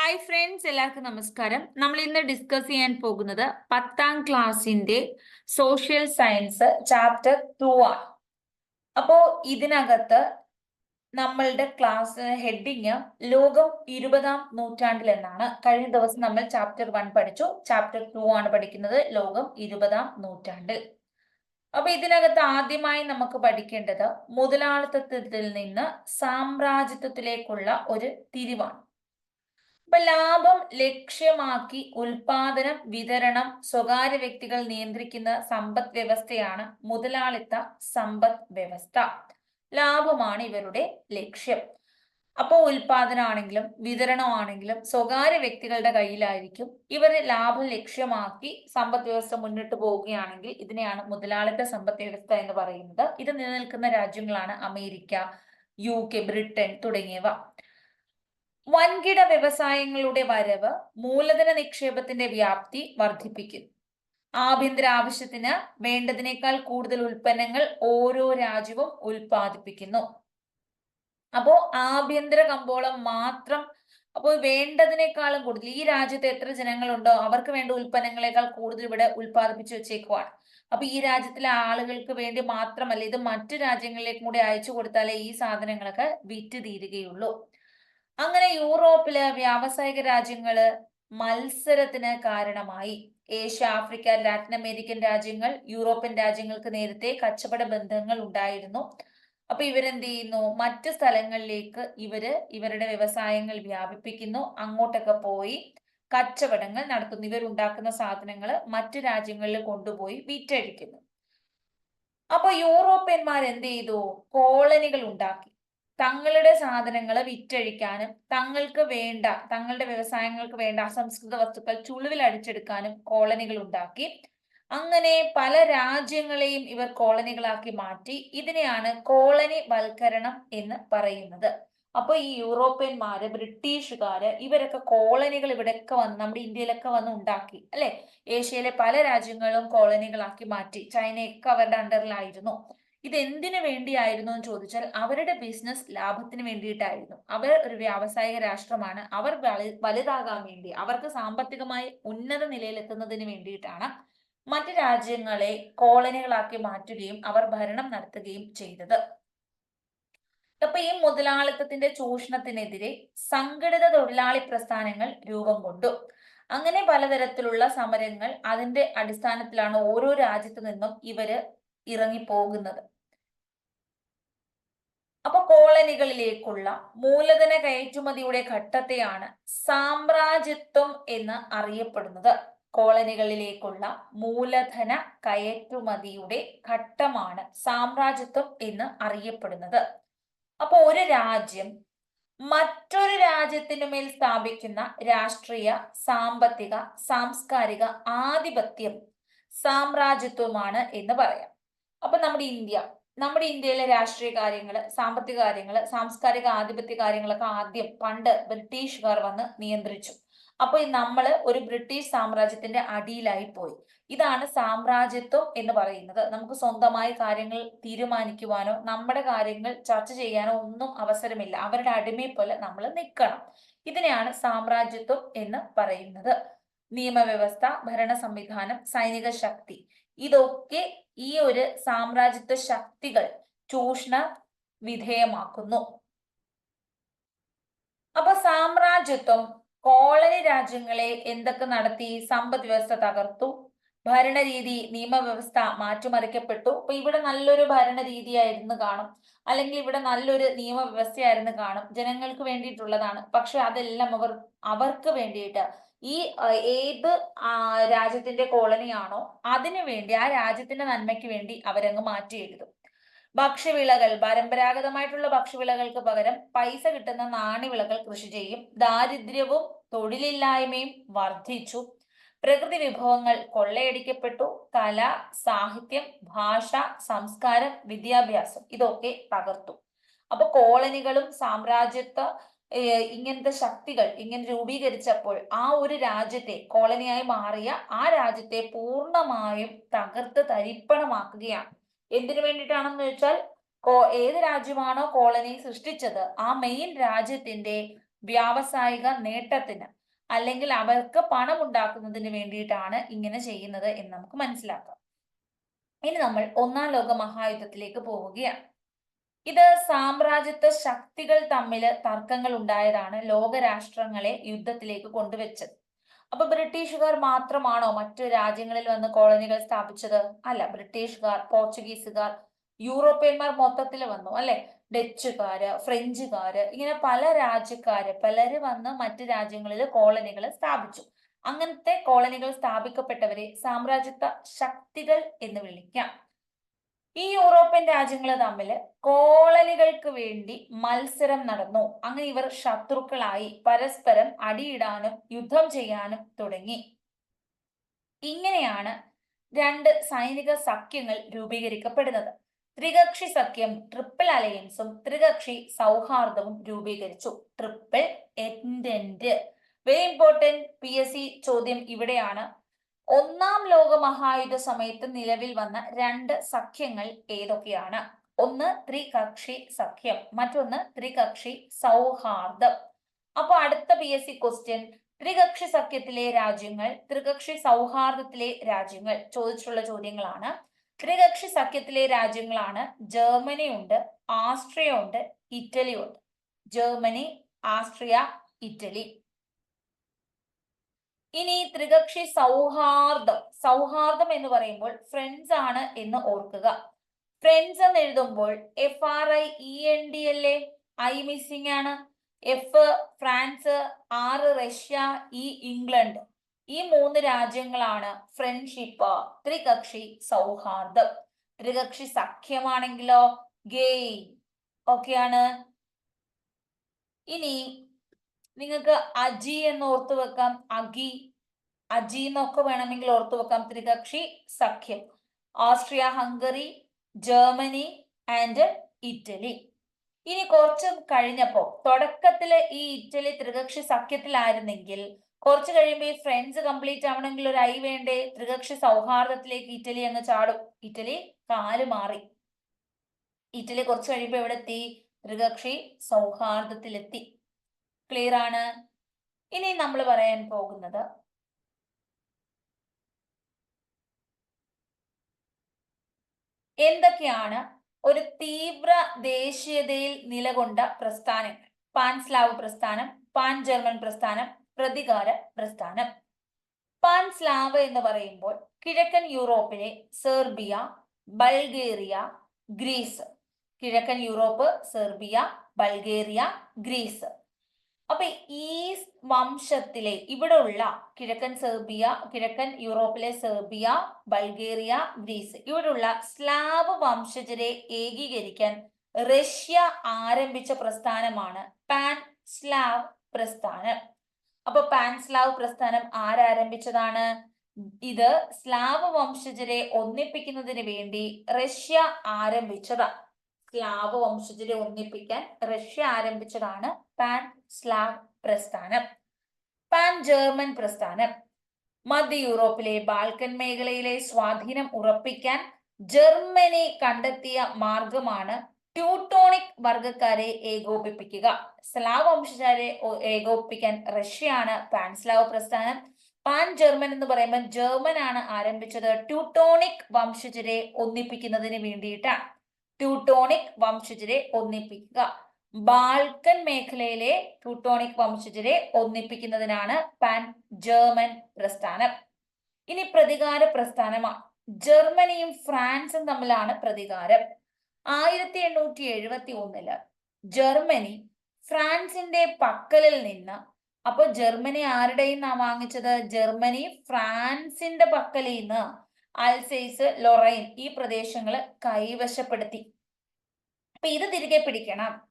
Hi friends, എല്ലാവർക്കും നമസ്കാരം. നമ്മൾ ഇന്ന് ഡിസ്കസ് ചെയ്യാൻ പോകുന്നത് 10ാം ക്ലാസ്സിന്റെ സോഷ്യൽ സയൻസ് ചാപ്റ്റർ 2 ആണ്. അപ്പോ ഇതിനകത്ത് നമ്മളുടെ ക്ലാസ് ഹെഡിങ് ലോകം 20ാം നൂറ്റാണ്ടിൽ എന്നാണ്. കഴിഞ്ഞ ദിവസം നമ്മൾ ചാപ്റ്റർ 1 പഠിച്ചു. ചാപ്റ്റർ 2 ആണ് പഠിക്കുന്നത്, ലോകം 20ാം നൂറ്റാണ്ടിൽ. അപ്പൊ ഇതിനകത്ത് ആദ്യമായി നമുക്ക് പഠിക്കേണ്ടത് മുതലാളിത്തത്തിൽ നിന്ന് സാമ്രാജ്യത്വത്തിലേക്കുള്ള ഒരു തിരിവാണ്. അപ്പൊ ലാഭം ലക്ഷ്യമാക്കി ഉൽപാദനം, വിതരണം സ്വകാര്യ വ്യക്തികൾ നിയന്ത്രിക്കുന്ന സമ്പദ് വ്യവസ്ഥയാണ് മുതലാളിത്ത സമ്പദ് വ്യവസ്ഥ. ലാഭമാണ് ഇവരുടെ ലക്ഷ്യം. അപ്പോൾ ഉൽപാദനമാണെങ്കിലും വിതരണമാണെങ്കിലും സ്വകാര്യ വ്യക്തികളുടെ കയ്യിലായിരിക്കും. ഇവർ ലാഭം ലക്ഷ്യമാക്കി സമ്പദ് വ്യവസ്ഥ മുന്നിട്ട് പോവുകയാണെങ്കിൽ ഇതിനെയാണ് മുതലാളിത്ത സമ്പദ് വ്യവസ്ഥ എന്ന് പറയുന്നത്. ഇത് നിലനിൽക്കുന്ന രാജ്യങ്ങളാണ് അമേരിക്ക, UK, ബ്രിട്ടൻ തുടങ്ങിയവ. വൻകിട വ്യവസായങ്ങളുടെ വരവ് മൂലധന നിക്ഷേപത്തിന്റെ വ്യാപ്തി വർദ്ധിപ്പിക്കുന്നു. ആഭ്യന്തര ആവശ്യത്തിന് വേണ്ടതിനേക്കാൾ കൂടുതൽ ഉൽപ്പന്നങ്ങൾ ഓരോ രാജ്യവും ഉൽപ്പാദിപ്പിക്കുന്നു. അപ്പോ ആഭ്യന്തര കമ്പോളം മാത്രം, അപ്പോൾ വേണ്ടതിനേക്കാളും കൂടുതൽ ഈ രാജ്യത്ത് എത്ര ജനങ്ങളുണ്ടോ അവർക്ക് വേണ്ട ഉൽപ്പന്നങ്ങളെക്കാൾ കൂടുതൽ ഇവിടെ ഉൽപ്പാദിപ്പിച്ചു വെച്ചേക്കുവാണ്. അപ്പൊ ഈ രാജ്യത്തിലെ ആളുകൾക്ക് വേണ്ടി മാത്രമല്ല, ഇത് മറ്റു രാജ്യങ്ങളിലേക്കും കൂടി അയച്ചു കൊടുത്താലേ ഈ സാധനങ്ങളൊക്കെ വിറ്റ് തീരുകയുള്ളൂ. അങ്ങനെ യൂറോപ്പില് വ്യാവസായിക രാജ്യങ്ങള് മത്സരത്തിന് കാരണമായി. ഏഷ്യ, ആഫ്രിക്ക, ലാറ്റിൻ അമേരിക്കൻ രാജ്യങ്ങൾ യൂറോപ്യൻ രാജ്യങ്ങൾക്ക് നേരത്തെ കച്ചവട ബന്ധങ്ങൾ ഉണ്ടായിരുന്നു. അപ്പൊ ഇവരെന്ത് ചെയ്യുന്നു? മറ്റു സ്ഥലങ്ങളിലേക്ക് ഇവരുടെ വ്യവസായങ്ങൾ വ്യാപിപ്പിക്കുന്നു. അങ്ങോട്ടൊക്കെ പോയി കച്ചവടങ്ങൾ നടത്തുന്നു. ഇവരുണ്ടാക്കുന്ന സാധനങ്ങൾ മറ്റു രാജ്യങ്ങളിൽ കൊണ്ടുപോയി വിറ്റഴിക്കുന്നു. അപ്പൊ യൂറോപ്യന്മാർ എന്ത് ചെയ്തു? കോളനികൾ ഉണ്ടാക്കി. തങ്ങളുടെ സാധനങ്ങൾ വിറ്റഴിക്കാനും തങ്ങളുടെ വ്യവസായങ്ങൾക്ക് വേണ്ട അസംസ്കൃത വസ്തുക്കൾ ചുളിവിൽ അടിച്ചെടുക്കാനും കോളനികൾ ഉണ്ടാക്കി. അങ്ങനെ പല രാജ്യങ്ങളെയും ഇവർ കോളനികളാക്കി മാറ്റി. ഇതിനെയാണ് കോളനി വൽക്കരണം എന്ന് പറയുന്നത്. അപ്പൊ ഈ യൂറോപ്യന്മാര്, ബ്രിട്ടീഷുകാര്, ഇവരൊക്കെ കോളനികൾ ഇവിടെയൊക്കെ വന്ന് നമ്മുടെ ഇന്ത്യയിലൊക്കെ വന്ന് ഉണ്ടാക്കി, അല്ലെ? ഏഷ്യയിലെ പല രാജ്യങ്ങളും കോളനികളാക്കി മാറ്റി. ചൈനയൊക്കെ അവരുടെ അണ്ടറിലായിരുന്നു. ഇത് എന്തിനു വേണ്ടിയായിരുന്നു എന്ന് ചോദിച്ചാൽ അവരുടെ ബിസിനസ് ലാഭത്തിന് വേണ്ടിയിട്ടായിരുന്നു. അവർ ഒരു വ്യാവസായിക രാഷ്ട്രമാണ്. അവർ വലുതാകാൻ വേണ്ടി, അവർക്ക് സാമ്പത്തികമായി ഉന്നത നിലയിലെത്തുന്നതിന് വേണ്ടിയിട്ടാണ് മറ്റു രാജ്യങ്ങളെ കോളനികളാക്കി മാറ്റുകയും അവർ ഭരണം നടത്തുകയും ചെയ്തത്. അപ്പൊ ഈ മുതലാളിത്തത്തിന്റെ ചൂഷണത്തിനെതിരെ സംഘടിത തൊഴിലാളി പ്രസ്ഥാനങ്ങൾ രൂപം കൊണ്ടു. അങ്ങനെ പലതരത്തിലുള്ള സമരങ്ങൾ, അതിന്റെ അടിസ്ഥാനത്തിലാണ് ഓരോ രാജ്യത്തു നിന്നും ഇവര് ഇറങ്ങിപ്പോകുന്നത്. അപ്പൊ കോളനികളിലേക്കുള്ള മൂലധന കയറ്റുമതിയുടെ ഘട്ടത്തെയാണ് സാമ്രാജ്യത്വം എന്ന് അറിയപ്പെടുന്നത്. കോളനികളിലേക്കുള്ള മൂലധന കയറ്റുമതിയുടെ ഘട്ടമാണ് സാമ്രാജ്യത്വം എന്ന് അറിയപ്പെടുന്നത്. അപ്പൊ ഒരു രാജ്യം മറ്റൊരു രാജ്യത്തിനു മേൽ സ്ഥാപിക്കുന്ന രാഷ്ട്രീയ, സാമ്പത്തിക, സാംസ്കാരിക ആധിപത്യം സാമ്രാജ്യത്വമാണ് എന്ന് പറയാം. അപ്പൊ നമ്മുടെ ഇന്ത്യയിലെ രാഷ്ട്രീയ കാര്യങ്ങള്, സാമ്പത്തിക കാര്യങ്ങള്, സാംസ്കാരിക ആധിപത്യ കാര്യങ്ങളൊക്കെ ആദ്യം പണ്ട് ബ്രിട്ടീഷുകാർ വന്ന് നിയന്ത്രിച്ചു. അപ്പൊ നമ്മള് ഒരു ബ്രിട്ടീഷ് സാമ്രാജ്യത്തിന്റെ അടിയിലായി പോയി. ഇതാണ് സാമ്രാജ്യത്വം എന്ന് പറയുന്നത്. നമുക്ക് സ്വന്തമായി കാര്യങ്ങൾ തീരുമാനിക്കുവാനോ നമ്മുടെ കാര്യങ്ങൾ ചർച്ച ചെയ്യാനോ ഒന്നും അവസരമില്ല. അവരുടെ അടിമയെ പോലെ നമ്മൾ നിൽക്കണം. ഇതിനെയാണ് സാമ്രാജ്യത്വം എന്ന് പറയുന്നത്. നിയമവ്യവസ്ഥ, ഭരണ സംവിധാനം, സൈനിക ശക്തി, ഇതൊക്കെ ഈ ഒരു സാമ്രാജ്യത്വ ശക്തികൾ ചൂഷണ വിധേയമാക്കുന്നു. അപ്പൊ സാമ്രാജ്യത്വം കോളനി രാജ്യങ്ങളെ എന്തൊക്കെ നടത്തി? സമ്പദ് വ്യവസ്ഥ തകർത്തു, ഭരണരീതി, നിയമവ്യവസ്ഥ മാറ്റിമറിക്കപ്പെട്ടു. അപ്പൊ ഇവിടെ നല്ലൊരു ഭരണരീതിയായിരുന്നു കാണും, അല്ലെങ്കിൽ ഇവിടെ നല്ലൊരു നിയമവ്യവസ്ഥയായിരുന്നു കാണും, ജനങ്ങൾക്ക് വേണ്ടിയിട്ടുള്ളതാണ്. പക്ഷെ അതെല്ലാം അവർക്ക് വേണ്ടിയിട്ട് ഈ ഏത് രാജ്യത്തിന്റെ കോളനിയാണോ അതിനു വേണ്ടി, ആ രാജ്യത്തിന്റെ നന്മയ്ക്ക് വേണ്ടി അവരങ്ങ് മാറ്റി എഴുതും. ഭക്ഷ്യവിളകൾ, പരമ്പരാഗതമായിട്ടുള്ള ഭക്ഷ്യവിളകൾക്ക് പകരം പൈസ കിട്ടുന്ന നാണ്യവിളകൾ കൃഷി ചെയ്യും. ദാരിദ്ര്യവും തൊഴിലില്ലായ്മയും വർദ്ധിച്ചു. പ്രകൃതി വിഭവങ്ങൾ കൊള്ളയടിക്കപ്പെട്ടു. കല, സാഹിത്യം, ഭാഷ, സംസ്കാരം, വിദ്യാഭ്യാസം ഇതൊക്കെ തകർത്തു. അപ്പൊ കോളനികളും സാമ്രാജ്യത്വ ഇങ്ങനത്തെ ശക്തികൾ ഇങ്ങനെ രൂപീകരിച്ചപ്പോൾ ആ ഒരു രാജ്യത്തെ, കോളനിയായി മാറിയ ആ രാജ്യത്തെ പൂർണ്ണമായും തകർത്ത് തരിപ്പണമാക്കുകയാണ്. എന്തിനു വേണ്ടിയിട്ടാണെന്ന് വെച്ചാൽ ഏത് രാജ്യമാണോ കോളനി സൃഷ്ടിച്ചത് ആ മെയിൻ രാജ്യത്തിന്റെ വ്യാവസായിക നേട്ടത്തിന് അല്ലെങ്കിൽ അവർക്ക് പണം ഉണ്ടാക്കുന്നതിന് വേണ്ടിയിട്ടാണ് ഇങ്ങനെ ചെയ്യുന്നത് എന്ന് നമുക്ക് മനസ്സിലാക്കാം. ഇനി നമ്മൾ ഒന്നാം ലോക മഹായുദ്ധത്തിലേക്ക് പോവുകയാണ്. ഇത് സാമ്രാജ്യത്വ ശക്തികൾ തമ്മിൽ തർക്കങ്ങൾ ഉണ്ടായതാണ് ലോകരാഷ്ട്രങ്ങളെ യുദ്ധത്തിലേക്ക് കൊണ്ടുവച്ചത്. അപ്പൊ ബ്രിട്ടീഷുകാർ മാത്രമാണോ മറ്റു രാജ്യങ്ങളിൽ വന്ന് കോളനികൾ സ്ഥാപിച്ചത്? അല്ല, ബ്രിട്ടീഷുകാർ, പോർച്ചുഗീസുകാർ, യൂറോപ്യന്മാർ മൊത്തത്തിൽ വന്നു അല്ലെ. ഡച്ചുകാര്, ഫ്രഞ്ചുകാര്, ഇങ്ങനെ പല രാജ്യക്കാര് പലര് വന്ന് മറ്റു രാജ്യങ്ങളിൽ കോളനികൾ സ്ഥാപിച്ചു. അങ്ങനത്തെ കോളനികൾ സ്ഥാപിക്കപ്പെട്ടവരെ സാമ്രാജ്യത്വ ശക്തികൾ എന്ന് വിളിക്കാം. ഈ യൂറോപ്യൻ രാജ്യങ്ങൾ തമ്മിൽ കോളനികൾക്ക് വേണ്ടി മത്സരം നടന്നു. അങ്ങനെ ഇവർ ശത്രുക്കളായി പരസ്പരം അടിയിടാനും യുദ്ധം ചെയ്യാനും തുടങ്ങി. ഇങ്ങനെയാണ് രണ്ട് സൈനിക സഖ്യങ്ങൾ രൂപീകരിക്കപ്പെടുന്നത്. ത്രികക്ഷി സഖ്യം, ട്രിപ്പിൾ അലയൻസും ത്രികക്ഷി സൗഹാർദ്ദവും രൂപീകരിച്ചു. ട്രിപ്പിൾ എൻഡന്റ്, വെരി ഇമ്പോർട്ടന്റ് PSC ചോദ്യം ഇവിടെയാണ്. ഒന്നാം ലോക മഹായുദ്ധ സമയത്ത് നിലവിൽ വന്ന രണ്ട് സഖ്യങ്ങൾ ഏതൊക്കെയാണ്? ഒന്ന് ത്രികക്ഷി സഖ്യം, മറ്റൊന്ന് ത്രികക്ഷി സൗഹാർദ്ദം. അപ്പൊ അടുത്ത PSC ക്വസ്റ്റ്യൻ, ത്രികക്ഷി സഖ്യത്തിലെ രാജ്യങ്ങൾ, ത്രികക്ഷി സൗഹാർദ്ദത്തിലെ രാജ്യങ്ങൾ ചോദിച്ചിട്ടുള്ള ചോദ്യങ്ങളാണ്. ത്രികക്ഷി സഖ്യത്തിലെ രാജ്യങ്ങളാണ് ജർമ്മനി ഉണ്ട്, ആസ്ട്രിയ ഉണ്ട്, ഇറ്റലി ഉണ്ട്. Germany, Austria, Italy. ഇനി ത്രികക്ഷി സൗഹാർദ്ദം, സൗഹാർദ്ദം എന്ന് പറയുമ്പോൾ ഫ്രണ്ട്സ് ആണ് എന്ന് ഓർക്കുക. ഫ്രണ്ട്സ് എന്ന് എഴുതുമ്പോൾ FRIEND അല്ലേ? ഐ മിസ്സിംഗ് ആണ്. F France, R Russia, E England. ഈ മൂന്ന് രാജ്യങ്ങളാണ് ഫ്രണ്ട്ഷിപ്പ്, ത്രികക്ഷി സൗഹാർദ്ദം. ത്രികക്ഷി സഖ്യമാണെങ്കിലോ ഗെയിം. ഓക്കെയാണ്. ഇനി നിങ്ങൾക്ക് അജി എന്ന് ഓർത്തു വെക്കാം, അഗി, അജി എന്നൊക്കെ വേണമെങ്കിൽ ഓർത്തു വെക്കാം. ത്രികക്ഷി സഖ്യം Austria, Hungary, Germany and Italy. ഇനി കുറച്ച് കഴിഞ്ഞപ്പോ, തുടക്കത്തില് ഈ ഇറ്റലി ത്രികക്ഷി സഖ്യത്തിലായിരുന്നെങ്കിൽ കുറച്ച് കഴിയുമ്പോൾ ഈ ഫ്രണ്ട്സ് കംപ്ലീറ്റ് ആവണമെങ്കിൽ ഒരു ഐ വേണ്ടേ? ത്രികക്ഷി സൗഹാർദ്ദത്തിലേക്ക് ഇറ്റലി അങ്ങ് ചാടും. ഇറ്റലി കാല് മാറി. ഇറ്റലി കുറച്ച് കഴിയുമ്പോൾ എവിടെ എത്തി? ത്രികക്ഷി സൗഹാർദ്ദത്തിലെത്തി. ക്ലിയർ ആണ്. ഇനി നമ്മൾ പറയാൻ പോകുന്നത് എന്തൊക്കെയാണ് ഒരു തീവ്ര ദേശീയതയിൽ നിലകൊണ്ട പ്രസ്ഥാനങ്ങൾ? പാൻ സ്ലാവ് പ്രസ്ഥാനം, പാൻ ജർമ്മൻ പ്രസ്ഥാനം, പ്രതികാര പ്രസ്ഥാനം. പാൻ സ്ലാവ് എന്ന് പറയുമ്പോൾ കിഴക്കൻ യൂറോപ്പിലെ സെർബിയ, ബൾഗേറിയ, ഗ്രീസ്. കിഴക്കൻ യൂറോപ്പ്, സെർബിയ, ബൾഗേറിയ, ഗ്രീസ്. അപ്പൊ ഈ വംശത്തിലെ ഇവിടെ ഉള്ള കിഴക്കൻ യൂറോപ്പിലെ സെർബിയ, ബൾഗേറിയ, ഗ്രീസ്, ഇവിടെയുള്ള സ്ലാവ് വംശജരെ ഏകീകരിക്കാൻ റഷ്യ ആരംഭിച്ച പ്രസ്ഥാനമാണ് പാൻ സ്ലാവ് പ്രസ്ഥാനം. അപ്പൊ പാൻ സ്ലാവ് പ്രസ്ഥാനം ആരാരംഭിച്ചതാണ്? ഇത് സ്ലാവ് വംശജരെ ഒന്നിപ്പിക്കുന്നതിന് വേണ്ടി റഷ്യ ആരംഭിച്ചതാണ്. സ്ലാവ് വംശജരെ ഒന്നിപ്പിക്കാൻ റഷ്യ ആരംഭിച്ചതാണ് പാൻ സ്ലാവ് പ്രസ്ഥാനം. പാൻ ജർമ്മൻ പ്രസ്ഥാനം മധ്യ യൂറോപ്പിലെ ബാൽക്കൻ മേഖലയിലെ സ്വാധീനം ഉറപ്പിക്കാൻ ജർമ്മനി കണ്ടെത്തിയ മാർഗമാണ് ട്യൂട്ടോണിക് വർഗക്കാരെ ഏകോപിപ്പിക്കുക. സ്ലാവ് വംശജരെ ഏകോപിപ്പിക്കാൻ റഷ്യയാണ് പാൻ സ്ലാവ് പ്രസ്ഥാനം. പാൻ ജർമ്മൻ എന്ന് പറയുമ്പോൾ ജർമ്മൻ ആണ് ആരംഭിച്ചത് ട്യൂട്ടോണിക് വംശജരെ ഒന്നിപ്പിക്കുന്നതിന് വേണ്ടിയിട്ടാണ്. ട്യൂട്ടോണിക് വംശജരെ ഒന്നിപ്പിക്കുക. ബാൽക്കൻ മേഖലയിലെ ട്യൂട്ടോണിക് വംശജരെ ഒന്നിപ്പിക്കുന്നതിനാണ് പാൻ ജർമ്മൻ പ്രസ്ഥാനം. ഇനി പ്രതികാര പ്രസ്ഥാനമാണ്. ജർമ്മനിയും ഫ്രാൻസും തമ്മിലാണ് പ്രതികാരം. 1871 ജർമ്മനി ഫ്രാൻസിന്റെ പക്കലിൽ നിന്ന്, അപ്പൊ ജർമ്മനി ആരുടെയും വാങ്ങിച്ചത്? ജർമ്മനി ഫ്രാൻസിന്റെ പക്കലിൽ നിന്ന് അൽസൈസ്, ലൊറൈൻ ഈ പ്രദേശങ്ങൾ കൈവശപ്പെടുത്തി. അപ്പൊ ഇത് തിരികെ പിടിക്കണം.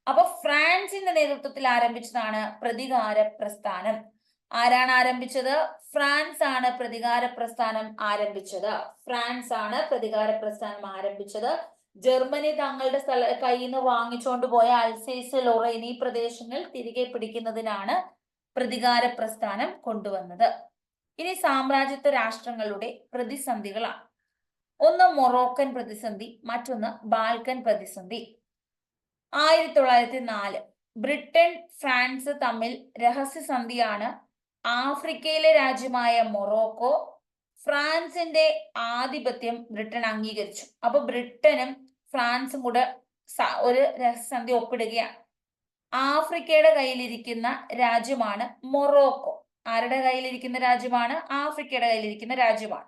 അപ്പൊ ഫ്രാൻസിന്റെ നേതൃത്വത്തിൽ ആരംഭിച്ചതാണ് പ്രതികാര പ്രസ്ഥാനം. ആരാണ് ആരംഭിച്ചത്? ഫ്രാൻസ് ആണ് പ്രതികാര പ്രസ്ഥാനം ആരംഭിച്ചത്. ഫ്രാൻസ് ആണ് പ്രതികാര പ്രസ്ഥാനം ആരംഭിച്ചത്. ജർമ്മനി തങ്ങളുടെ കയ്യിൽ നിന്ന് വാങ്ങിച്ചുകൊണ്ട് പോയ അൽസൈസ്, ലൊറൈൻ ഈ പ്രദേശങ്ങൾ തിരികെ പിടിക്കുന്നതിനാണ് പ്രതികാര പ്രസ്ഥാനം കൊണ്ടുവന്നത്. ഇനി സാമ്രാജ്യത്വ രാഷ്ട്രങ്ങളുടെ പ്രതിസന്ധികളാണ്. ഒന്ന് മൊറോക്കൻ പ്രതിസന്ധി, മറ്റൊന്ന് ബാൽക്കൻ പ്രതിസന്ധി. 1904 ബ്രിട്ടൻ ഫ്രാൻസ് തമ്മിൽ രഹസ്യസന്ധിയാണ് ആഫ്രിക്കയിലെ രാജ്യമായ മൊറോക്കോ ഫ്രാൻസിന്റെ ആധിപത്യം ബ്രിട്ടൻ അംഗീകരിച്ചു. അപ്പൊ ബ്രിട്ടനും ഫ്രാൻസും കൂടെ ഒരു രഹസ്യസന്ധി ഒപ്പിടുകയാണ്. ആഫ്രിക്കയുടെ കയ്യിലിരിക്കുന്ന രാജ്യമാണ് മൊറോക്കോ. ആരുടെ കയ്യിലിരിക്കുന്ന രാജ്യമാണ്? ആഫ്രിക്കയുടെ കയ്യിലിരിക്കുന്ന രാജ്യമാണ്.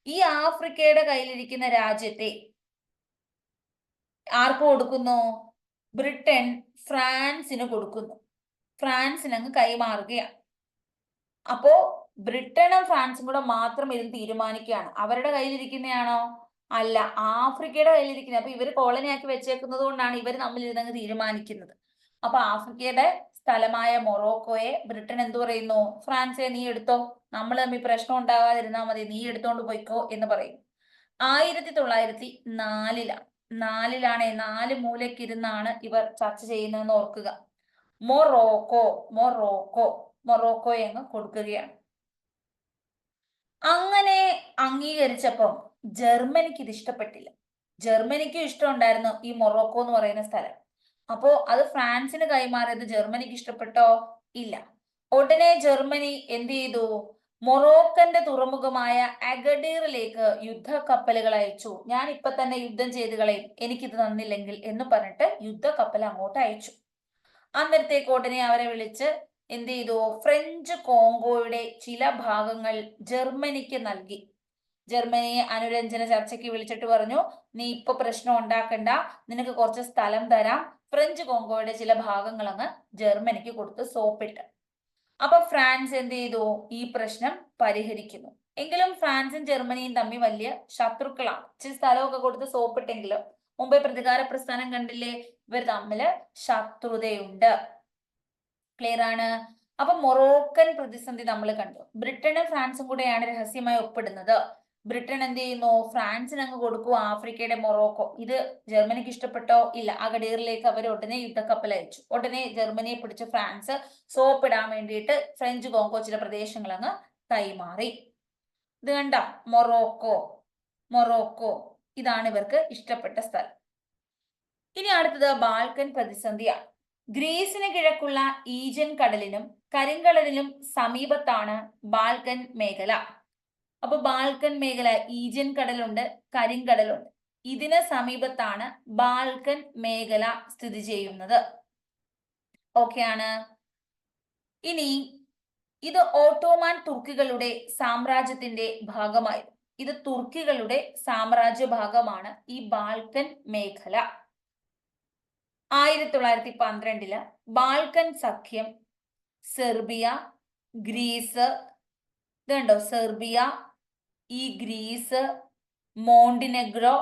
ഈ ആഫ്രിക്കയുടെ കയ്യിലിരിക്കുന്ന രാജ്യത്തെ ആർക്ക് കൊടുക്കുന്നു? ബ്രിട്ടൻ ഫ്രാൻസിന് കൊടുക്കുന്നു. ഫ്രാൻസിന് അങ്ങ് കൈമാറുകയാണ്. അപ്പോ ബ്രിട്ടനും ഫ്രാൻസും കൂടെ മാത്രം ഇത് തീരുമാനിക്കുകയാണ്. അവരുടെ കയ്യിലിരിക്കുന്നതാണോ? അല്ല, ആഫ്രിക്കയുടെ കയ്യിലിരിക്കുന്നത്. അപ്പൊ ഇവര് കോളനിയാക്കി വെച്ചേക്കുന്നത് കൊണ്ടാണ് ഇവർ തമ്മിൽ ഇരുന്നങ്ങ് തീരുമാനിക്കുന്നത്. അപ്പൊ ആഫ്രിക്കയുടെ സ്ഥലമായ മൊറോക്കോയെ ബ്രിട്ടൻ എന്തു പറയുന്നു? ഫ്രാൻസെ നീ എടുത്തോ, നമ്മൾ തമ്മിൽ പ്രശ്നം ഉണ്ടാകാതിരുന്നാൽ മതി, നീ എടുത്തോണ്ട് പോയിക്കോ എന്ന് പറയും. 1904 നാലിലാണ് 4 മൂലക്കിരുന്നാണ് ഇവർ ചർച്ച ചെയ്യുന്നതെന്ന് ഓർക്കുക. മൊറോക്കോയെ അങ്ങ് കൊടുക്കുകയാണ്. അങ്ങനെ അംഗീകരിച്ചപ്പം ജർമ്മനിക്ക് ഇത് ഇഷ്ടപ്പെട്ടില്ല. ജർമ്മനിക്ക് ഇഷ്ടമുണ്ടായിരുന്നു ഈ മൊറോക്കോ എന്ന് പറയുന്ന സ്ഥലം. അപ്പോ അത് ഫ്രാൻസിന് കൈമാറിയത് ജർമ്മനിക്ക് ഇഷ്ടപ്പെട്ടോ? ഇല്ല. ഉടനെ ജർമ്മനി എന്ത് ചെയ്തു? മൊറോക്കന്റെ തുറമുഖമായ അഗഡീറിലേക്ക് യുദ്ധക്കപ്പലുകൾ അയച്ചു. ഞാൻ ഇപ്പൊ തന്നെ യുദ്ധം ചെയ്ത് കളയും, എനിക്കിത് തന്നില്ലെങ്കിൽ എന്ന് പറഞ്ഞിട്ട് യുദ്ധക്കപ്പൽ അങ്ങോട്ട് അയച്ചു. അന്നേരത്തേക്ക് ഉടനെ അവരെ വിളിച്ച് എന്ത് ചെയ്തു? ഫ്രഞ്ച് കോങ്കോയുടെ ചില ഭാഗങ്ങൾ ജർമ്മനിക്ക് നൽകി. ജർമ്മനിയെ അനുരഞ്ജന ചർച്ചയ്ക്ക് വിളിച്ചിട്ട് പറഞ്ഞു, നീ ഇപ്പൊ പ്രശ്നം ഉണ്ടാക്കണ്ട, നിനക്ക് കുറച്ച് സ്ഥലം തരാം. ഫ്രഞ്ച് കോങ്കോയുടെ ചില ഭാഗങ്ങൾ അങ്ങ് ജർമ്മനിക്ക് കൊടുത്ത് സോപ്പിട്ട്. അപ്പൊ ഫ്രാൻസ് എന്ത് ചെയ്തു? ഈ പ്രശ്നം പരിഹരിക്കുന്നു. എങ്കിലും ഫ്രാൻസും ജർമ്മനിയും തമ്മിൽ വലിയ ശത്രുക്കളാണ്. ഇച്ചിരി സ്ഥലമൊക്കെ കൊടുത്ത് സോപ്പിട്ടെങ്കിലും മുമ്പേ പ്രതികാര പ്രസ്ഥാനം കണ്ടില്ലേ? ഇവർ തമ്മില് ശത്രുതയുണ്ട്. ക്ലിയർ ആണ്? അപ്പൊ മൊറോക്കൻ പ്രതിസന്ധി നമ്മൾ കണ്ടു. ബ്രിട്ടനും ഫ്രാൻസും കൂടെയാണ് രഹസ്യമായി ഒപ്പിടുന്നത്. ബ്രിട്ടൻ എന്ത് ചെയ്യുന്നു? ഫ്രാൻസിന് അങ്ങ് കൊടുക്കുക ആഫ്രിക്കയുടെ മൊറോക്കോ. ഇത് ജർമ്മനിക്ക് ഇഷ്ടപ്പെട്ടോ? ഇല്ല. അഗഡീറിലേക്ക് അവർ ഉടനെ യുദ്ധക്കപ്പൽ അയച്ചു. ഉടനെ ജർമ്മനിയെ പിടിച്ച് ഫ്രാൻസ് സോപ്പിടാൻ വേണ്ടിയിട്ട് ഫ്രഞ്ച് കോങ്കോ ചില പ്രദേശങ്ങൾ അങ്ങ് കൈമാറി. ഇത് കണ്ട മൊറോക്കോ ഇതാണ് ഇവർക്ക് ഇഷ്ടപ്പെട്ട സ്ഥലം. ഇനി അടുത്തത് ബാൾക്കൻ പ്രതിസന്ധിയാണ്. ഗ്രീസിന് കിഴക്കുള്ള ഈജൻ കടലിനും കരിങ്കടലിനും സമീപത്താണ് ബാൾക്കൻ മേഖല. അപ്പൊ ബാൾക്കൻ മേഖല, ഈജൻ കടലുണ്ട്, കരിങ്കടലുണ്ട്. ഇതിന് സമീപത്താണ് ബാൾക്കൻ മേഖല സ്ഥിതി ചെയ്യുന്നത്. ഓക്കെ ആണ്. ഇനി ഇത് ഓട്ടോമാൻ തുർക്കികളുടെ സാമ്രാജ്യത്തിന്റെ ഭാഗമായിരുന്നു. ഇത് തുർക്കികളുടെ സാമ്രാജ്യ ഭാഗമാണ് ഈ ബാൾക്കൻ മേഖല. 1912 ബാൾക്കൻ സഖ്യം സെർബിയ, ഗ്രീസ്, ഇതുണ്ടോ സെർബിയ, ഈ ഗ്രീസ്, മോണ്ടിനെഗ്രോ,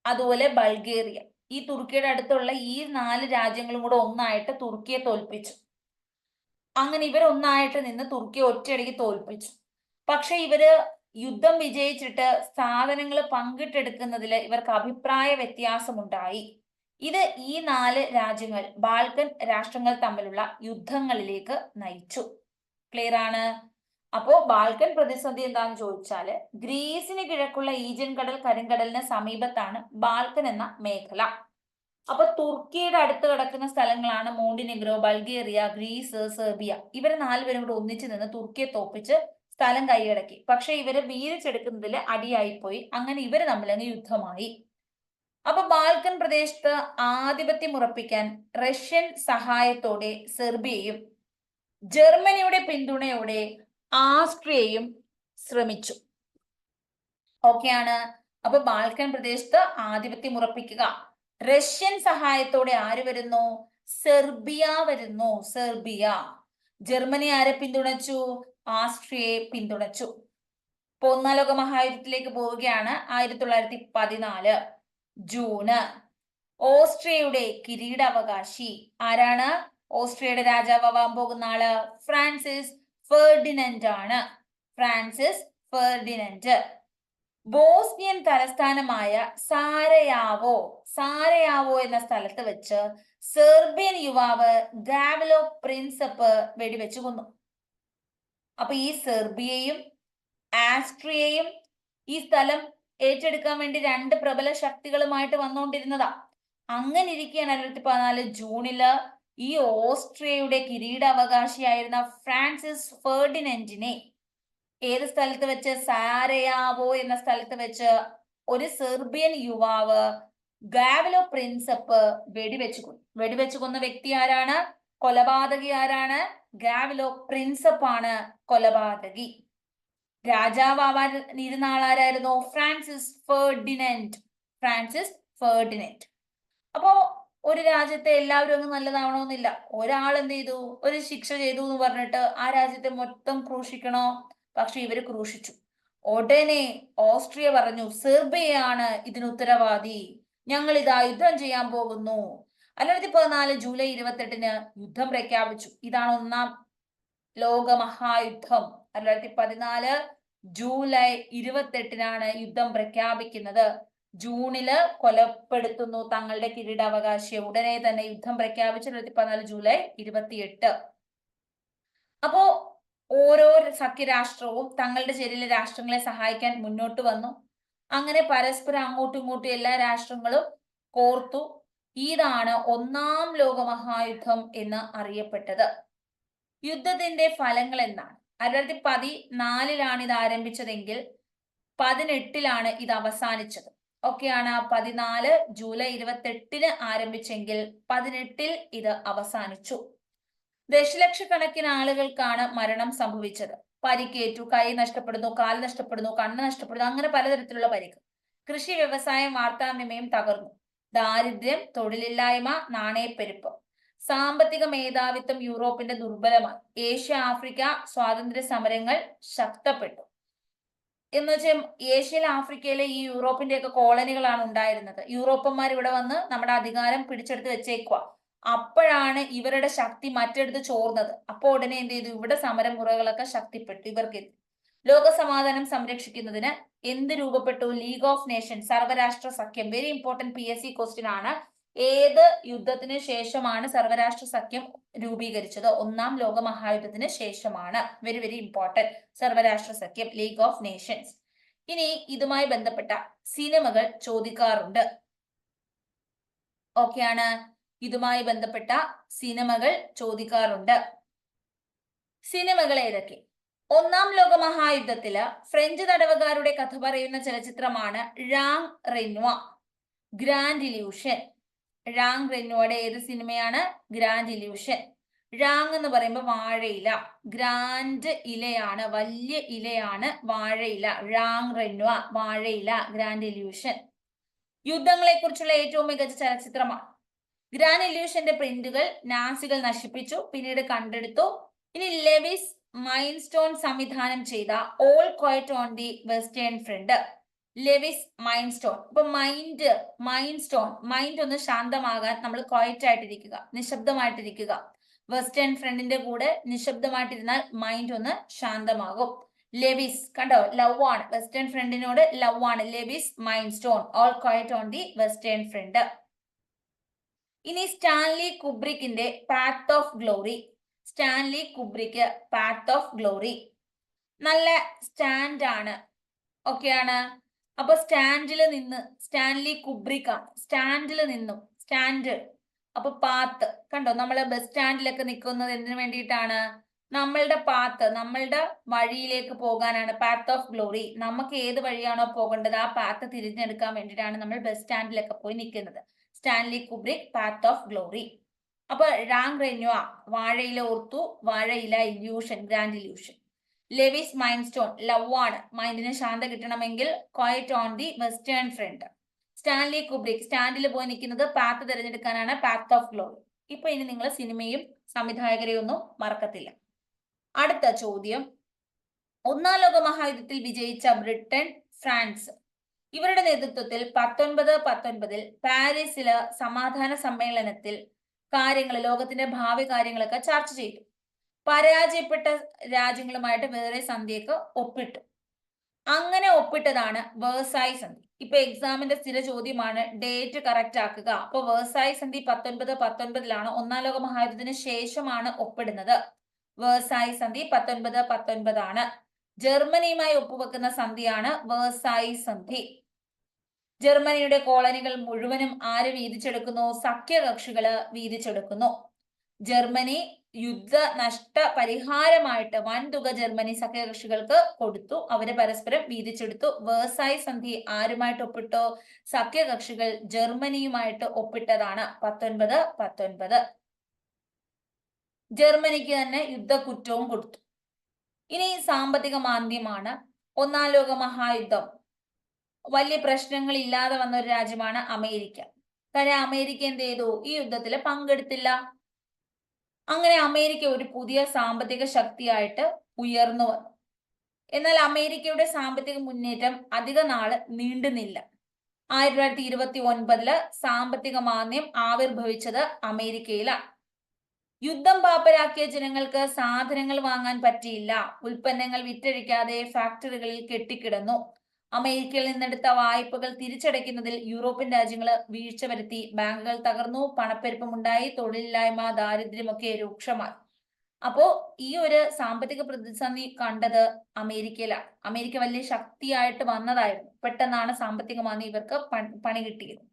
അതുപോലെ ബൾഗേറിയ, ഈ തുർക്കിയുടെ അടുത്തുള്ള ഈ 4 രാജ്യങ്ങളും കൂടെ ഒന്നായിട്ട് തുർക്കിയെ തോൽപ്പിച്ചു. അങ്ങനെ ഇവർ ഒന്നായിട്ട് നിന്ന് തുർക്കിയെ ഒറ്റയടിക്ക് തോൽപ്പിച്ചു. പക്ഷെ ഇവര് യുദ്ധം വിജയിച്ചിട്ട് സാധനങ്ങൾ പങ്കിട്ടെടുക്കുന്നതിൽ ഇവർക്ക് അഭിപ്രായ വ്യത്യാസമുണ്ടായി. ഇത് ഈ 4 രാജ്യങ്ങൾ, ബാൾക്കൻ രാഷ്ട്രങ്ങൾ തമ്മിലുള്ള യുദ്ധങ്ങളിലേക്ക് നയിച്ചു. ക്ലിയർ ആണ്? അപ്പോ ബാൾക്കൻ പ്രതിസന്ധി എന്താന്ന് ചോദിച്ചാല്, ഗ്രീസിന് കിഴക്കുള്ള ഈജൻ കടൽ, കരിങ്കടലിന് സമീപത്താണ് ബാൾക്കൻ എന്ന മേഖല. അപ്പൊ തുർക്കിയുടെ അടുത്ത് കിടക്കുന്ന സ്ഥലങ്ങളാണ് മോണ്ടിനെഗ്രോ, ബൾഗേറിയ, ഗ്രീസ്, സെർബിയ. ഇവര് 4 പേരും കൂടെ ഒന്നിച്ചു നിന്ന് തുർക്കിയെ തോപ്പിച്ച് സ്ഥലം കൈയടക്കി. പക്ഷെ ഇവര് വീതിച്ചെടുക്കുന്നതിൽ അടിയായിപ്പോയി. അങ്ങനെ ഇവര് തമ്മിലങ്ങ് യുദ്ധമായി. അപ്പൊ ബാൾക്കൻ പ്രദേശത്ത് ആധിപത്യം ഉറപ്പിക്കാൻ റഷ്യൻ സഹായത്തോടെ സെർബിയയും ജർമ്മനിയുടെ പിന്തുണയോടെ ആസ്ട്രിയയും ശ്രമിച്ചു. ഓക്കെയാണ്. അപ്പൊ ബാൾക്കൻ പ്രദേശത്ത് ആധിപത്യം ഉറപ്പിക്കുക. റഷ്യൻ സഹായത്തോടെ ആര് വരുന്നു? സെർബിയ വരുന്നു. സെർബിയ. ജർമ്മനി ആരെ പിന്തുണച്ചു? ആസ്ട്രിയയെ പിന്തുണച്ചു. ഇപ്പൊ 1-ാം ലോക മഹായുദ്ധത്തിലേക്ക് പോവുകയാണ്. 1914 ജൂണ്. ഓസ്ട്രിയയുടെ കിരീടാവകാശി ആരാണ്? ഓസ്ട്രിയയുടെ രാജാവാൻ പോകുന്ന ആള് ഫ്രാൻസിസ് ഫെർഡിനൻഡ് ആണ്. Francis Ferdinand. ബോസ്നിയൻ തലസ്ഥാനമായ സാരയാവോ എന്ന സ്ഥലത്ത് വെച്ച് സെർബിയൻ യുവാവ് ഗാവ്ലോ പ്രിൻസപ്പ് വെടിവെച്ചു കൊന്നു. അപ്പൊ ഈ സെർബിയയും ആസ്ട്രിയയും ഈ സ്ഥലം ഏറ്റെടുക്കാൻ വേണ്ടി 2 പ്രബല ശക്തികളുമായിട്ട് വന്നുകൊണ്ടിരുന്നതാ. അങ്ങനെ ഇരിക്കുകയാണ് 1914 ജൂണില് ഈ ഓസ്ട്രിയയുടെ കിരീടാവകാശിയായിരുന്ന ഫ്രാൻസിസ് ഫെർഡിനൻഡിനെ ഏത് സ്ഥലത്ത് വെച്ച്, സാരയാവോ എന്ന സ്ഥലത്ത് വെച്ച് ഒരു സെർബിയൻ യുവാവ് ഗാവ്ലോ പ്രിൻസപ്പ് വെടിവെച്ചു കൊന്ന വ്യക്തി ആരാണ്? കൊലപാതകി ആരാണ്? ഗാവ്ലോ പ്രിൻസപ്പ് ആണ് കൊലപാതകി. രാജാവാൻ ഇരുന്ന ആളാരായിരുന്നു? Francis Ferdinand. അപ്പോ ഒരു രാജ്യത്തെ എല്ലാവരും അങ്ങ് നല്ലതാവണമെന്നില്ല. ഒരാൾ എന്ത് ചെയ്തു? ഒരു ശിക്ഷ ചെയ്തു എന്ന് പറഞ്ഞിട്ട് ആ രാജ്യത്തെ മൊത്തം ക്രൂശിക്കണോ? പക്ഷെ ഇവര് ക്രൂശിച്ചു. ഉടനെ ഓസ്ട്രിയ പറഞ്ഞു, സെർബിയയാണ് ഇതിന് ഉത്തരവാദി, ഞങ്ങൾ ഇതാ യുദ്ധം ചെയ്യാൻ പോകുന്നു. 1914 ജൂലൈ 28 യുദ്ധം പ്രഖ്യാപിച്ചു. ഇതാണ് ഒന്നാം ലോക മഹായുദ്ധം. 1914 ജൂലൈ 28 യുദ്ധം പ്രഖ്യാപിക്കുന്നത്. ജൂണില് കൊലപ്പെടുത്തുന്നു തങ്ങളുടെ കിരീടാവകാശിയെ. ഉടനെ തന്നെ യുദ്ധം പ്രഖ്യാപിച്ചു 1914 ജൂലൈ 28. അപ്പോ ഓരോ സഖ്യരാഷ്ട്രവും തങ്ങളുടെ ചെറിയ രാഷ്ട്രങ്ങളെ സഹായിക്കാൻ മുന്നോട്ട് വന്നു. അങ്ങനെ പരസ്പരം അങ്ങോട്ടും ഇങ്ങോട്ടും എല്ലാ രാഷ്ട്രങ്ങളും കോർത്തു. ഇതാണ് ഒന്നാം ലോക മഹായുദ്ധം എന്ന് അറിയപ്പെട്ടത്. യുദ്ധത്തിന്റെ ഫലങ്ങൾ എന്താണ്? 1914 ഇത് ആരംഭിച്ചതെങ്കിൽ 18 ഇത് അവസാനിച്ചത്. ഒക്കെയാണ് 14 ജൂലൈ 28 ആരംഭിച്ചെങ്കിൽ 18 ഇത് അവസാനിച്ചു. ദശലക്ഷക്കണക്കിന് ആളുകൾക്കാണ് മരണം സംഭവിച്ചത്. പരിക്കേറ്റു, കൈ നഷ്ടപ്പെടുന്നു, കാൽ നഷ്ടപ്പെടുന്നു, കണ്ണ് നഷ്ടപ്പെടുന്നു, അങ്ങനെ പലതരത്തിലുള്ള പരിക്ക്. കൃഷി, വ്യവസായം, വാർത്താവിനിമയം തകർന്നു. ദാരിദ്ര്യം, തൊഴിലില്ലായ്മ, നാണയപ്പെരുപ്പം. സാമ്പത്തിക മേധാവിത്വം യൂറോപ്പിന്റെ ദുർബലമായി. ഏഷ്യ, ആഫ്രിക്ക സ്വാതന്ത്ര്യ സമരങ്ങൾ ശക്തപ്പെട്ടു. എന്ന് വെച്ചാൽ ഏഷ്യയിലെ, ആഫ്രിക്കയിലെ ഈ യൂറോപ്പിന്റെ ഒക്കെ കോളനികളാണ് ഉണ്ടായിരുന്നത്. യൂറോപ്പന്മാർ ഇവിടെ വന്ന് നമ്മുടെ അധികാരം പിടിച്ചെടുത്ത് വെച്ചേക്കുക. അപ്പോഴാണ് ഇവരുടെ ശക്തി മറ്റെടുത്ത് ചോർന്നത്. അപ്പോൾ ഉടനെ എന്ത് ചെയ്തു? ഇവിടെ സമരമുറകളൊക്കെ ശക്തിപ്പെട്ടു ഇവർക്ക്. ലോക സമാധാനം സംരക്ഷിക്കുന്നതിന് എന്ത് രൂപപ്പെട്ടു? ലീഗ് ഓഫ് നേഷൻസ്, സർവരാഷ്ട്ര സഖ്യം. വെരി ഇമ്പോർട്ടന്റ് PSC ക്വസ്റ്റ്യൻ ആണ്. ഏത് യുദ്ധത്തിന് ശേഷമാണ് സർവരാഷ്ട്ര സഖ്യം രൂപീകരിച്ചത്? ഒന്നാം ലോക മഹായുദ്ധത്തിന് ശേഷമാണ്. Very very important. സർവരാഷ്ട്ര സഖ്യം, ലീഗ് ഓഫ് നേഷൻസ്. ഇനി ഇതുമായി ബന്ധപ്പെട്ട സിനിമകൾ ചോദിക്കാറുണ്ട്. ഓക്കെയാണ്. ഇതുമായി ബന്ധപ്പെട്ട സിനിമകൾ ചോദിക്കാറുണ്ട്. സിനിമകൾ ഏതൊക്കെ? ഒന്നാം ലോക മഹായുദ്ധത്തില് ഫ്രഞ്ച് തടവുകാരുടെ കഥ പറയുന്ന ചലച്ചിത്രമാണ് ഴാങ് റെനോവ, ഗ്രാൻഡ് ഇല്യൂഷൻ. ഴാങ് റെനോയുടെ ഏത് സിനിമയാണ്? Grand illusion. ഴാങ് എന്ന് പറയുമ്പോൾ വാഴയില, ഗ്രാൻഡ് ഇലയാണ്, വലിയ ഇലയാണ് വാഴയില. ഴാങ് റെനോവ, വാഴയില, ഗ്രാൻഡ് ഇല്യൂഷൻ. യുദ്ധങ്ങളെ കുറിച്ചുള്ള ഏറ്റവും മികച്ച ചലച്ചിത്രമാണ്. ഗ്രാൻഡ് ഇല്യൂഷന്റെ പ്രിന്റുകൾ നാസികൾ നശിപ്പിച്ചു, പിന്നീട് കണ്ടെടുത്തു. ഇനി ലെവിസ് മൈൻസ്റ്റോൺ സംവിധാനം ചെയ്ത all quiet on the western front. Lewis Milestone. ഇപ്പൊ മൈൻഡ് ഒന്ന് ശാന്തമാകാൻ നമ്മൾ ക്വയറ്റ് ആയിട്ടിരിക്കുക, നിശബ്ദമായിട്ടിരിക്കുക. വെസ്റ്റേൺ ഫ്രണ്ടിന്റെ കൂടെ നിശബ്ദമായിട്ടിരുന്നാൽ മൈൻഡ് ഒന്ന് ശാന്തമാകും. ലെവിസ്, കണ്ടോ, ലവ് ആണ്. വെസ്റ്റേൺ ഫ്രണ്ടിനോട് ലവ് ആണ്. Lewis Milestone, all quiet on the western front. ഇനി സ്റ്റാൻലി കുബ്രിക്കിന്റെ path of glory. Stanley Kubrick path of glory. നല്ല സ്റ്റാൻഡ് ആണ്. ഓക്കെയാണ്. അപ്പൊ സ്റ്റാൻഡിൽ നിന്ന് സ്റ്റാൻലി കുബ്രിക് ആണ്. സ്റ്റാൻഡിൽ നിന്നും സ്റ്റാൻഡ്. അപ്പൊ പാത്ത് കണ്ടോ, നമ്മള് ബസ് സ്റ്റാൻഡിലൊക്കെ നിൽക്കുന്നത് എന്തിനു വേണ്ടിയിട്ടാണ്? നമ്മളുടെ പാത്ത്, നമ്മളുടെ വഴിയിലേക്ക് പോകാനാണ് പാത്ത് ഓഫ് ഗ്ലോറി. നമുക്ക് ഏത് വഴിയാണോ പോകേണ്ടത് ആ പാത്ത് തിരഞ്ഞെടുക്കാൻ വേണ്ടിയിട്ടാണ് നമ്മൾ ബസ് സ്റ്റാൻഡിലൊക്കെ പോയി നിൽക്കുന്നത്. Stanley Kubrick, path of glory. അപ്പൊ ഴാങ് റെനോവ, വാഴയില ഓർത്തു, വാഴയില illusion, grand illusion. Lewis Milestone, love ആണ്, മൈൻഡിന് ശാന്ത കിട്ടണമെങ്കിൽ quiet on the western front. Stanley Kubrick, സ്റ്റാൻഡിൽ പോയി നിൽക്കുന്നത് പാത്ത് തിരഞ്ഞെടുക്കാനാണ്, പാത്ത് ഓഫ് ഗ്ലോറി. ഇപ്പൊ ഇനി നിങ്ങൾ സിനിമയും സംവിധായകരെയും ഒന്നും മറക്കത്തില്ല. അടുത്ത ചോദ്യം, ഒന്നാം ലോക മഹായുദ്ധത്തിൽ വിജയിച്ച ബ്രിട്ടൻ, ഫ്രാൻസ് ഇവരുടെ നേതൃത്വത്തിൽ 1919 പാരീസില് സമാധാന സമ്മേളനത്തിൽ ലോകത്തിന്റെ ഭാവി കാര്യങ്ങളൊക്കെ ചർച്ച ചെയ്തു. പരാജയപ്പെട്ട രാജ്യങ്ങളുമായിട്ട് വേറെ സന്ധിയൊക്കെ ഒപ്പിട്ടു. അങ്ങനെ ഒപ്പിട്ടതാണ് വേഴ്സായി സന്ധി. ഇപ്പൊ എക്സാമിന്റെ സ്ഥിര ചോദ്യമാണ്, ഡേറ്റ് കറക്റ്റ് ആക്കുക. അപ്പൊ വേഴ്സായി സന്ധി 1919 ഒന്നാം ലോക മഹായുദ്ധത്തിന് ശേഷമാണ് ഒപ്പിടുന്നത്. വേഴ്സായി സന്ധി 1919 ജർമ്മനിയുമായി ഒപ്പുവെക്കുന്ന സന്ധിയാണ് വേഴ്സായി സന്ധി. ജർമ്മനിയുടെ കോളനികൾ മുഴുവനും ആര് വീതിച്ചെടുക്കുന്നു? സഖ്യകക്ഷികള് വീതിച്ചെടുക്കുന്നു. ജർമ്മനി യുദ്ധ നഷ്ട പരിഹാരമായിട്ട് വൻതുക ജർമ്മനി സഖ്യകക്ഷികൾക്ക് കൊടുത്തു. അവര് പരസ്പരം വീതിച്ചെടുത്തു. വേഴ്സായി സന്ധി ആരുമായിട്ട് ഒപ്പിട്ടു? സഖ്യകക്ഷികൾ ജർമ്മനിയുമായിട്ട് ഒപ്പിട്ടതാണ് 1919. ജർമ്മനിക്ക് തന്നെ യുദ്ധക്കുറ്റവും കൊടുത്തു. ഇനി സാമ്പത്തിക മാന്ദ്യമാണ്. ഒന്നാം ലോക മഹായുദ്ധം വലിയ പ്രശ്നങ്ങൾ ഇല്ലാതെ വന്ന ഒരു രാജ്യമാണ് അമേരിക്ക. കാര്യം അമേരിക്ക എന്ത് ചെയ്തു? ഈ യുദ്ധത്തിൽ പങ്കെടുത്തില്ല. അങ്ങനെ അമേരിക്ക ഒരു പുതിയ സാമ്പത്തിക ശക്തിയായിട്ട് ഉയർന്നു വന്നു. എന്നാൽ അമേരിക്കയുടെ സാമ്പത്തിക മുന്നേറ്റം അധിക നാള് നീണ്ടുനില്ല. 1929 സാമ്പത്തിക മാന്ദ്യം ആവിർഭവിച്ചത് അമേരിക്കയിലാണ്. യുദ്ധം പാപ്പരാക്കിയ ജനങ്ങൾക്ക് സാധനങ്ങൾ വാങ്ങാൻ പറ്റിയില്ല. ഉൽപ്പന്നങ്ങൾ വിറ്റഴിക്കാതെ ഫാക്ടറികളിൽ കെട്ടിക്കിടന്നു. അമേരിക്കയിൽ നിന്നെടുത്ത വായ്പകൾ തിരിച്ചടയ്ക്കുന്നതിൽ യൂറോപ്യൻ രാജ്യങ്ങൾ വീഴ്ച വരുത്തി. ബാങ്കുകൾ തകർന്നു, പണപ്പെരുപ്പമുണ്ടായി, തൊഴിലില്ലായ്മ, ദാരിദ്ര്യമൊക്കെ രൂക്ഷമായി. അപ്പോ ഈ ഒരു സാമ്പത്തിക പ്രതിസന്ധി കണ്ടത് അമേരിക്കയിലാണ്. അമേരിക്ക വലിയ ശക്തിയായിട്ട് വന്നതായിരുന്നു. പെട്ടെന്നാണ് സാമ്പത്തിക മാന്ദ്യം ഇവർക്ക് പണി കിട്ടിയത്.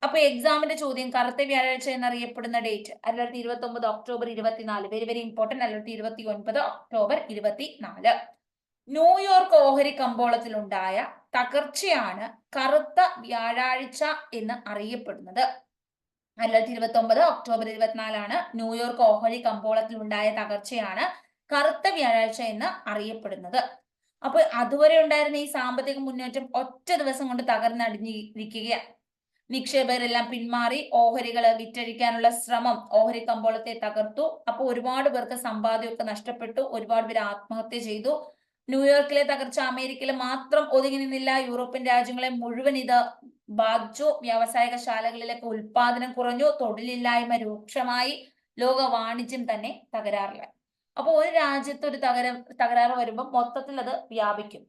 അപ്പൊ എക്സാമിന്റെ ചോദ്യം, കറുത്ത വ്യാഴാഴ്ച എന്നറിയപ്പെടുന്ന date 1929 October 24. Very very important. 1929 October 24. New York ഓഹരി കമ്പോളത്തിലുണ്ടായ തകർച്ചയാണ് കറുത്ത വ്യാഴാഴ്ച എന്ന് അറിയപ്പെടുന്നത്. 1929 ഒക്ടോബർ 24 ന്യൂയോർക്ക് ഓഹരി കമ്പോളത്തിലുണ്ടായ തകർച്ചയാണ് കറുത്ത വ്യാഴാഴ്ച എന്ന് അറിയപ്പെടുന്നത്. അപ്പൊ അതുവരെ ഉണ്ടായിരുന്ന ഈ സാമ്പത്തിക മുന്നേറ്റം ഒറ്റ ദിവസം കൊണ്ട് തകർന്നടിഞ്ഞിരിക്കുകയാണ്. നിക്ഷേപകരെല്ലാം പിന്മാറി. ഓഹരികള് വിറ്റഴിക്കാനുള്ള ശ്രമം ഓഹരി കമ്പോളത്തെ തകർത്തു. അപ്പൊ ഒരുപാട് പേർക്ക് സമ്പാദ്യമൊക്കെ നഷ്ടപ്പെട്ടു. ഒരുപാട് പേര് ആത്മഹത്യ ചെയ്തു. ന്യൂയോർക്കിലെ തകർച്ച അമേരിക്കയിൽ മാത്രം ഒതുങ്ങി നിന്നില്ല. യൂറോപ്യൻ രാജ്യങ്ങളെ മുഴുവൻ ഇത് ബാധിച്ചു. വ്യാവസായിക ശാലകളിലൊക്കെ ഉൽപാദനം കുറഞ്ഞു. തൊഴിലില്ലായ്മ രൂക്ഷമായി. ലോക വാണിജ്യം തന്നെ തകരാറിലായി. അപ്പൊ ഒരു രാജ്യത്ത് ഒരു തകരാറ് വരുമ്പോൾ മൊത്തത്തിൽ അത് വ്യാപിക്കും.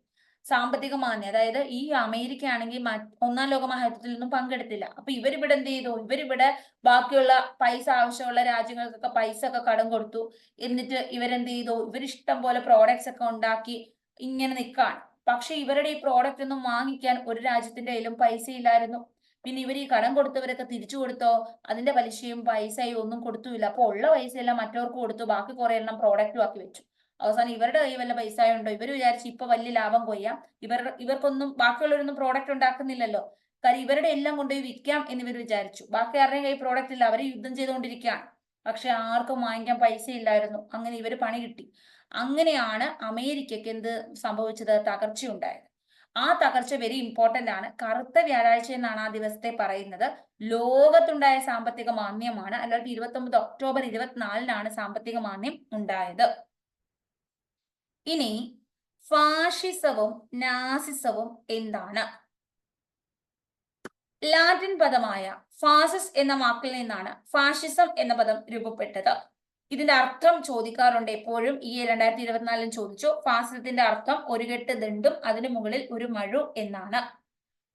സാമ്പത്തിക മാന്ദ്യം, അതായത് ഈ അമേരിക്ക ആണെങ്കിൽ ഒന്നാം ലോക മഹായുദ്ധത്തിൽ നിന്നും പങ്കെടുത്തില്ല. അപ്പൊ ഇവരിവിടെ എന്ത് ചെയ്തു? ഇവരിവിടെ ബാക്കിയുള്ള പൈസ ആവശ്യമുള്ള രാജ്യങ്ങൾക്കൊക്കെ പൈസ ഒക്കെ കടം കൊടുത്തു. എന്നിട്ട് ഇവരെന്ത് ചെയ്തു? ഇവരിഷ്ടം പോലെ പ്രോഡക്ട്സ് ഒക്കെ ഉണ്ടാക്കി ഇങ്ങനെ നിൽക്കാണ്. പക്ഷെ ഇവരുടെ ഈ പ്രോഡക്റ്റ് ഒന്നും വാങ്ങിക്കാൻ ഒരു രാജ്യത്തിന്റെ കയ്യിലും പൈസ ഇല്ലായിരുന്നു. പിന്നെ ഇവർ ഈ കടം കൊടുത്തവരൊക്കെ തിരിച്ചു കൊടുത്തോ? അതിന്റെ പലിശയും പൈസയും ഒന്നും കൊടുത്തുമില്ല. അപ്പൊ ഉള്ള പൈസ എല്ലാം മറ്റവർക്ക് കൊടുത്തു. ബാക്കി കുറെ എണ്ണം പ്രോഡക്റ്റും ആക്കി വെച്ചു. അവസാനം ഇവരുടെ കയ്യിൽ വല്ല പൈസ ഉണ്ടോ? ഇവർ വിചാരിച്ച് ഇപ്പൊ വലിയ ലാഭം കൊയ്യാം. ഇവർക്കൊന്നും ബാക്കിയുള്ളവരൊന്നും പ്രോഡക്റ്റ് ഉണ്ടാക്കുന്നില്ലല്ലോ. കാര്യം ഇവരുടെ എല്ലാം കൊണ്ടുപോയി വിൽക്കാം എന്നിവർ വിചാരിച്ചു. ബാക്കി ആരുടെയും കയ്യിൽ പ്രോഡക്റ്റ് ഇല്ല. അവർ യുദ്ധം ചെയ്തുകൊണ്ടിരിക്കുകയാണ്. പക്ഷെ ആർക്കും വാങ്ങിക്കാൻ പൈസ ഇല്ലായിരുന്നു. അങ്ങനെ ഇവർ പണി കിട്ടി. അങ്ങനെയാണ് അമേരിക്കക്ക് എന്ത് സംഭവിച്ചത്? തകർച്ചയുണ്ടായത്. ആ തകർച്ച വെരി ഇമ്പോർട്ടന്റ് ആണ്. കറുത്ത വ്യാഴാഴ്ച എന്നാണ് ആ ദിവസത്തെ പറയുന്നത്. ലോകത്തുണ്ടായ സാമ്പത്തിക മാന്ദ്യമാണ്. 1929 ഒക്ടോബർ 24 സാമ്പത്തിക മാന്ദ്യം ഉണ്ടായത്. ഇനി ഫാഷിസവും നാസിസവും എന്താണ്? ലാറ്റിൻ പദമായ ഫാസിസ് എന്ന വാക്കിൽ നിന്നാണ് ഫാഷിസം എന്ന പദം രൂപപ്പെട്ടത്. ഇതിന്റെ അർത്ഥം ചോദിക്കാറുണ്ട് എപ്പോഴും. ഈ 2024 ചോദിച്ചു. ഫാസിസത്തിന്റെ അർത്ഥം ഒരു കെട്ട് ദണ്ടും അതിനു മുകളിൽ ഒരു മഴു എന്നാണ്.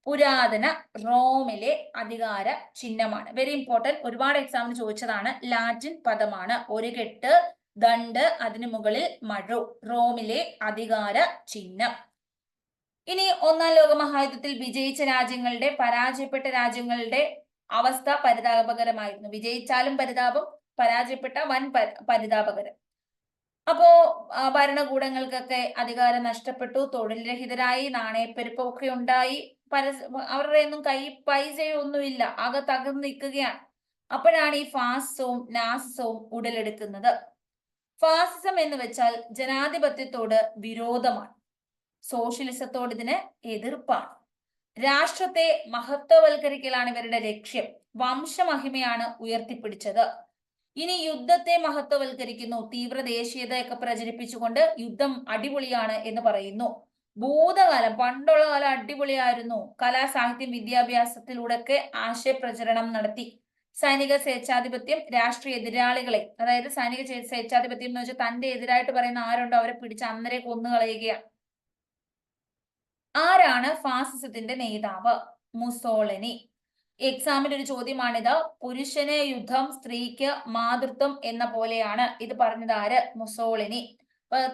പുരാതന റോമിലെ അധികാര ചിഹ്നമാണ്. Very important. ഒരുപാട് എക്സാമിന് ചോദിച്ചതാണ്. ലാറ്റിൻ പദമാണ്. ഒരു കെട്ട് ദണ്ട് അതിനു മുകളിൽ മഴു. റോമിലെ അധികാര ചിഹ്നം. ഇനി ഒന്നാം ലോക മഹായുദ്ധത്തിൽ വിജയിച്ച രാജ്യങ്ങളുടെ പരാജയപ്പെട്ട രാജ്യങ്ങളുടെ അവസ്ഥ പരിതാപകരമായിരുന്നു. വിജയിച്ചാലും പരിതാപം, പരാജയപ്പെട്ട വൻ പരിതാപകരം. അപ്പോ ഭരണകൂടങ്ങൾക്കൊക്കെ അധികാരം നഷ്ടപ്പെട്ടു. തൊഴിൽ രഹിതരായി. നാണയപ്പെരുപ്പമൊക്കെ ഉണ്ടായി. അവരുടെ ഒന്നും കൈ പൈസയൊന്നുമില്ല. ആകെ തകർന്നു നിൽക്കുകയാണ്. അപ്പോഴാണ് ഈ ഫാസിസവും നാസിസവും ഉടലെടുക്കുന്നത്. ഫാസിസം എന്ന് വെച്ചാൽ ജനാധിപത്യത്തോട് വിരോധമാണ്. സോഷ്യലിസത്തോട് ഇതിന് എതിർപ്പാണ്. രാഷ്ട്രത്തെ മഹത്വവൽക്കരിക്കലാണ് ഇവരുടെ ലക്ഷ്യം. വംശമഹിമയാണ് ഉയർത്തിപ്പിടിച്ചത്. ഇനി യുദ്ധത്തെ മഹത്വവൽക്കരിക്കുന്നു. തീവ്ര ദേശീയതയൊക്കെ പ്രചരിപ്പിച്ചുകൊണ്ട് യുദ്ധം അടിപൊളിയാണ് എന്ന് പറയുന്നു. ഭൂതകാലം, പണ്ടുള്ള കാലം അടിപൊളിയായിരുന്നു. കലാ സാഹിത്യം വിദ്യാഭ്യാസത്തിലൂടെയൊക്കെ ആശയപ്രചരണം നടത്തി. സൈനിക സ്വേച്ഛാധിപത്യം രാഷ്ട്രീയ എതിരാളികളെ, അതായത് സൈനിക സ്വേച്ഛാധിപത്യം എന്ന് വെച്ചാൽ തന്റെ എതിരായിട്ട് പറയുന്ന ആരുണ്ടോ അവരെ പിടിച്ച് അന്നേരെ കൊന്നുകളയുകയാണ്. ആരാണ് ഫാസിസത്തിന്റെ നേതാവ്? മുസോളിനി. എക്സാമിന്റെ ഒരു ചോദ്യമാണിത്. പുരുഷന് യുദ്ധം, സ്ത്രീക്ക് മാതൃത്വം എന്ന പോലെയാണ്. ഇത് പറഞ്ഞത് ആര്? മുസോളിനി.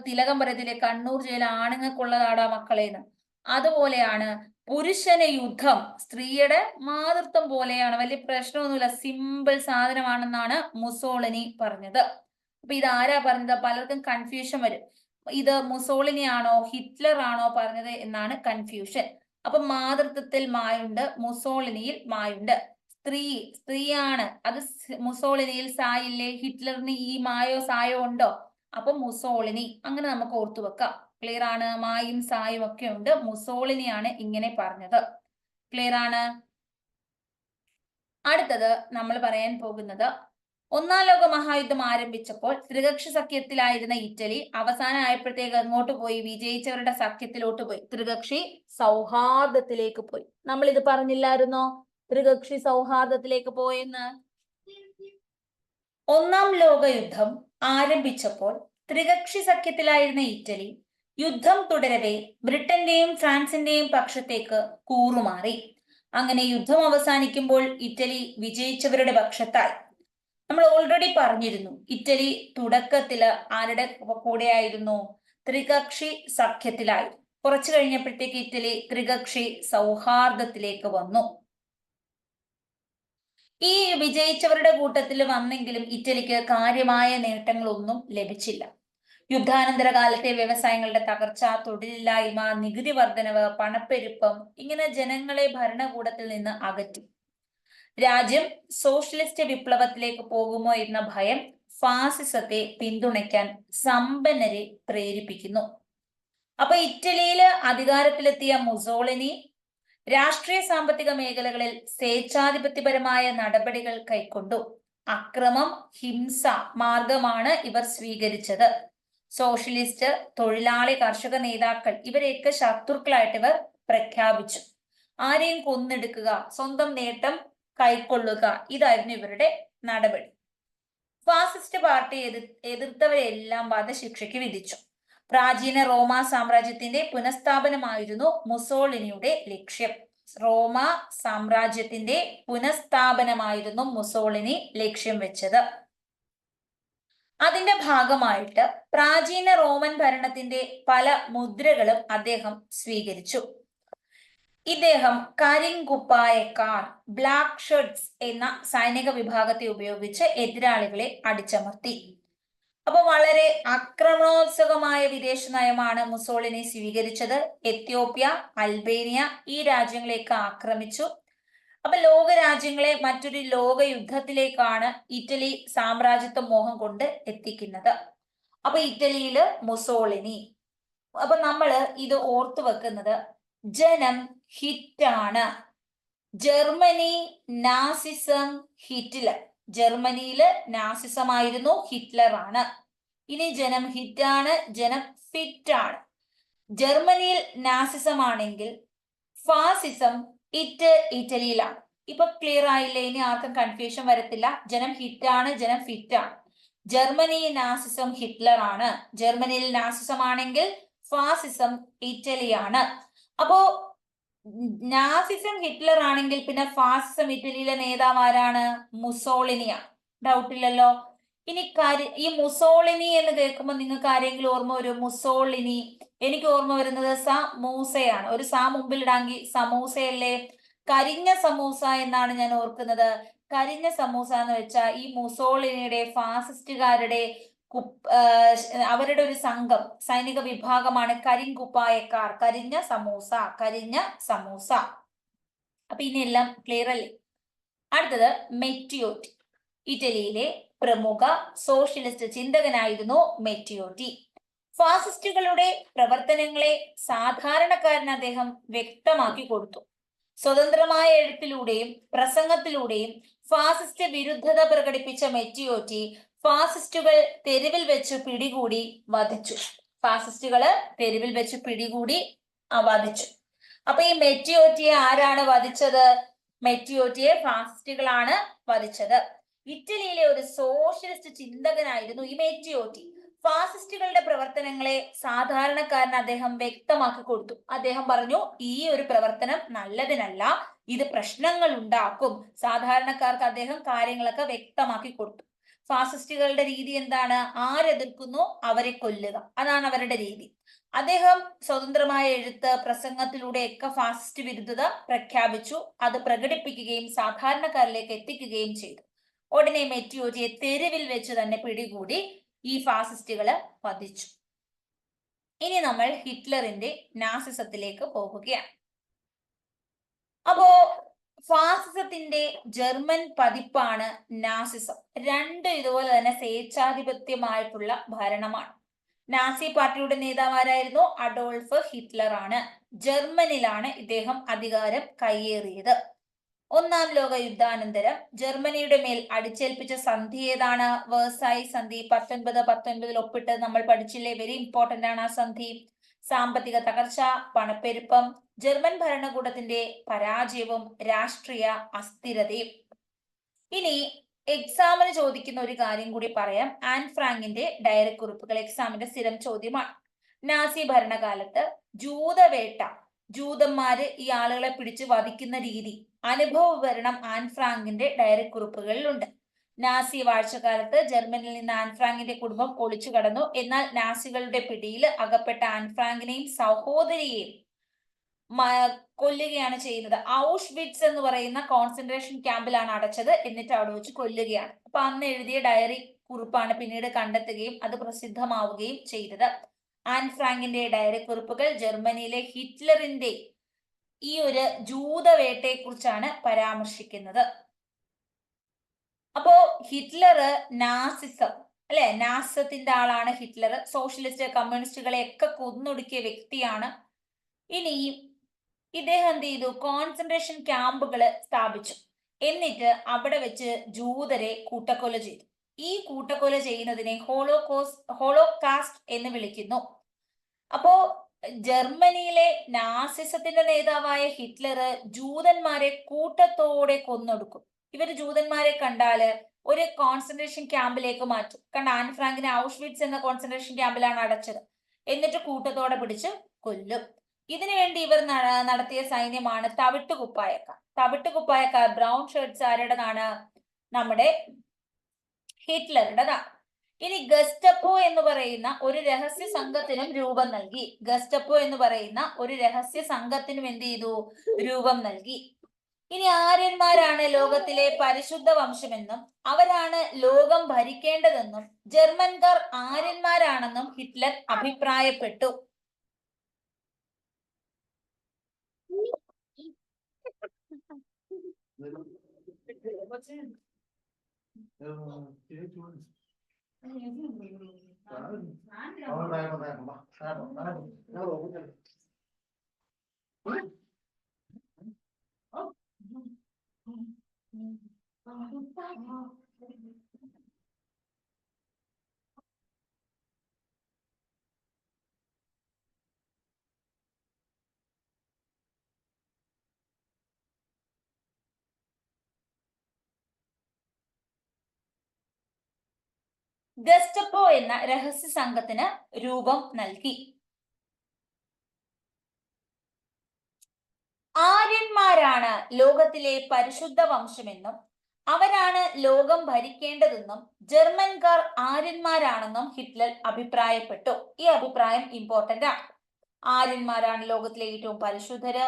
തിലകം പറയത്തില്ലേ, കണ്ണൂർ ജയിൽ ആണുങ്ങൾക്കുള്ളതാടാ മക്കളേന്ന്. അതുപോലെയാണ് പുരുഷന് യുദ്ധം സ്ത്രീയുടെ മാതൃത്വം പോലെയാണ്, വലിയ പ്രശ്നമൊന്നുമില്ല, സിമ്പിൾ സാധനമാണെന്നാണ് മുസോളിനി പറഞ്ഞത്. അപ്പൊ ഇത് ആരാ പറഞ്ഞത്? പലർക്കും കൺഫ്യൂഷൻ വരും, ഇത് മുസോളിനി ആണോ ഹിറ്റ്ലർ ആണോ പറഞ്ഞത് എന്നാണ് കൺഫ്യൂഷൻ. അപ്പൊ മാതൃത്വത്തിൽ മായുണ്ട്, മുസോളിനിയിൽ മായുണ്ട്. സ്ത്രീയാണ്, അത് മുസോളിനിയിൽ സായില്ലേ, ഹിറ്റ്ലറിന് ഈ മായോ സായോ ഉണ്ടോ? അപ്പൊ മുസോളിനി, അങ്ങനെ നമുക്ക് ഓർത്തു വെക്കാം. ക്ലിയർ ആണ്? മായും സായും ഒക്കെ ഉണ്ട്, മുസോളിനിയാണ് ഇങ്ങനെ പറഞ്ഞത്. ക്ലിയർ ആണ്? അടുത്തത് നമ്മൾ പറയാൻ പോകുന്നത്, ഒന്നാം ലോക മഹായുദ്ധം ആരംഭിച്ചപ്പോൾ ത്രികക്ഷി സഖ്യത്തിലായിരുന്ന ഇറ്റലി അവസാനം ആയപ്പോഴത്തേക്ക് അങ്ങോട്ട് പോയി, വിജയിച്ചവരുടെ സഖ്യത്തിലോട്ട് പോയി, ത്രികക്ഷി സൗഹാർദ്ദത്തിലേക്ക് പോയി. നമ്മൾ ഇത് പറഞ്ഞില്ലായിരുന്നോ, ത്രികക്ഷി സൗഹാർദ്ദത്തിലേക്ക് പോയെന്ന്? ഒന്നാം ലോക യുദ്ധം ആരംഭിച്ചപ്പോൾ ത്രികക്ഷി സഖ്യത്തിലായിരുന്ന ഇറ്റലി യുദ്ധം തുടരവേ ബ്രിട്ടന്റെയും ഫ്രാൻസിന്റെയും പക്ഷത്തേക്ക് കൂറുമാറി. അങ്ങനെ യുദ്ധം അവസാനിക്കുമ്പോൾ ഇറ്റലി വിജയിച്ചവരുടെ പക്ഷത്തായി. നമ്മൾ ഓൾറെഡി പറഞ്ഞിരുന്നു, ഇറ്റലി തുടക്കത്തില് ആരുടെ കൂടെയായിരുന്നു? ത്രികക്ഷി സഖ്യത്തിലായി. കുറച്ചു കഴിഞ്ഞപ്പോഴത്തേക്ക് ഇറ്റലി ത്രികക്ഷി സൗഹാർദ്ദത്തിലേക്ക് വന്നു. ഈ വിജയിച്ചവരുടെ കൂട്ടത്തിൽ വന്നെങ്കിലും ഇറ്റലിക്ക് കാര്യമായ നേട്ടങ്ങളൊന്നും ലഭിച്ചില്ല. യുദ്ധാനന്തര കാലത്തെ വ്യവസായങ്ങളുടെ തകർച്ച, തൊഴിലില്ലായ്മ, നികുതി വർധനവ്, പണപ്പെരുപ്പം ഇങ്ങനെ ജനങ്ങളെ ഭരണകൂടത്തിൽ നിന്ന് അകറ്റി. രാജ്യം സോഷ്യലിസ്റ്റ് വിപ്ലവത്തിലേക്ക് പോകുമോ എന്ന ഭയം ഫാസിസത്തെ പിന്തുണയ്ക്കാൻ സമ്പന്നരെ പ്രേരിപ്പിക്കുന്നു. അപ്പൊ ഇറ്റലിയിൽ അധികാരത്തിലെത്തിയ മുസോളിനി രാഷ്ട്രീയ സാമ്പത്തിക മേഖലകളിൽ സ്വേച്ഛാധിപത്യപരമായ നടപടികൾ കൈക്കൊണ്ടു. അക്രമം, ഹിംസ മാർഗമാണ് ഇവർ സ്വീകരിച്ചത്. സോഷ്യലിസ്റ്റ്, തൊഴിലാളി, കർഷക നേതാക്കൾ ഇവരെയൊക്കെ ശത്രുക്കളായിട്ട് ഇവർ പ്രഖ്യാപിച്ചു. ആരെയും കൊന്നെടുക്കുക, സ്വന്തം നേട്ടം കൈക്കൊള്ളുക, ഇതായിരുന്നു ഇവരുടെ നടപടി. ഫാസിസ്റ്റ് പാർട്ടി എതിർത്തവരെല്ലാം വധശിക്ഷയ്ക്ക് വിധിച്ചു. പ്രാചീന റോമ സാമ്രാജ്യത്തിന്റെ പുനഃസ്ഥാപനമായിരുന്നു മുസോളിനിയുടെ ലക്ഷ്യം. റോമ സാമ്രാജ്യത്തിന്റെ പുനഃസ്ഥാപനമായിരുന്നു മുസോളിനി ലക്ഷ്യം വെച്ചത്. അതിന്റെ ഭാഗമായിട്ട് പ്രാചീന റോമൻ ഭരണത്തിന്റെ പല മുദ്രകളും അദ്ദേഹം സ്വീകരിച്ചു. ഇദ്ദേഹം കരിങ്കുപ്പായക്കാർ, ബ്ലാക്ക് ഷർട്ട്സ് എന്ന സൈനിക വിഭാഗത്തെ ഉപയോഗിച്ച് എതിരാളികളെ അടിച്ചമർത്തി. അപ്പൊ വളരെ ആക്രമണോത്സുകമായ വിദേശ നയമാണ് മുസോളിനി സ്വീകരിച്ചത്. എത്യോപ്യ, അൽബേനിയ ഈ രാജ്യങ്ങളെയൊക്കെ ആക്രമിച്ചു. അപ്പൊ ലോക രാജ്യങ്ങളെ മറ്റൊരു ലോക യുദ്ധത്തിലേക്കാണ് ഇറ്റലി സാമ്രാജ്യത്വ മോഹം കൊണ്ട് എത്തിക്കുന്നത്. അപ്പൊ ഇറ്റലിയില് മുസോളിനി. അപ്പൊ നമ്മള് ഇത് ഓർത്തു വെക്കുന്നത്, ജനം ഹിറ്റാണ്. Germany Nazism, Hitler. ജർമ്മനിയില് നാസിസം ആയിരുന്നു, ഹിറ്റ്ലർ ആണ്. ഇനി ജനം ഹിറ്റാണ്, ജനം ഫിറ്റ് ആണ്. ജർമ്മനിയിൽ നാസിസം ആണെങ്കിൽ ഫാസിസം ഇറ്റലിയിലാണ്. ഇപ്പൊ ക്ലിയർ ആയില്ലേ? ഇനി ആർക്കും കൺഫ്യൂഷൻ വരത്തില്ല. ജനം ഹിറ്റാണ്, ജനം ഫിറ്റ് ആണ്. ജർമ്മനി നാസിസം ഹിറ്റ്ലർ ആണ്. ജർമ്മനിയിൽ നാസിസം ആണെങ്കിൽ ഫാസിസം ഇറ്റലിയാണ്. അപ്പോ നാസിസം ഹിറ്റ്ലർ ആണെങ്കിൽ പിന്നെ ഫാസിസം ഇറ്റലിയിലെ നേതാവ് ആരാണ്? മുസോളിനിയാണ്. ഡൗട്ട് ഇല്ലല്ലോ. ഇനി ഈ മുസോളിനി എന്ന് കേൾക്കുമ്പോൾ നിങ്ങൾക്ക് ആരെങ്കിലും ഓർമ്മ വരും? മുസോളിനി എനിക്ക് ഓർമ്മ വരുന്നത് സമൂസയാണ്. ഒരു സാ മുമ്പിൽ ഇടാമെങ്കിൽ സമൂസയല്ലേ? കരിഞ്ഞ സമൂസ എന്നാണ് ഞാൻ ഓർക്കുന്നത്. കരിഞ്ഞ സമൂസ എന്ന് വെച്ചാൽ ഈ മുസോളിനിയുടെ ഫാസിസ്റ്റുകാരുടെ അവരുടെ ഒരു സംഘം, സൈനിക വിഭാഗമാണ് കരിങ്കുപ്പായക്കാർ. കരിഞ്ഞ സമൂസ, കരിഞ്ഞ സമൂസ. അപ്പൊ ഇനിയെല്ലാം ക്ലിയർ അല്ലേ? അടുത്തത് മെറ്റിയോറ്റി. ഇറ്റലിയിലെ പ്രമുഖ സോഷ്യലിസ്റ്റ് ചിന്തകനായിരുന്നു മെറ്റിയോറ്റി. ഫാസിസ്റ്റുകളുടെ പ്രവർത്തനങ്ങളെ സാധാരണക്കാരന് അദ്ദേഹം വ്യക്തമാക്കി കൊടുത്തു. സ്വതന്ത്രമായ എഴുത്തിലൂടെയും പ്രസംഗത്തിലൂടെയും ഫാസിസ്റ്റ് വിരുദ്ധത പ്രകടിപ്പിച്ച മെറ്റിയോറ്റി ഫാസിസ്റ്റുകൾ തെരുവിൽ വെച്ച് പിടികൂടി വധിച്ചു. ഫാസിസ്റ്റുകള് തെരുവിൽ വെച്ച് പിടികൂടി വധിച്ചു. അപ്പൊ ഈ മെറ്റിയോറ്റിയെ ആരാണ് വധിച്ചത്? മെറ്റിയോറ്റിയെ ഫാസിസ്റ്റുകളാണ് വധിച്ചത്. ഇറ്റലിയിലെ ഒരു സോഷ്യലിസ്റ്റ് ചിന്തകനായിരുന്നു ഈ മെറ്റിയോറ്റി. ഫാസിസ്റ്റുകളുടെ പ്രവർത്തനങ്ങളെ സാധാരണക്കാരന് അദ്ദേഹം വ്യക്തമാക്കി കൊടുത്തു. അദ്ദേഹം പറഞ്ഞു, ഈ ഒരു പ്രവർത്തനം നല്ലതിനല്ല, ഇത് പ്രശ്നങ്ങൾ ഉണ്ടാക്കും. സാധാരണക്കാർക്ക് അദ്ദേഹം കാര്യങ്ങളൊക്കെ വ്യക്തമാക്കി കൊടുത്തു. ഫാസിസ്റ്റുകളുടെ രീതി എന്താണ്? ആരെതിർക്കുന്നു അവരെ കൊല്ലുക, അതാണ് അവരുടെ രീതി. അദ്ദേഹം സ്വതന്ത്രമായ എഴുത്ത് പ്രസംഗത്തിലൂടെയൊക്കെ ഫാസിസ്റ്റ് വിരുദ്ധത പ്രഖ്യാപിച്ചു, അത് പ്രകടിപ്പിക്കുകയും സാധാരണക്കാരിലേക്ക് എത്തിക്കുകയും ചെയ്തു. ഉടനെ മെറ്റിയോജിയെ തെരുവിൽ വെച്ച് തന്നെ പിടികൂടി ഈ ഫാസിസ്റ്റുകള് വധിച്ചു. ഇനി നമ്മൾ ഹിറ്റ്ലറിന്റെ നാസിസത്തിലേക്ക് പോകുകയാണ്. അപ്പോ ഫാസിസത്തിന്റെ ജർമ്മൻ പതിപ്പാണ് നാസിസം. രണ്ട് ഇതുപോലെ തന്നെ സ്വേച്ഛാധിപത്യമായിട്ടുള്ള ഭരണമാണ്. നാസി പാർട്ടിയുടെ നേതാവാരായിരുന്നു? അഡോൾഫ് ഹിറ്റ്ലർ ആണ്. ജർമ്മനിലാണ് ഇദ്ദേഹം അധികാരം കയ്യേറിയത്. ഒന്നാം ലോക യുദ്ധാനന്തരം ജർമ്മനിയുടെ മേൽ അടിച്ചേൽപ്പിച്ച സന്ധി ഏതാണ്? വേഴ്സായി സന്ധി. 1919 ഒപ്പിട്ടത് നമ്മൾ പഠിച്ചില്ലേ? വെരി ഇമ്പോർട്ടന്റ് ആണ് ആ സന്ധി. സാമ്പത്തിക തകർച്ച, പണപ്പെരുപ്പം, ജർമ്മൻ ഭരണകൂടത്തിന്റെ പരാജയവും രാഷ്ട്രീയ അസ്ഥിരതയും. ഇനി എക്സാമിന് ചോദിക്കുന്ന ഒരു കാര്യം കൂടി പറയാം. ആൻ ഫ്രാങ്കിന്റെ ഡയറി കുറിപ്പുകൾ എക്സാമിന്റെ സ്ഥിരം ചോദ്യമാണ്. നാസി ഭരണകാലത്ത് ജൂതവേട്ട, ജൂതന്മാര് ഈ ആളുകളെ പിടിച്ച് വധിക്കുന്ന രീതി, അനുഭവ വിവരണം ആൻ ഫ്രാങ്കിന്റെ ഡയറി കുറിപ്പുകളിലുണ്ട്. നാസി വാഴ്ചക്കാലത്ത് ജർമ്മനിയിൽ നിന്ന് ആൻ ഫ്രാങ്കിന്റെ കുടുംബം ഒളിച്ചു കടന്നു. എന്നാൽ നാസികളുടെ പിടിയിൽ അകപ്പെട്ട ആൻ ഫ്രാങ്കിനെയും സഹോദരിയെയും കൊല്ലുകയാണ് ചെയ്യുന്നത്. ഔഷ്വിറ്റ്സ് എന്ന് പറയുന്ന കോൺസെൻട്രേഷൻ ക്യാമ്പിലാണ് അടച്ചത്, എന്നിട്ട് അവിടെ വെച്ച് കൊല്ലുകയാണ്. അപ്പൊ അന്ന് എഴുതിയ ഡയറി കുറിപ്പാണ് പിന്നീട് കണ്ടെത്തുകയും അത് പ്രസിദ്ധമാവുകയും ചെയ്തത്. ആൻ ഫ്രാങ്കിന്റെ ഡയറി കുറിപ്പുകൾ ജർമ്മനിയിലെ ഹിറ്റ്ലറിന്റെ ഈ ഒരു ജൂതവേട്ടയെ കുറിച്ചാണ് പരാമർശിക്കുന്നത്. അപ്പോ ഹിറ്റ്ലർ നാസിസം അല്ലെ, നാസിസത്തിന്റെ ആളാണ് ഹിറ്റ്ലർ. സോഷ്യലിസ്റ്റ് കമ്മ്യൂണിസ്റ്റുകളെ ഒക്കെ കൊന്നൊടുക്കിയ വ്യക്തിയാണ്. ഇനി ഇദ്ദേഹം എന്ത് ചെയ്തു? കോൺസെൻട്രേഷൻ ക്യാമ്പുകൾ സ്ഥാപിച്ചു. എന്നിട്ട് അവിടെ വെച്ച് ജൂതരെ കൂട്ടക്കൊല ചെയ്തു. ഈ കൂട്ടക്കൊല ചെയ്യുന്നതിനെ ഹോളോകാസ്റ്റ് എന്ന് വിളിക്കുന്നു. അപ്പോ ജർമ്മനിയിലെ നാസിസത്തിന്റെ നേതാവായ ഹിറ്റ്ലർ ജൂതന്മാരെ കൂട്ടത്തോടെ കൊന്നൊടുക്കും. ഇവർ ജൂതന്മാരെ കണ്ടാല് ഒരു കോൺസെൻട്രേഷൻ ക്യാമ്പിലേക്ക് മാറ്റും. കണ്ട, ആൻ ഫ്രാങ്കിനെ ഔഷ്വിറ്റ്സ് എന്ന കോൺസെൻട്രേഷൻ ക്യാമ്പിലാണ് അടച്ചത്. എന്നിട്ട് കൂട്ടത്തോടെ പിടിച്ച് കൊല്ലും. ഇതിനുവേണ്ടി ഇവർ നടത്തിയ സൈന്യമാണ് തവിട്ടുകുപ്പായക്കാർ. തവിട്ടുകുപ്പായക്കാർ, ബ്രൗൺ ഷർട്ട്സ് ആരുടേതാണ്? നമ്മുടെ ഹിറ്റ്ലറുടേതാണ്. ഇനി ഗസ്റ്റപ്പോ എന്ന് പറയുന്ന ഒരു രഹസ്യ സംഘത്തിനും രൂപം നൽകി. ഗസ്റ്റപ്പോ എന്ന് പറയുന്ന ഒരു രഹസ്യ സംഘത്തിനും എന്ത് ചെയ്തു? രൂപം നൽകി. ഇനി ആര്യന്മാരാണ് ലോകത്തിലെ പരിശുദ്ധ വംശമെന്നും അവരാണ് ലോകം ഭരിക്കേണ്ടതെന്നും ജർമ്മൻകാർ ആര്യന്മാരാണെന്നും ഹിറ്റ്ലർ അഭിപ്രായപ്പെട്ടു. ഗസ്റ്റപ്പോ എന്ന രഹസ്യ സംഘത്തിന് രൂപം നൽകി. ആര്യന്മാരാണ് ലോകത്തിലെ പരിശുദ്ധ വംശമെന്നും അവരാണ് ലോകം ഭരിക്കേണ്ടതെന്നും ജർമ്മൻകാർ ആര്യന്മാരാണെന്നും ഹിറ്റ്ലർ അഭിപ്രായപ്പെട്ടു. ഈ അഭിപ്രായം ഇമ്പോർട്ടന്റ് ആണ്. ആര്യന്മാരാണ് ലോകത്തിലെ ഏറ്റവും പരിശുദ്ധര്,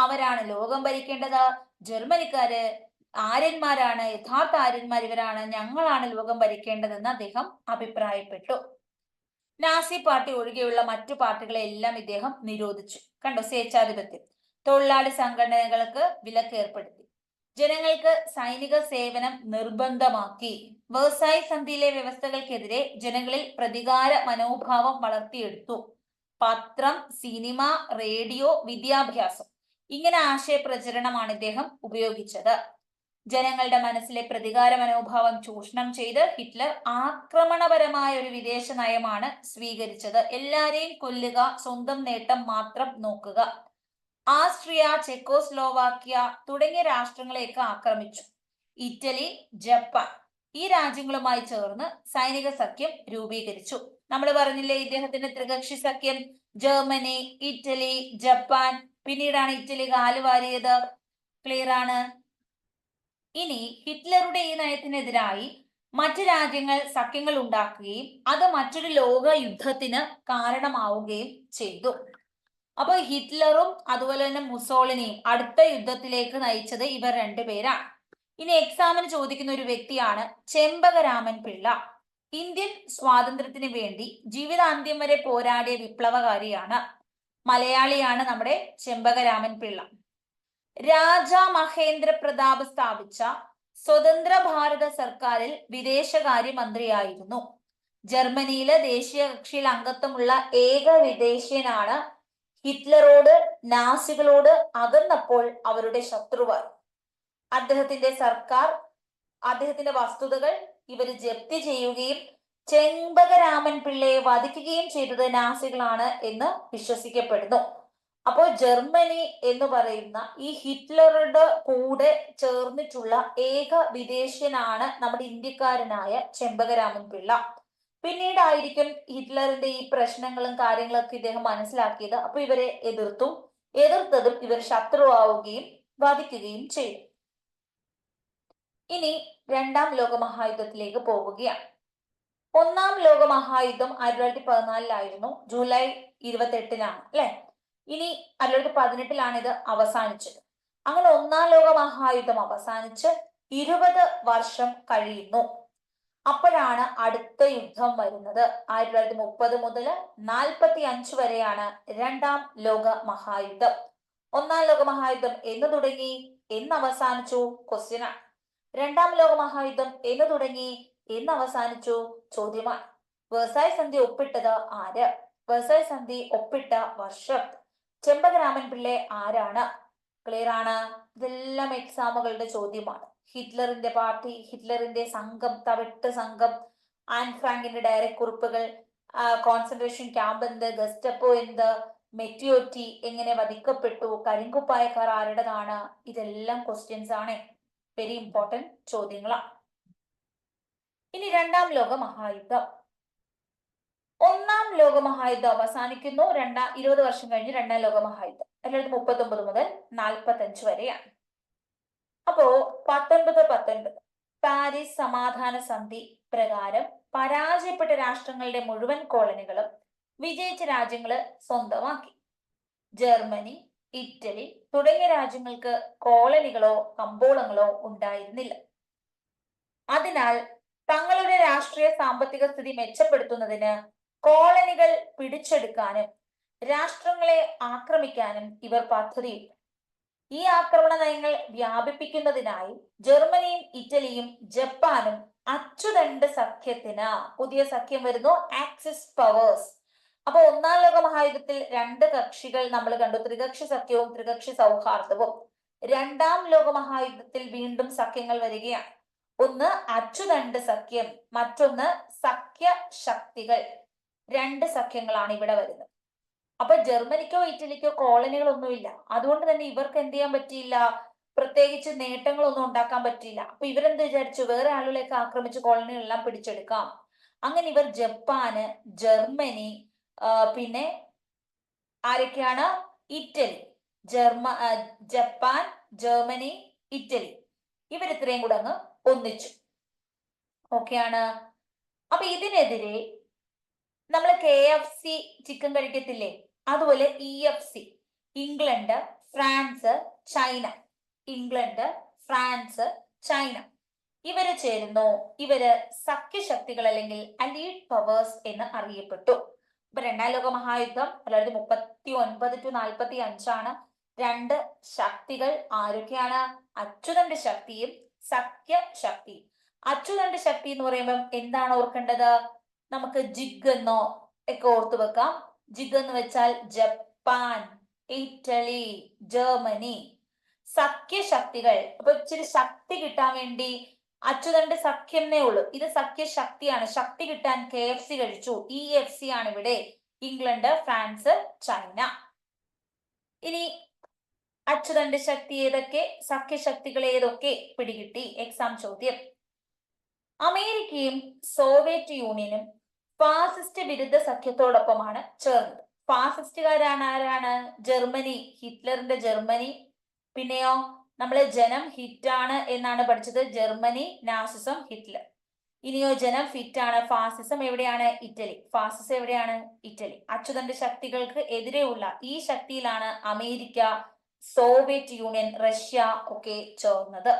അവരാണ് ലോകം ഭരിക്കേണ്ടത്, ജർമ്മനിക്കാര് ആര്യന്മാരാണ്, യഥാർത്ഥ ആര്യന്മാർ ഇവരാണ്, ഞങ്ങളാണ് ലോകം ഭരിക്കേണ്ടതെന്ന് അദ്ദേഹം അഭിപ്രായപ്പെട്ടു. നാസി പാർട്ടി ഒഴികെയുള്ള മറ്റു പാർട്ടികളെ എല്ലാം ഇദ്ദേഹം നിരോധിച്ചു. കണ്ടോ, സ്വേച്ഛാധിപത്യം. തൊഴിലാളി സംഘടനകൾക്ക് വിലക്ക് ഏർപ്പെടുത്തി. ജനങ്ങൾക്ക് സൈനിക സേവനം നിർബന്ധമാക്കി. വേഴ്സായി സന്ധിയിലെ വ്യവസ്ഥകൾക്കെതിരെ ജനങ്ങളിൽ പ്രതികാര മനോഭാവം വളർത്തിയെടുത്തു. പത്രം, സിനിമ, റേഡിയോ, വിദ്യാഭ്യാസം, ഇങ്ങനെ ആശയപ്രചരണമാണ് ഇദ്ദേഹം ഉപയോഗിച്ചത്. ജനങ്ങളുടെ മനസ്സിലെ പ്രതികാര മനോഭാവം ചൂഷണം ചെയ്ത് ഹിറ്റ്ലർ ആക്രമണപരമായ ഒരു വിദേശ നയമാണ് സ്വീകരിച്ചത്. എല്ലാരെയും കൊല്ലുക, സ്വന്തം നേട്ടം മാത്രം നോക്കുക. ആസ്ട്രിയ, ചെക്കോസ്ലോവാക്യ തുടങ്ങിയ രാഷ്ട്രങ്ങളെയൊക്കെ ആക്രമിച്ചു. ഇറ്റലി, ജപ്പാൻ ഈ രാജ്യങ്ങളുമായി ചേർന്ന് സൈനിക സഖ്യം രൂപീകരിച്ചു. നമ്മൾ പറഞ്ഞില്ലേ ഇദ്ദേഹത്തിന്റെ ത്രികക്ഷി സഖ്യം? ജർമ്മനി, ഇറ്റലി, ജപ്പാൻ, പിന്നീടാണ് ഇറ്റലി കാലുവാരിയത്. ക്ലിയർ ആണ്. ഇനി ഹിറ്റ്ലറുടെ ഈ നയത്തിനെതിരായി മറ്റു രാജ്യങ്ങൾ സഖ്യങ്ങൾ ഉണ്ടാക്കുകയും അത് മറ്റൊരു ലോക യുദ്ധത്തിന് കാരണമാവുകയും ചെയ്തു. അപ്പൊ ഹിറ്റ്ലറും അതുപോലെ തന്നെ മുസോളിനിയും അടുത്ത യുദ്ധത്തിലേക്ക് നയിച്ചത് ഇവർ രണ്ടുപേരാണ്. ഇനി എക്സാമിന് ചോദിക്കുന്ന ഒരു വ്യക്തിയാണ് ചെമ്പകരാമൻ പിള്ള. ഇന്ത്യൻ സ്വാതന്ത്ര്യത്തിന് വേണ്ടി ജീവിതാന്ത്യം വരെ പോരാടിയ വിപ്ലവകാരിയാണ്. മലയാളിയാണ് നമ്മുടെ ചെമ്പകരാമൻ പിള്ള. രാജാ മഹേന്ദ്ര പ്രതാപ് സ്ഥാപിച്ച സ്വതന്ത്ര ഭാരത സർക്കാരിൽ വിദേശകാര്യമന്ത്രിയായിരുന്നു. ജർമ്മനിയിലെ ദേശീയ കക്ഷിയിൽ അംഗത്വമുള്ള ഏക വിദേശീയനാണ്. ഹിറ്റ്ലറോട് നാസികളോട് അകന്നപ്പോൾ അവരുടെ ശത്രുവായി. അദ്ദേഹത്തിന്റെ സർക്കാർ അദ്ദേഹത്തിന്റെ വസ്തുതകൾ ഇവര് ജപ്തി ചെയ്യുകയും ചെമ്പകരാമൻ പിള്ളയെ വധിക്കുകയും ചെയ്തത് നാസികളാണ് എന്ന് വിശ്വസിക്കപ്പെടുന്നു. അപ്പോൾ ജർമ്മനി എന്ന് പറയുന്ന ഈ ഹിറ്റ്ലറുടെ കൂടെ ചേർന്നിട്ടുള്ള ഏക വിദേശീയനാണ് നമ്മുടെ ഇന്ത്യക്കാരനായ ചെമ്പകരാമൻ പിള്ള. പിന്നീടായിരിക്കും ഹിറ്റ്ലറിന്റെ ഈ പ്രശ്നങ്ങളും കാര്യങ്ങളൊക്കെ ഇദ്ദേഹം മനസ്സിലാക്കിയത്. അപ്പൊ ഇവരെ എതിർത്തതും ഇവർ ശത്രുവാവുകയും വധിക്കുകയും ചെയ്തു. ഇനി രണ്ടാം ലോകമഹായുദ്ധത്തിലേക്ക് പോവുകയാണ്. ഒന്നാം ലോകമഹായുദ്ധം 1914 ജൂലൈ 28 അല്ലെ. ഇനി 1918 ഇത് അവസാനിച്ചത്. അങ്ങനെ ഒന്നാം ലോകമഹായുദ്ധം അവസാനിച്ച് 20 വർഷം കഴിയുന്നു. അപ്പോഴാണ് അടുത്ത യുദ്ധം വരുന്നത്. 1930 മുതൽ 45 വരെയാണ് രണ്ടാം ലോക മഹായുദ്ധം. ഒന്നാം ലോക മഹായുദ്ധം എന്ന് തുടങ്ങി, എന്ന് അവസാനിച്ചു? ക്വസ്റ്റ്യനാണ്. രണ്ടാം ലോക മഹായുദ്ധം എന്ന് തുടങ്ങി, എന്ന് അവസാനിച്ചു? ചോദ്യമാണ്. വേഴ്സായ് സന്ധി ഒപ്പിട്ടത് ആര്? വേഴ്സായ് സന്ധി ഒപ്പിട്ട വർഷം? ചെമ്പകരാമൻ പിള്ളെ ആരാണ്? ക്ലിയർ ആണ്? ഇതെല്ലാം എക്സാമുകളുടെ ചോദ്യമാണ്. ഹിറ്റ്ലറിന്റെ പാർട്ടി, ഹിറ്റ്ലറിന്റെ സംഘം, തവിട്ട് സംഘം, ആൻ ഫ്രാങ്കിന്റെ ഡയറി കുറിപ്പുകൾ, കോൺസെൻട്രേഷൻ ക്യാമ്പ് എന്ത്, ഗസ്റ്റപ്പോ എന്ത്, മെറ്റിയോറ്റി എങ്ങനെ വധിക്കപ്പെട്ടു, കരിങ്കുപ്പായക്കാർ ആരുടേതാണ്, ഇതെല്ലാം ക്വസ്റ്റ്യൻസ് ആണ്. വെരി ഇമ്പോർട്ടന്റ് ചോദ്യങ്ങളാണ്. ഇനി രണ്ടാം ലോക മഹായുദ്ധം. ഒന്നാം ലോക മഹായുദ്ധം അവസാനിക്കുന്നു. 20 വർഷം കഴിഞ്ഞ് രണ്ടാം ലോക മഹായുദ്ധം 1939 മുതൽ 45 വരെയാണ്. അപ്പോ 1919 പാരീസ് സമാധാന സന്ധി പ്രകാരം പരാജയപ്പെട്ട രാഷ്ട്രങ്ങളുടെ മുഴുവൻ കോളനികളും വിജയിച്ച രാജ്യങ്ങള് സ്വന്തമാക്കി. ജർമ്മനി, ഇറ്റലി തുടങ്ങിയ രാജ്യങ്ങൾക്ക് കോളനികളോ കമ്പോളങ്ങളോ ഉണ്ടായിരുന്നില്ല. അതിനാൽ തങ്ങളുടെ രാഷ്ട്രീയ സാമ്പത്തിക സ്ഥിതി മെച്ചപ്പെടുത്തുന്നതിന് കോളനികൾ പിടിച്ചെടുക്കാനും രാഷ്ട്രങ്ങളെ ആക്രമിക്കാനും ഇവർ പദ്ധതിയിട്ടു. ഈ ആക്രമണ നയങ്ങൾ വ്യാപിപ്പിക്കുന്നതിനായി ജർമ്മനിയും ഇറ്റലിയും ജപ്പാനും അച്ചുതണ്ട് സഖ്യത്തിന്, പുതിയ സഖ്യം വരുന്നു, ആക്സിസ് പവേഴ്സ്. അപ്പൊ ഒന്നാം ലോക മഹായുദ്ധത്തിൽ രണ്ട് കക്ഷികൾ നമ്മൾ കണ്ടു, ത്രികക്ഷി സഖ്യവും ത്രികക്ഷി സൗഹാർദ്ദവും. രണ്ടാം ലോക മഹായുദ്ധത്തിൽ വീണ്ടും സഖ്യങ്ങൾ വരികയാണ്. ഒന്ന് അച്ചുതണ്ട് സഖ്യം, മറ്റൊന്ന് സഖ്യ ശക്തികൾ. രണ്ട് സഖ്യങ്ങളാണ് ഇവിടെ വരുന്നത്. അപ്പൊ ജർമ്മനിക്കോ ഇറ്റലിക്കോ കോളനികളൊന്നുമില്ല. അതുകൊണ്ട് തന്നെ ഇവർക്ക് എന്ത് ചെയ്യാൻ പറ്റിയില്ല, പ്രത്യേകിച്ച് നേട്ടങ്ങളൊന്നും ഉണ്ടാക്കാൻ പറ്റിയില്ല. അപ്പൊ ഇവരെന്ത് വിചാരിച്ചു, വേറെ ആളുകളെയൊക്കെ ആക്രമിച്ച് കോളനികളെല്ലാം പിടിച്ചെടുക്കാം. അങ്ങനെ ഇവർ ജപ്പാന്, ജർമ്മനി, പിന്നെ ആരൊക്കെയാണ്, ഇറ്റലി, ജപ്പാൻ, ജർമ്മനി, ഇറ്റലി, ഇവരിത്രയും കൂടെ അങ്ങ് ഒന്നിച്ചു. ഓക്കെയാണ്. അപ്പൊ ഇതിനെതിരെ നമ്മൾ KFC ചിക്കൻ കഴിക്കത്തില്ലേ, അതുപോലെ EFC, England, France, China, England, France, China, ഇവര് ചേരുന്നു. ഇവര് സഖ്യശക്തികൾ അല്ലെങ്കിൽ അലീഡ് പവേഴ്സ് എന്ന് അറിയപ്പെട്ടു. ഇപ്പൊ രണ്ടാം ലോക മഹായുദ്ധം 1939 to 45 രണ്ട് ശക്തികൾ ആരൊക്കെയാണ്, അച്ചുതണ്ട് ശക്തിയും സഖ്യ ശക്തിയും. അച്ചുതണ്ട് ശക്തി എന്ന് പറയുമ്പോൾ എന്താണ് ഓർക്കേണ്ടത്, നമുക്ക് ജിഗ് എന്നോ ഒക്കെ ഓർത്തു വെക്കാം. ജിഗ് എന്ന് വെച്ചാൽ ജപ്പാൻ, ഇറ്റലി, ജർമ്മനി. സഖ്യശക്തികൾ, അപ്പൊ ഇച്ചിരി ശക്തി കിട്ടാൻ വേണ്ടി അച്ചുതണ്ട് സഖ്യമേ ഉള്ളൂ, ഇത് സഖ്യശക്തിയാണ്. ശക്തി കിട്ടാൻ KFC കഴിച്ചു. EFC ആണ് ഇവിടെ, ഇംഗ്ലണ്ട്, ഫ്രാൻസ്, ചൈന. ഇനി അച്ചുതണ്ട് ശക്തി ഏതൊക്കെ, സഖ്യശക്തികൾ ഏതൊക്കെ പിടികിട്ടി. എക്സാം ചോദ്യം. അമേരിക്കയും സോവിയറ്റ് യൂണിയനും ഫാസിസ്റ്റ് വിരുദ്ധ സഖ്യത്തോടൊപ്പമാണ് ചേർന്നത്. ഫാസിസ്റ്റുകാരാണ് ആരാണ്, ജർമ്മനി, ഹിറ്റ്ലറിന്റെ ജർമ്മനി. പിന്നെയോ നമ്മള് ജനം ഹിറ്റാണ് എന്നാണ് പഠിച്ചത്, ജർമ്മനി, നാസിസം, ഹിറ്റ്ലർ. ഇനിയോ ജനം ഫിറ്റ് ആണ്. ഫാസിസം എവിടെയാണ്? ഇറ്റലി. ഫാസിസം എവിടെയാണ്? ഇറ്റലി. അച്ചുതണ്ട് ശക്തികൾക്ക് എതിരെയുള്ള ഈ ശക്തിയിലാണ് അമേരിക്ക, സോവിയറ്റ് യൂണിയൻ, റഷ്യ ഒക്കെ ചേർന്നത്.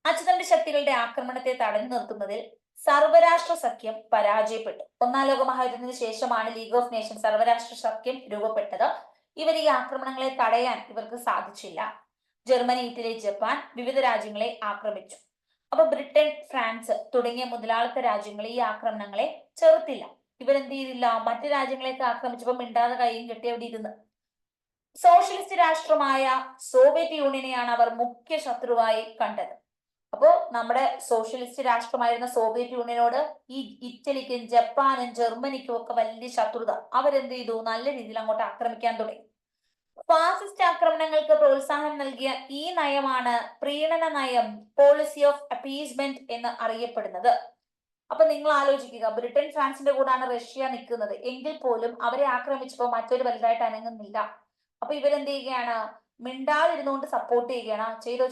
അച്ചുതണ്ട് ശക്തികളുടെ ആക്രമണത്തെ തടഞ്ഞു നിർത്തുന്നതിൽ സർവരാഷ്ട്ര സഖ്യം പരാജയപ്പെട്ടു. ഒന്നാം ലോക മഹായുദ്ധത്തിന് ശേഷമാണ് ലീഗ് ഓഫ് നേഷൻസ് സർവരാഷ്ട്ര സഖ്യം രൂപപ്പെട്ടത്. ഇവർ ഈ ആക്രമണങ്ങളെ തടയാൻ ഇവർക്ക് സാധിച്ചില്ല. ജർമ്മനി, ഇറ്റലി, ജപ്പാൻ വിവിധ രാജ്യങ്ങളെ ആക്രമിച്ചു. അപ്പൊ ബ്രിട്ടൻ, ഫ്രാൻസ് തുടങ്ങിയ മുതലാളിത്ത രാജ്യങ്ങൾ ഈ ആക്രമണങ്ങളെ ചെറുത്തില്ല. ഇവരെന്ത് ചെയ്തില്ല? മറ്റു രാജ്യങ്ങളെയൊക്കെ ആക്രമിച്ചപ്പോൾ മിണ്ടാതെ കൈയും കെട്ടി അവിടെ ഇരുന്ന്. സോഷ്യലിസ്റ്റ് രാഷ്ട്രമായ സോവിയറ്റ് യൂണിയനെയാണ് അവർ മുഖ്യ ശത്രുവായി കണ്ടത്. അപ്പോ നമ്മുടെ സോഷ്യലിസ്റ്റ് രാഷ്ട്രമായിരുന്ന സോവിയറ്റ് യൂണിയനോട് ഈ ഇറ്റലിക്കും ജപ്പാനും ജർമ്മനിക്കും ഒക്കെ വലിയ ശത്രുത. അവരെന്ത് ചെയ്തു? നല്ല രീതിയിൽ അങ്ങോട്ട് ആക്രമിക്കാൻ തുടങ്ങി. ഫാസിസ്റ്റ് ആക്രമണങ്ങൾക്ക് പ്രോത്സാഹനം നൽകിയ ഈ നയമാണ് പ്രീണന നയം, പോളിസി ഓഫ് അപ്പീസ്മെന്റ് എന്ന് അറിയപ്പെടുന്നത്. അപ്പൊ നിങ്ങൾ ആലോചിക്കുക, ബ്രിട്ടൻ ഫ്രാൻസിന്റെ കൂടാണ് റഷ്യ നിൽക്കുന്നത്, എങ്കിൽ പോലും അവരെ ആക്രമിച്ചപ്പോൾ മറ്റൊരു വലുതായിട്ട് അനങ്ങുന്നില്ല. അപ്പൊ ഇവരെന്ത് ചെയ്യുകയാണ്? മിണ്ടാതിരുന്നുകൊണ്ട് സപ്പോർട്ട് ചെയ്യുകയാണ്. ചെയ്തോ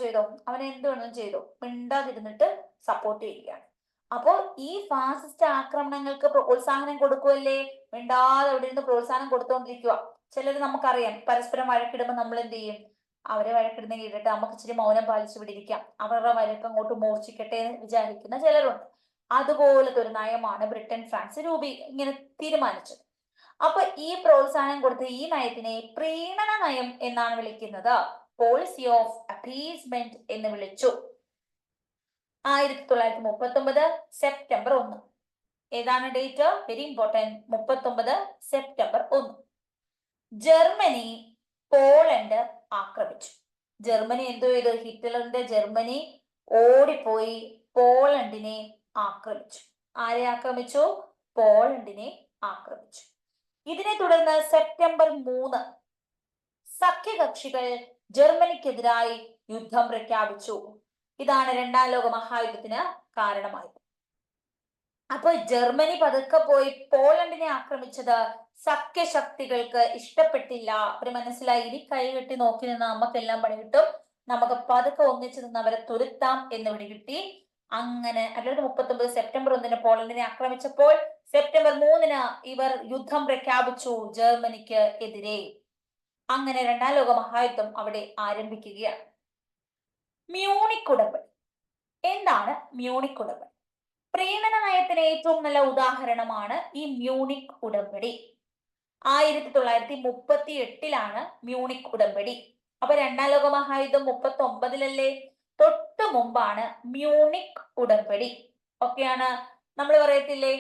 അവനെ എന്ത് വേണമെങ്കിലും ചെയ്തോ, മിണ്ടാതിരുന്നിട്ട് സപ്പോർട്ട് ചെയ്യുകയാണ്. അപ്പോൾ ഈ ഫാസിസ്റ്റ് ആക്രമണങ്ങൾക്ക് പ്രോത്സാഹനം കൊടുക്കുമല്ലേ, മിണ്ടാതെ അവിടെ ഇരുന്ന് പ്രോത്സാഹനം കൊടുത്തുകൊണ്ടിരിക്കുക. ചിലർ നമുക്കറിയാം, പരസ്പരം വഴക്കിടുമ്പോൾ നമ്മൾ എന്ത് ചെയ്യും? അവരെ വഴക്കിടുന്ന കേട്ടിട്ട് നമുക്ക് ഇച്ചിരി മൗനം പാലിച്ചു പിടിയിരിക്കാം, അവരുടെ വഴക്ക് അങ്ങോട്ട് മൂർച്ഛിക്കട്ടെ എന്ന് വിചാരിക്കുന്ന ചിലരുണ്ട്. അതുപോലത്തെ ഒരു നയമാണ് ബ്രിട്ടൻ, ഫ്രാൻസ് ഇങ്ങനെ തീരുമാനിച്ചത്. അപ്പൊ ഈ പ്രോത്സാഹനം കൊടുത്ത ഈ നയത്തിനെ പ്രീണന നയം എന്നാണ് വിളിക്കുന്നത്. പോളിസി ഓഫ് അപ്പീസ്മെന്റ് എന്ന് വിളിച്ചു. 1939 സെപ്റ്റംബർ 1. ഏതാണ് date? Very important. 39 September 1. Germany Poland ആക്രമിച്ചു. ജർമ്മനി എന്തോ ചെയ്തു? ഹിറ്റ്ലറിന്റെ ജർമ്മനി ഓടിപ്പോയി പോളണ്ടിനെ ആക്രമിച്ചു. ആരെ ആക്രമിച്ചു? പോളണ്ടിനെ ആക്രമിച്ചു. ഇതിനെ തുടർന്ന് സെപ്റ്റംബർ 3 സഖ്യകക്ഷികൾ ജർമ്മനിക്കെതിരായി യുദ്ധം പ്രഖ്യാപിച്ചു. ഇതാണ് രണ്ടാം ലോക മഹായുദ്ധത്തിന് കാരണമായത്. അപ്പൊ ജർമ്മനി പതുക്കെ പോയി പോളണ്ടിനെ ആക്രമിച്ചത് സഖ്യശക്തികൾക്ക് ഇഷ്ടപ്പെട്ടില്ല. അവര് മനസ്സിലായി, ഇനി കൈകെട്ടി നോക്കി നിന്ന് നമുക്കെല്ലാം പണി കിട്ടും, നമുക്ക് പതുക്കെ ഒന്നിച്ചു നിന്ന് അവരെ തുരുത്താം എന്ന് പിടികിട്ടി. അങ്ങനെ 1939 സെപ്റ്റംബർ 1 പോളണ്ടിനെ ആക്രമിച്ചപ്പോൾ സെപ്റ്റംബർ 3 ഇവർ യുദ്ധം പ്രഖ്യാപിച്ചു ജർമ്മനിക്ക് എതിരെ. അങ്ങനെ രണ്ടാം ലോക മഹായുദ്ധം അവിടെ ആരംഭിക്കുകയാണ്. മ്യൂണിക് ഉടമ്പടി. എന്താണ് മ്യൂണിക് ഉടമ്പടി? പ്രീണന നയത്തിന് ഏറ്റവും നല്ല ഉദാഹരണമാണ് ഈ മ്യൂണിക് ഉടമ്പടി. 1938 മ്യൂണിക് ഉടമ്പടി. അപ്പൊ രണ്ടാം ലോക മഹായുദ്ധം 39 തൊട്ടു മുമ്പാണ് മ്യൂണിക് ഉടമ്പടി. ഒക്കെയാണ്. നമ്മൾ പറയത്തില്ലേ,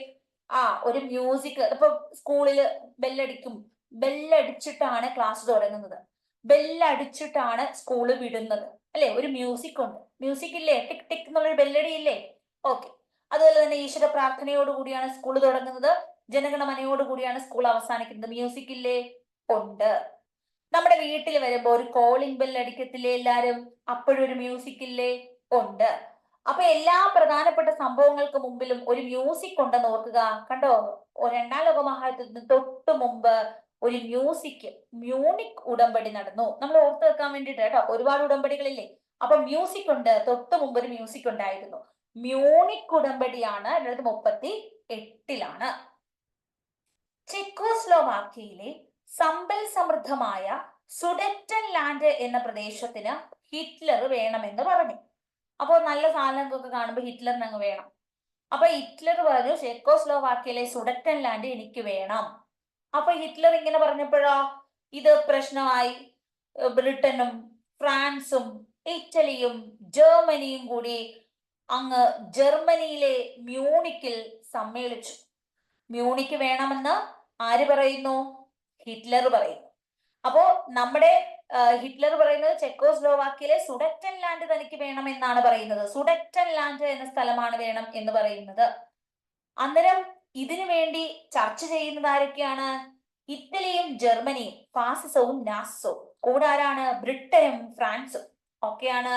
ഒരു മ്യൂസിക്, ഇപ്പൊ സ്കൂളില് ബെല്ലടിക്കും, ബെല്ലടിച്ചിട്ടാണ് ക്ലാസ് തുടങ്ങുന്നത്, ബെല്ലടിച്ചിട്ടാണ് സ്കൂള് വിടുന്നത്, അല്ലെ? ഒരു മ്യൂസിക് ഉണ്ട്. മ്യൂസിക് ഇല്ലേ? ടിക് ടിക് എന്നുള്ളൊരു ബെല്ലടി ഇല്ലേ? ഓക്കെ. അതുപോലെ തന്നെ ഈശ്വര പ്രാർത്ഥനയോടുകൂടിയാണ് സ്കൂൾ തുടങ്ങുന്നത്, ജനഗണമനയോടുകൂടിയാണ് സ്കൂൾ അവസാനിക്കുന്നത്. മ്യൂസിക് ഇല്ലേ? ഉണ്ട്. നമ്മുടെ വീട്ടിൽ വരുമ്പോ ഒരു കോളിംഗ് ബെൽ അടിക്കത്തില്ലേ എല്ലാരും? അപ്പോഴും ഒരു മ്യൂസിക് ഇല്ലേ? ഉണ്ട്. അപ്പൊ എല്ലാ പ്രധാനപ്പെട്ട സംഭവങ്ങൾക്ക് മുമ്പിലും ഒരു മ്യൂസിക് ഉണ്ടെന്ന് ഓർക്കുക. കണ്ടോ? രണ്ടാം ലോക മഹായുദ്ധത്തിന് തൊട്ടു മുമ്പ് ഒരു മ്യൂണിക് ഉടമ്പടി നടന്നു. നമ്മൾ ഓർത്തു വെക്കാൻ വേണ്ടിട്ട് കേട്ടോ. ഒരുപാട് ഉടമ്പടികളില്ലേ? അപ്പൊ മ്യൂസിക് ഉണ്ട്. തൊട്ടു മുമ്പ് ഒരു മ്യൂസിക് ഉണ്ടായിരുന്നു. മ്യൂണിക് ഉടമ്പടിയാണ് 1938. ചെക്കോസ്ലോവാക്യയിലെ സമ്പൽ സമൃദ്ധമായ സുഡറ്റൻ ലാൻഡ് എന്ന പ്രദേശത്തിന് ഹിറ്റ്ലർ വേണമെന്ന് പറഞ്ഞു. അപ്പോൾ നല്ല സാധനങ്ങളൊക്കെ കാണുമ്പോൾ ഹിറ്റ്ലറിന് അങ്ങ് വേണം. അപ്പൊ ഹിറ്റ്ലർ പറഞ്ഞു, ചെക്കോസ്ലോവാക്യയിലെ സുഡറ്റൻ ലാൻഡ് എനിക്ക് വേണം. അപ്പൊ ഹിറ്റ്ലർ ഇങ്ങനെ പറഞ്ഞപ്പോഴോ ഇത് പ്രശ്നമായി. ബ്രിട്ടനും ഫ്രാൻസും ഇറ്റലിയും ജർമ്മനിയും കൂടി അങ്ങ് ജർമ്മനിയിലെ മ്യൂണിക്കിൽ സമ്മേളിച്ചു. മ്യൂണിക്ക് വേണമെന്ന് ആര് പറയുന്നു? ഹിറ്റ്ലർ പറയുന്നു. അപ്പോ നമ്മുടെ ഹിറ്റ്ലർ പറയുന്നത് ചെക്കോസ്ലോവാക്യയിലെ സുഡറ്റൻ ലാൻഡ് തനിക്ക് വേണം എന്നാണ് പറയുന്നത്. സുഡറ്റൻ ലാൻഡ് എന്ന സ്ഥലമാണ് വേണം എന്ന് പറയുന്നത്. അന്നേരം ഇതിനു വേണ്ടി ചർച്ച ചെയ്യുന്നത് ആരൊക്കെയാണ്? ഇറ്റലിയും ജർമ്മനിയും, ഫാസിസവും നാസിസവും. കൂടെ ആരാണ്? ബ്രിട്ടനും ഫ്രാൻസും ഒക്കെയാണ്.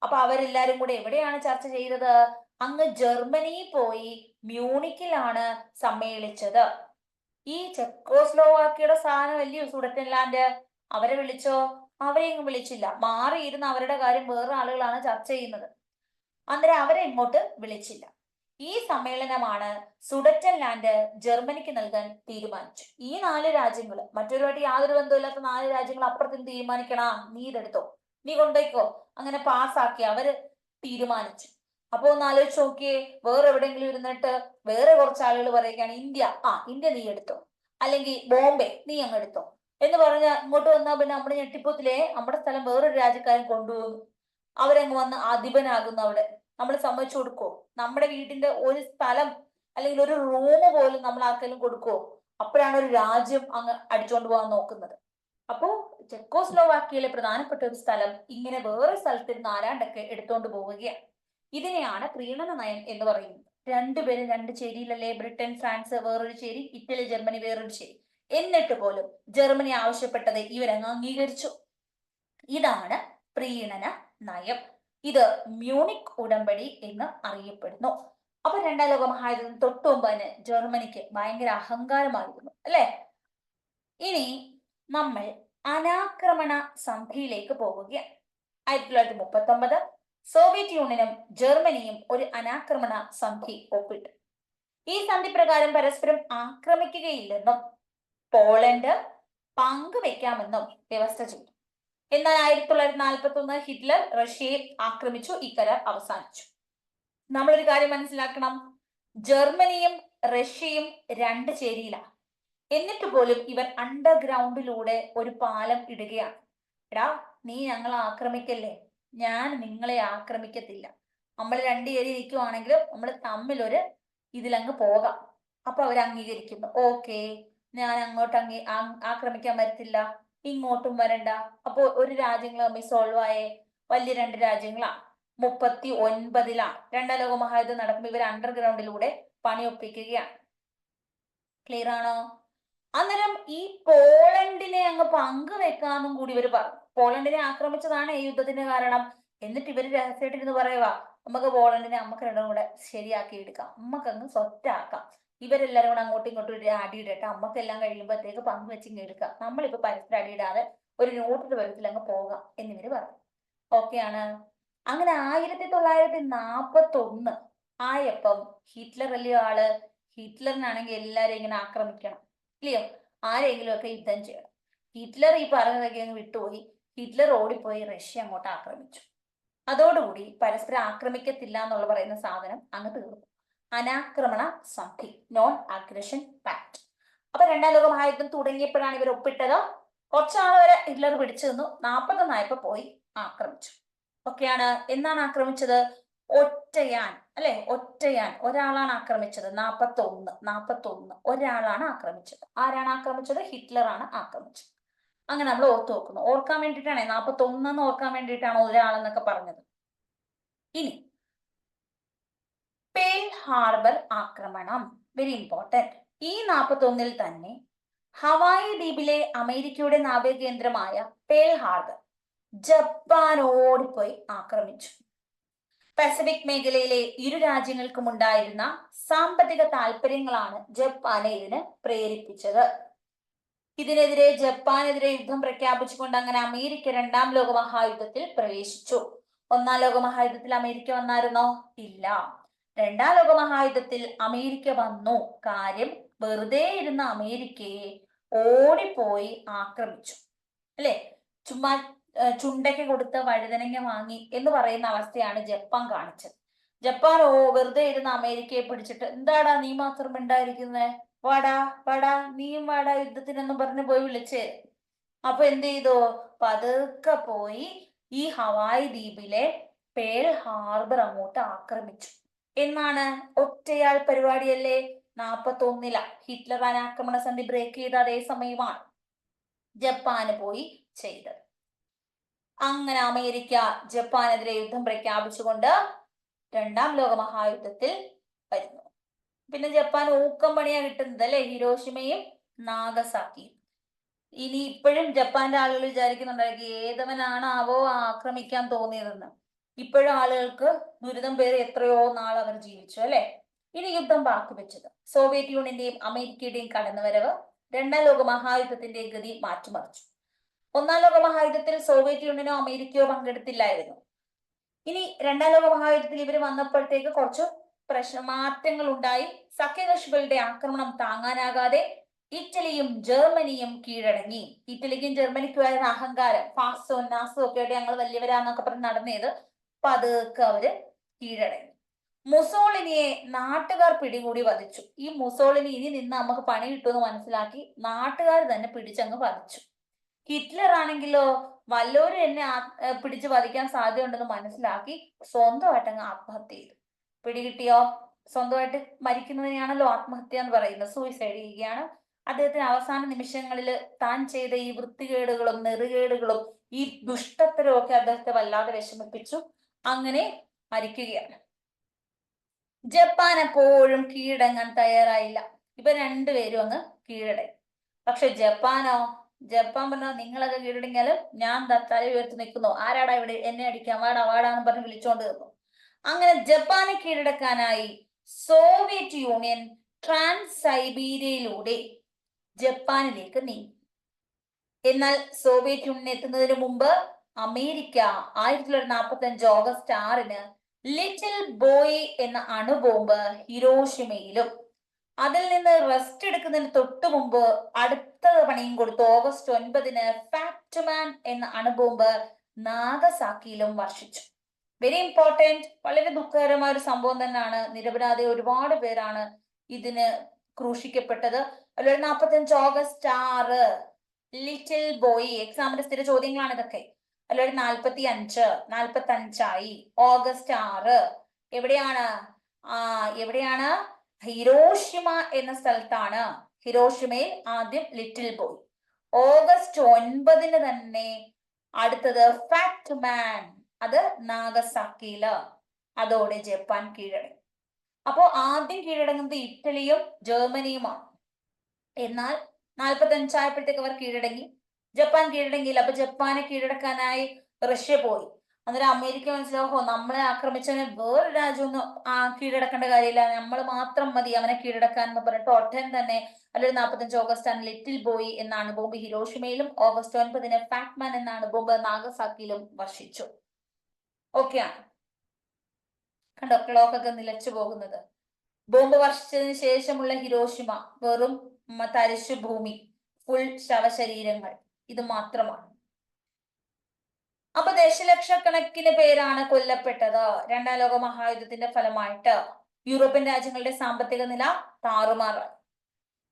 അപ്പൊ അവരെല്ലാരും കൂടെ എവിടെയാണ് ചർച്ച ചെയ്തത്? അങ്ങ് ജർമ്മനി പോയി മ്യൂണിക്കിലാണ് സമ്മേളിച്ചത്. ഈ ചെക്കോസ്ലോവാക്യയുടെ സാധനമല്ലയോ സുഡറ്റൻ ലാൻഡ്? അവരെ വിളിച്ചോ? അവരെയൊന്നും വിളിച്ചില്ല. മാറിയിരുന്ന അവരുടെ കാര്യം വേറെ ആളുകളാണ് ചർച്ച ചെയ്യുന്നത്. അന്നേരം അവരെ ഇങ്ങോട്ട് വിളിച്ചില്ല. ഈ സമ്മേളനമാണ് സുഡറ്റൻലാൻഡ് ജർമ്മനിക്ക് നൽകാൻ തീരുമാനിച്ചു. ഈ 4 രാജ്യങ്ങൾ, മറ്റൊരുമായിട്ട് യാതൊരു ബന്ധമില്ലാത്ത 4 രാജ്യങ്ങൾ അപ്പുറത്തിന് തീരുമാനിക്കണ, നീ ഇതെടുത്തോ, നീ കൊണ്ടോയിക്കോ, അങ്ങനെ പാസ്സാക്കി അവര് തീരുമാനിച്ചു. അപ്പൊ ഒന്ന് ആലോചിച്ച് നോക്കിയേ, വേറെ എവിടെയെങ്കിലും ഇരുന്നിട്ട് വേറെ കുറച്ച് ആളുകൾ പറയുകയാണ് ഇന്ത്യ നീ എടുത്തോ, അല്ലെങ്കിൽ ബോംബെ നീ അങ്ങ് എടുത്തോ എന്ന് പറഞ്ഞ ഇങ്ങോട്ട് വന്നാൽ പിന്നെ നമ്മുടെ ഞെട്ടിപ്പോത്തിലേ നമ്മുടെ സ്ഥലം വേറൊരു രാജ്യക്കാരൻ കൊണ്ടുപോകുന്നു, അവരങ്ങ് വന്ന് അധിപനാകുന്നു. അവിടെ നമ്മൾ സമ്മതിച്ചു കൊടുക്കോ? നമ്മുടെ വീടിന്റെ ഒരു സ്ഥലം അല്ലെങ്കിൽ ഒരു റൂം പോലും നമ്മൾ ആർക്കെങ്കിലും കൊടുക്കുവോ? അപ്പോഴാണ് ഒരു രാജ്യം അങ്ങ് അടിച്ചുകൊണ്ട് പോകാൻ നോക്കുന്നത്. അപ്പോ ചെക്കോസ്ലോവാക്യയിലെ പ്രധാനപ്പെട്ട ഒരു സ്ഥലം ഇങ്ങനെ വേറെ സ്ഥലത്തിരുന്ന് ആരാണ്ടൊക്കെ എടുത്തുകൊണ്ട് പോവുകയാണ്. ഇതിനെയാണ് പ്രീണന നയം എന്ന് പറയുന്നത്. രണ്ടുപേരും 2 ചേരിയിലല്ലേ, ബ്രിട്ടൻ ഫ്രാൻസ് വേറൊരു ചേരി, ഇറ്റലി ജർമ്മനി വേറൊരു ചേരി. എന്നിട്ട് പോലും ജർമ്മനി ആവശ്യപ്പെട്ടത് ഇവരങ്ങ് അംഗീകരിച്ചു. ഇതാണ് പ്രീണന നയം. ഇത് മ്യൂണിക് ഉടമ്പടി എന്ന് അറിയപ്പെടുന്നു. അപ്പൊ 2ാം ലോക മഹായുദ്ധത്തിന് തൊട്ടു മുമ്പ് തന്നെ ജർമ്മനിക്ക് ഭയങ്കര അഹങ്കാരമായിരുന്നു അല്ലെ. ഇനി നമ്മൾ അനാക്രമണ സന്ധിയിലേക്ക് പോവുകയാണ്. 1939 സോവിയറ്റ് യൂണിയനും ജർമ്മനിയും ഒരു അനാക്രമണ സന്ധി ഒപ്പിട്ടു. ഈ സന്ധി പ്രകാരം പരസ്പരം ആക്രമിക്കുകയില്ലെന്നും പോളണ്ട് പങ്കുവെക്കാമെന്നും വ്യവസ്ഥ ചെയ്തു. എന്നാൽ 1941 ഹിറ്റ്ലർ റഷ്യയെ ആക്രമിച്ചു. ഈ കരാർ അവസാനിച്ചു. നമ്മളൊരു കാര്യം മനസ്സിലാക്കണം, ജർമ്മനിയും റഷ്യയും 2 ചേരിയിലാണ്. എന്നിട്ട് പോലും ഇവർ അണ്ടർഗ്രൗണ്ടിലൂടെ ഒരു പാലം ഇടുകയാണ്. എടാ, നീ ഞങ്ങളെ ആക്രമിക്കല്ലേ, ഞാൻ നിങ്ങളെ ആക്രമിക്കത്തില്ല, നമ്മൾ 2 ചേരി നിൽക്കുവാണെങ്കിലും നമ്മൾ തമ്മിലൊരു ഇതിലങ്ങ് പോകാം. അപ്പൊ അവർ അംഗീകരിക്കുന്നു. ഓക്കെ, ഞാൻ അങ്ങോട്ട് ആക്രമിക്കാൻ വരത്തില്ല, ഇങ്ങോട്ടും വരണ്ട. അപ്പോ ഒരു രാജ്യങ്ങൾ തമ്മിൽ സോൾവ് ആയേ. വലിയ 2 രാജ്യങ്ങളാണ്. 39-ലാണ് 2ാം ലോക മഹായുദ്ധം നടക്കുമ്പോൾ ഇവർ അണ്ടർഗ്രൗണ്ടിലൂടെ പണിയൊപ്പിക്കുകയാണ്. ക്ലിയർ ആണോ? അന്നേരം ഈ പോളണ്ടിനെ അങ്ങ് പങ്കുവെക്കാന്നും കൂടി ഇവർ പറഞ്ഞു. പോളണ്ടിനെ ആക്രമിച്ചതാണ് ഈ യുദ്ധത്തിന് കാരണം. എന്നിട്ട് ഇവര് രഹസ്യമായിട്ടിരുന്ന് പറയുവാ, നമുക്ക് പോളണ്ടിനെ നമുക്ക് 2 കൂടെ ശരിയാക്കി എടുക്കാം, നമുക്കങ്ങ് സ്വറ്റാക്കാം, ഇവരെല്ലാരും കൂടെ അങ്ങോട്ടും ഇങ്ങോട്ടും ഒരു അടിയിടട്ടെ, നമുക്കെല്ലാം കഴിയുമ്പോഴത്തേക്ക് പങ്കുവെച്ചിങ്ങ് എടുക്കാം, നമ്മളിപ്പോ പരസ്പരം അടിയിടാതെ ഒരു ന്യൂട്രൽ വരത്തിൽ അങ്ങ് പോകാം എന്നിവര് പറഞ്ഞു. ഓക്കെയാണ്. അങ്ങനെ 1941 ആയപ്പം ഹിറ്റ്ലർ അല്ലയോ ആള്. ഹിറ്റ്ലറിനാണെങ്കിൽ എല്ലാരെയും ഇങ്ങനെ ആക്രമിക്കണം ഇല്ലയോ, ആരെങ്കിലും ഒക്കെ യുദ്ധം ചെയ്യണം. ഹിറ്റ്ലർ ഈ പറഞ്ഞതൊക്കെ അങ്ങ് വിട്ടുപോയി. ഹിറ്റ്ലർ ഓടിപ്പോയി റഷ്യ അങ്ങോട്ട് ആക്രമിച്ചു. അതോടുകൂടി പരസ്പരം ആക്രമിക്കത്തില്ല എന്നുള്ള പറയുന്ന സാധനം അങ്ങ് തീർന്നു. അനാക്രമണ സന്ധി, നോൺ അഗ്രഷൻ പാക്ട്. അപ്പൊ 2ാം ലോക മഹായുദ്ധം തുടങ്ങിയപ്പോഴാണ് ഇവർ ഒപ്പിട്ടത്. കുറച്ചാൾ വരെ ഹിറ്റ്ലർ പിടിച്ചു നിന്നു. 41 ആയപ്പോ പോയി ആക്രമിച്ചു. ഓക്കെയാണ്. എന്നാണ് ആക്രമിച്ചത്? ഒറ്റയാൻ അല്ലെ, ഒറ്റയാൻ ഒരാളാണ് ആക്രമിച്ചത്. 41 ഒരാളാണ് ആക്രമിച്ചത്. ആരാണ് ആക്രമിച്ചത്? ഹിറ്റ്ലർ ആണ് ആക്രമിച്ചത്. അങ്ങനെ നമ്മൾ ഓർത്തു നോക്കുന്നു. ഓർക്കാൻ വേണ്ടിയിട്ടാണ് 41 എന്ന് ഓർക്കാൻ വേണ്ടിയിട്ടാണ് ഒരാളെന്നൊക്കെ പറഞ്ഞത്. ഇനി പേൾ ഹാർബർ ആക്രമണം, വെരി ഇമ്പോർട്ടന്റ്. ഈ 41 തന്നെ ഹവായി ദ്വീപിലെ അമേരിക്കയുടെ നാവികകേന്ദ്രമായ പേൾ ഹാർബർ ജപ്പാൻ ഓടിപ്പോയി ആക്രമിച്ചു. പസഫിക് മേഖലയിലെ ഇരു രാജ്യങ്ങൾക്കും ഉണ്ടായിരുന്ന സാമ്പത്തിക താല്പര്യങ്ങളാണ് ജപ്പാനെ ഇതിന് പ്രേരിപ്പിച്ചത്. ഇതിനെതിരെ ജപ്പാനെതിരെ യുദ്ധം പ്രഖ്യാപിച്ചുകൊണ്ട് അങ്ങനെ അമേരിക്ക 2ാം ലോക മഹായുദ്ധത്തിൽ പ്രവേശിച്ചു. 1ാം ലോക മഹായുദ്ധത്തിൽ അമേരിക്ക വന്നായിരുന്നോ? ഇല്ല. 2ാം ലോക മഹായുദ്ധത്തിൽ അമേരിക്ക വന്നു. കാര്യം, വെറുതെ ഇരുന്ന അമേരിക്കയെ ഓടിപ്പോയി ആക്രമിച്ചു അല്ലെ. ചുമ്മാ ചുണ്ടയ്ക്ക് കൊടുത്ത വഴുതനങ്ങ വാങ്ങി എന്ന് പറയുന്ന അവസ്ഥയാണ് ജപ്പാൻ കാണിച്ചത്. ജപ്പാൻ വെറുതെ ഇരുന്ന അമേരിക്കയെ പിടിച്ചിട്ട്, എന്താടാ നീ മാത്രം ഉണ്ടായിരിക്കുന്നേ, വാടാ വാടാ, നീയും വാടാ യുദ്ധത്തിനെന്ന് പറഞ്ഞ് പോയി വിളിച്ചേ. അപ്പൊ എന്ത് ചെയ്തു? പതുക്കെ പോയി ഈ ഹവായി ദ്വീപിലെ പേൾ ഹാർബർ അങ്ങോട്ട് ആക്രമിച്ചു. എന്നാണ്? ഒറ്റയാൾ പരിപാടിയല്ലേ. 41 ഹിറ്റ്ലർ അനാക്രമണ സന്ധി ബ്രേക്ക് ചെയ്ത അതേ സമയമാണ് ജപ്പാന് പോയി ചെയ്തത്. അങ്ങനെ അമേരിക്ക ജപ്പാനെതിരെ യുദ്ധം പ്രഖ്യാപിച്ചുകൊണ്ട് 2ാം ലോക മഹായുദ്ധത്തിൽ വരുന്നു. പിന്നെ ജപ്പാൻ ഊക്കം പണിയാ കിട്ടുന്നത് അല്ലെ, ഹിരോഷിമയും നാഗസാക്കിയും. ഇനി ഇപ്പോഴും ജപ്പാന്റെ ആളുകൾ വിചാരിക്കുന്നുണ്ടായിരിക്കും, ഏതവനാണാവോ ആക്രമിക്കാൻ തോന്നിയതെന്ന്. ഇപ്പോഴും ആളുകൾക്ക് ദുരിതം പേര് എത്രയോ നാൾ അവർ ജീവിച്ചു അല്ലെ. ഇനി യുദ്ധം ബാക്കി വെച്ചത് സോവിയറ്റ് യൂണിയന്റെയും അമേരിക്കയുടെയും കടന്നുവരവ് 2ാം ലോക മഹായുദ്ധത്തിന്റെ ഗതി മാറ്റിമറിച്ചു. 1ാം ലോക മഹായുദ്ധത്തിൽ സോവിയറ്റ് യൂണിയനോ അമേരിക്കയോ പങ്കെടുത്തില്ലായിരുന്നു. ഇനി രണ്ടാം ലോക മഹായുദ്ധത്തിൽ ഇവർ വന്നപ്പോഴത്തേക്ക് കുറച്ച് മാറ്റങ്ങൾ ഉണ്ടായി. സഖ്യകക്ഷികളുടെ ആക്രമണം താങ്ങാനാകാതെ ഇറ്റലിയും ജർമ്മനിയും കീഴടങ്ങി. ഇറ്റലിക്കും ജർമ്മനിക്കുമായിരുന്ന അഹങ്കാരം, ഫാസോ നാസോ ഒക്കെ ആയിട്ട് ഞങ്ങൾ വലിയവരാന്നൊക്കെ പറഞ്ഞ് നടന്നത് പതുക്കെ അവര് കീഴടങ്ങി. മുസോളിനിയെ നാട്ടുകാർ പിടികൂടി വധിച്ചു. ഈ മുസോളിനി ഇനി നിന്ന് നമുക്ക് പണി കിട്ടുമെന്ന് മനസ്സിലാക്കി നാട്ടുകാർ തന്നെ പിടിച്ചങ്ങ് വധിച്ചു. ഹിറ്റ്ലർ ആണെങ്കിലോ വല്ലവരും എന്നെ പിടിച്ച് വധിക്കാൻ സാധ്യതയുണ്ടെന്ന് മനസ്സിലാക്കി സ്വന്തമായിട്ട് അങ്ങ് ആത്മഹത്യ ചെയ്തു. പിടികിട്ടിയോ? സ്വന്തമായിട്ട് മരിക്കുന്നതിനെയാണല്ലോ ആത്മഹത്യ എന്ന് പറയുന്നത്, സൂയിസൈഡ് ചെയ്യുകയാണ്. അദ്ദേഹത്തിന് അവസാന നിമിഷങ്ങളിൽ താൻ ചെയ്ത ഈ വൃത്തികേടുകളും നെറുകേടുകളും ഈ ദുഷ്ടത്തരവും ഒക്കെ അദ്ദേഹത്തെ വല്ലാതെ വിഷമിപ്പിച്ചു. അങ്ങനെ മരിക്കുകയാണ്. ജപ്പാൻ എപ്പോഴും കീഴടങ്ങാൻ തയ്യാറായില്ല. ഇവ രണ്ടുപേരും അങ്ങ് കീഴടങ്ങി. പക്ഷെ ജപ്പാൻ പറഞ്ഞാൽ നിങ്ങളൊക്കെ കീഴടങ്ങിയാലും ഞാൻ തല ഉയർത്തി നിൽക്കുന്നു, ആരാടാ ഇവിടെ എന്നെ അടിക്കാൻ, വാടാ വാടാന്ന് പറഞ്ഞ് വിളിച്ചോണ്ട് നിന്നു. അങ്ങനെ ജപ്പാനെ കീഴടക്കാനായി സോവിയറ്റ് യൂണിയൻ ട്രാൻസ് സൈബീരിയയിലൂടെ ജപ്പാനിലേക്ക് നീങ്ങി. എന്നാൽ സോവിയറ്റ് യൂണിയൻ എത്തുന്നതിന് മുമ്പ് അമേരിക്ക 1945 ഓഗസ്റ്റ് 6 ലിറ്റിൽ ബോയ് എന്ന അണുബോംബ് ഹിരോഷിമയിലും അതിൽ നിന്ന് റെസ്റ്റ് എടുക്കുന്നതിന് തൊട്ടു മുമ്പ് അടുത്ത പണിയും കൊടുത്തു. ഓഗസ്റ്റ് 9 ഫാറ്റ്മാൻ എന്ന അണുബോംബ് നാഗസാക്കിയിലും വർഷിച്ചു. വെരി ഇമ്പോർട്ടന്റ്, വളരെ ദുഃഖകരമായ ഒരു സംഭവം തന്നെയാണ്. നിരപരാധി ഒരുപാട് പേരാണ് ഇതിന് ക്രൂശിക്കപ്പെട്ടത്. 1945 ഓഗസ്റ്റ് 6 ലിറ്റിൽ ബോയ്. എക്സാമിന്റെ സ്ഥിര ചോദ്യങ്ങളാണ് ഇതൊക്കെ. 1945 ഓഗസ്റ്റ് 6 എവിടെയാണ്? ഹിരോഷിമ എന്ന സ്ഥലത്താണ്. ഹിരോഷിമയിൽ ആദ്യം ലിറ്റിൽ ബോയ്. ഓഗസ്റ്റ് 9 തന്നെ അടുത്തത് ഫാറ്റ്മാൻ, അത് നാഗസാക്കിയില്. അതോടെ ജപ്പാൻ കീഴടങ്ങി. അപ്പോ ആദ്യം കീഴടങ്ങുന്നത് ഇറ്റലിയും ജർമ്മനിയുമാണ്. എന്നാൽ 45 ആയപ്പോഴത്തേക്ക് അവർ കീഴടങ്ങി. ജപ്പാൻ കീഴടങ്ങിയില്ല. അപ്പൊ ജപ്പാനെ കീഴടക്കാനായി റഷ്യ പോയി. അന്നേരം അമേരിക്ക മനസ്സിലാവോ, നമ്മളെ ആക്രമിച്ചവനെ വേറൊരു രാജ്യമൊന്നും കീഴടക്കേണ്ട കാര്യമില്ല, നമ്മൾ മാത്രം മതി അവനെ കീഴടക്കാൻ എന്ന് പറഞ്ഞിട്ട് ഒറ്റൻ തന്നെ 1945 ഓഗസ്റ്റ് 6 ലിറ്റിൽ ബോയ് എന്ന അണുബോംബ് ഹിരോഷിമയിലും ഓഗസ്റ്റ് 9 ഫാറ്റ്മാൻ എന്ന അണുബോംബ് നാഗസാക്കിയിലും വർഷിച്ചു. ഓക്കെയാണ്. കണ്ടോ ക്ലോക്കൊക്കെ നിലച്ചു പോകുന്നത്. ബോംബ് വർഷിച്ചതിന് ശേഷമുള്ള ഹിരോഷിമ വെറും തരിശു ഭൂമി, ഫുൾ ശവശരീരങ്ങൾ, ഇത് മാത്രമാണ്. അപ്പൊ ദശലക്ഷക്കണക്കിന് പേരാണ് കൊല്ലപ്പെട്ടത്. രണ്ടാം ലോക മഹായുദ്ധത്തിന്റെ ഫലമായിട്ട് യൂറോപ്യൻ രാജ്യങ്ങളുടെ സാമ്പത്തിക നില താറുമാറായി.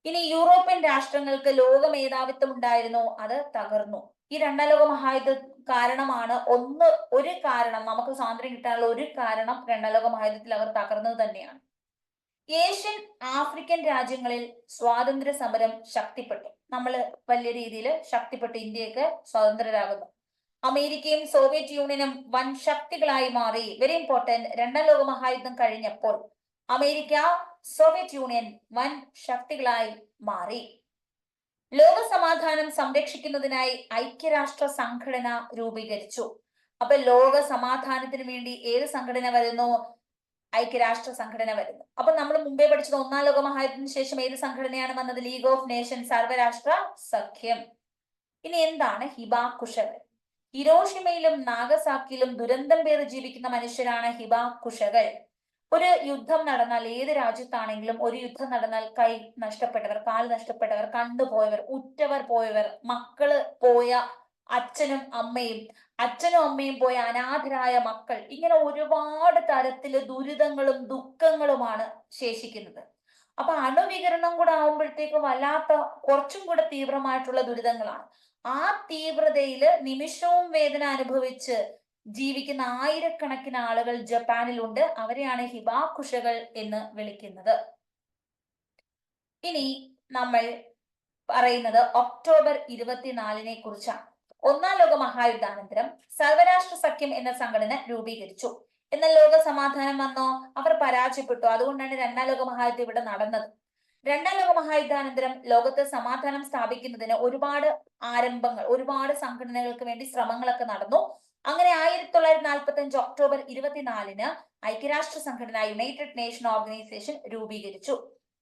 ഇനി യൂറോപ്യൻ രാഷ്ട്രങ്ങൾക്ക് ലോക മേധാവിത്വം ഉണ്ടായിരുന്നു, അത് തകർന്നു. ഈ രണ്ടാം ലോക മഹായുദ്ധ കാരണമാണ് ഒരു കാരണം നമുക്ക് സ്വാതന്ത്ര്യം കിട്ടാനുള്ള ഒരു കാരണം രണ്ടാം ലോക മഹായുദ്ധത്തിൽ അവർ തകർന്നത് തന്നെയാണ്. ഏഷ്യൻ ആഫ്രിക്കൻ രാജ്യങ്ങളിൽ സ്വാതന്ത്ര്യ സമരം ശക്തിപ്പെട്ടു. നമ്മൾ വലിയ രീതിയിൽ ശക്തിപ്പെട്ടു, ഇന്ത്യയൊക്കെ സ്വതന്ത്രരാകുന്നു. അമേരിക്കയും സോവിയറ്റ് യൂണിയനും വൻ ശക്തികളായി മാറി. വെരി ഇമ്പോർട്ടന്റ്, രണ്ടാം ലോക മഹായുദ്ധം കഴിഞ്ഞപ്പോൾ അമേരിക്ക, സോവിയറ്റ് യൂണിയൻ വൻ ശക്തികളായി മാറി. ലോക സമാധാനം സംരക്ഷിക്കുന്നതിനായി ഐക്യരാഷ്ട്ര സംഘടന രൂപീകരിച്ചു. അപ്പൊ ലോക സമാധാനത്തിന് വേണ്ടി ഏത് സംഘടന വരുന്നു? ഐക്യരാഷ്ട്ര സംഘടന വരുന്നു. അപ്പൊ നമ്മൾ മുമ്പേ പഠിച്ചത് ഒന്നാം ലോക മഹായുദ്ധത്തിന് ശേഷം ഏത് സംഘടനയാണ് വന്നത്? ലീഗ് ഓഫ് നേഷൻസ്, സർവരാഷ്ട്ര സഖ്യം. ഇനി എന്താണ് ഹിബാക്കുഷകൾ? ഹിരോഷിമയിലും നാഗസാക്കിയിലും ദുരന്തം പേറി ജീവിക്കുന്ന മനുഷ്യരാണ് ഹിബാക്കുഷകൾ. ഒരു യുദ്ധം നടന്നാൽ, ഏത് രാജ്യത്താണെങ്കിലും ഒരു യുദ്ധം നടന്നാൽ കൈ നഷ്ടപ്പെട്ടവർ, കാൽ നഷ്ടപ്പെട്ടവർ, കണ്ടുപോയവർ, ഉറ്റവർ പോയവർ, മക്കള് പോയ അച്ഛനും അമ്മയും പോയ അനാഥരായ മക്കൾ, ഇങ്ങനെ ഒരുപാട് തരത്തില് ദുരിതങ്ങളും ദുഃഖങ്ങളുമാണ് ശേഷിക്കുന്നത്. അപ്പൊ അണുവികരണം കൂടെ ആവുമ്പോഴത്തേക്ക് വല്ലാത്ത കുറച്ചും കൂടെ തീവ്രമായിട്ടുള്ള ദുരിതങ്ങളാണ്. ആ തീവ്രതയില് നിമിഷവും വേദന അനുഭവിച്ച് ജീവിക്കുന്ന ആയിരക്കണക്കിന് ആളുകൾ ജപ്പാനിലുണ്ട്. അവരെയാണ് ഹിബാക്കുഷകൾ എന്ന് വിളിക്കുന്നത്. ഇനി നമ്മൾ പറയുന്നത് ഒക്ടോബർ 24 കുറിച്ചാണ്. ഒന്നാം ലോക മഹായുദ്ധാനന്തരം സർവരാഷ്ട്ര സഖ്യം എന്ന സംഘടന രൂപീകരിച്ചു. എന്നാൽ ലോക സമാധാനം വന്നോ? അവർ പരാജയപ്പെട്ടു. അതുകൊണ്ടാണ് രണ്ടാം ലോക മഹായുദ്ധം ഇവിടെ നടന്നത്. രണ്ടാം ലോക മഹായുദ്ധാനന്തരം ലോകത്ത് സമാധാനം സ്ഥാപിക്കുന്നതിന് ഒരുപാട് ഒരുപാട് സംഘടനകൾക്ക് വേണ്ടി ശ്രമങ്ങളൊക്കെ നടന്നു. അങ്ങനെ 1945 ഒക്ടോബർ 24 ഐക്യരാഷ്ട്ര സംഘടന, യുണൈറ്റഡ് നേഷൻ ഓർഗനൈസേഷൻ രൂപീകരിച്ചു.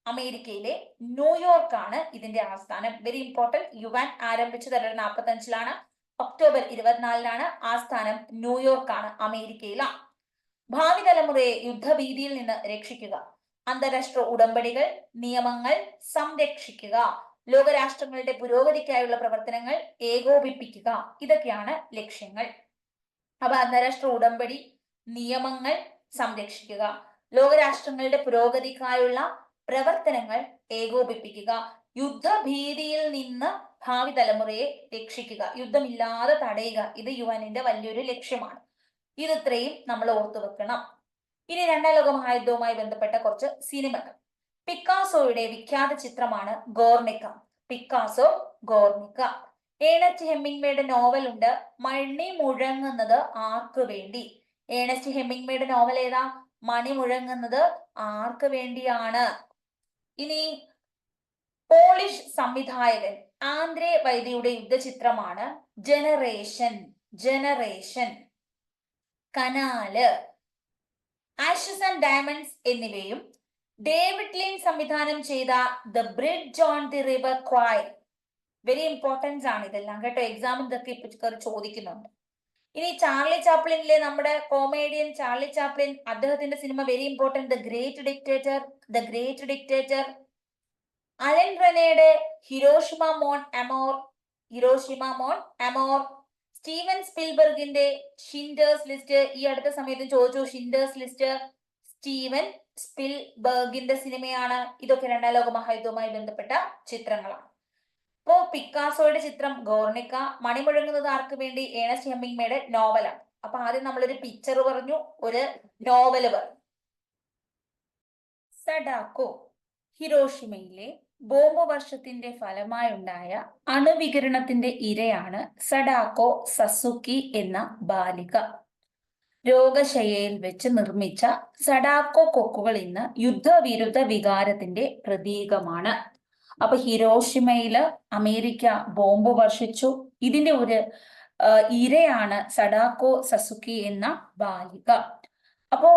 അമേരിക്കയിലെ ന്യൂയോർക്കാണ് ഇതിന്റെ ആസ്ഥാനം. വെരി ഇമ്പോർട്ടന്റ്, യുവാൻ ആരംഭിച്ചത് 1945 ഒക്ടോബർ 24 ആസ്ഥാനം ന്യൂയോർക്കാണ്, അമേരിക്കയിലാണ്. ഭാവി തലമുറയെ യുദ്ധഭീതിയിൽ നിന്ന് രക്ഷിക്കുക, അന്താരാഷ്ട്ര ഉടമ്പടികൾ, നിയമങ്ങൾ സംരക്ഷിക്കുക, ലോകരാഷ്ട്രങ്ങളുടെ പുരോഗതിക്കായുള്ള പ്രവർത്തനങ്ങൾ ഏകോപിപ്പിക്കുക. ഇതൊക്കെയാണ് ലക്ഷ്യങ്ങൾ. അപ്പൊ അന്താരാഷ്ട്ര ഉടമ്പടി, നിയമങ്ങൾ സംരക്ഷിക്കുക, ലോകരാഷ്ട്രങ്ങളുടെ പുരോഗതിക്കായുള്ള പ്രവർത്തനങ്ങൾ ഏകോപിപ്പിക്കുക, യുദ്ധഭീതിയിൽ നിന്ന് ഭാവി തലമുറയെ രക്ഷിക്കുക, യുദ്ധമില്ലാതെ തടയുക. ഇത് യുഎന്നിന്റെ വലിയൊരു ലക്ഷ്യമാണ്. ഇത്രയും നമ്മൾ ഓർത്തു വെക്കണം. ഇനി രണ്ടാം ലോക മഹായുദ്ധവുമായി ബന്ധപ്പെട്ട കുറച്ച് സിനിമകൾ. പിക്കാസോയുടെ വിഖ്യാത ചിത്രമാണ് ഗോർണിക്ക. Picasso, Guernica. ഏണസ്റ്റ് ഹെമിംഗ്വേയുടെ നോവൽ ഉണ്ട് മണി മുഴങ്ങുന്നത് ആർക്ക് വേണ്ടി. ഏണസ്റ്റ് ഹെമിംഗ്വേയുടെ നോവൽ ഏതാ? മണി മുഴങ്ങുന്നത് ആർക്ക് വേണ്ടിയാണ്. ഇനി പോളിഷ് സംവിധായകൻ ആന്ദ്രേ വൈദ്യയുടെ യുദ്ധചിത്രമാണ് generation. Generation. Kanal, ashes and diamonds എന്നിവയും ഡേവിഡ് ലീൻ സംവിധാനം ചെയ്ത the bridge on the river Kwai. Very importance ആണ് ഇതെല്ലാം കേട്ടോ. എക്സാമിൽ ഇതൊക്കെ ഇപ്പൊ ചോദിക്കുന്നുണ്ട്. ഇനി ചാർലി ചാപ്ലിനിലെ നമ്മുടെ കോമേഡിയൻ ചാർലി ചാപ്ലിൻ, അദ്ദേഹത്തിന്റെ സിനിമ very important, the great dictator. The great dictator. Alain റെനയുടെ Hiroshima mon amour. Hiroshima mon amour. Steven സ്പിൽബർഗിന്റെ ഷിൻഡേഴ്സ് ലിസ്റ്റ്. ഈ അടുത്ത സമയത്ത് ചോദിച്ചു ഷിൻഡേഴ്സ് ലിസ്റ്റ് സ്റ്റീവൻ സ്പിൽബർഗിന്റെ സിനിമയാണ്. ഇതൊക്കെ രണ്ടാം ലോക മഹായുദ്ധവുമായി ബന്ധപ്പെട്ട ചിത്രങ്ങളാണ്. ഇപ്പോ പിക്കാസോയുടെ ചിത്രം ഗോർണിക്ക, മണി മുഴങ്ങുന്നത് ആർക്ക് വേണ്ടി ഏണസ്റ്റ് ഹെമിംഗ്വേയുടെ നോവലാണ്. അപ്പൊ ആദ്യം നമ്മളൊരു പിക്ചർ പറഞ്ഞു, ഒരു നോവല് പറഞ്ഞു. സഡാക്കോ. ഹിരോഷിമയിലെ ബോംബ് വർഷത്തിന്റെ ഫലമായുണ്ടായ അണുവികിരണത്തിന്റെ ഇരയാണ് സഡാക്കോ സസുക്കി എന്ന ബാലിക. രോഗശയ്യയിൽ വെച്ച് നിർമ്മിച്ച സഡാക്കോ കൊക്കുകൾ ഇന്ന് യുദ്ധവിരുദ്ധ വികാരത്തിന്റെ പ്രതീകമാണ്. അപ്പൊ ഹിരോഷിമയില് അമേരിക്ക ബോംബ് വർഷിച്ചു. ഇതിന്റെ ഒരു ഇരയാണ് സഡാക്കോ സസുക്കി എന്ന ബാലിക. അപ്പോ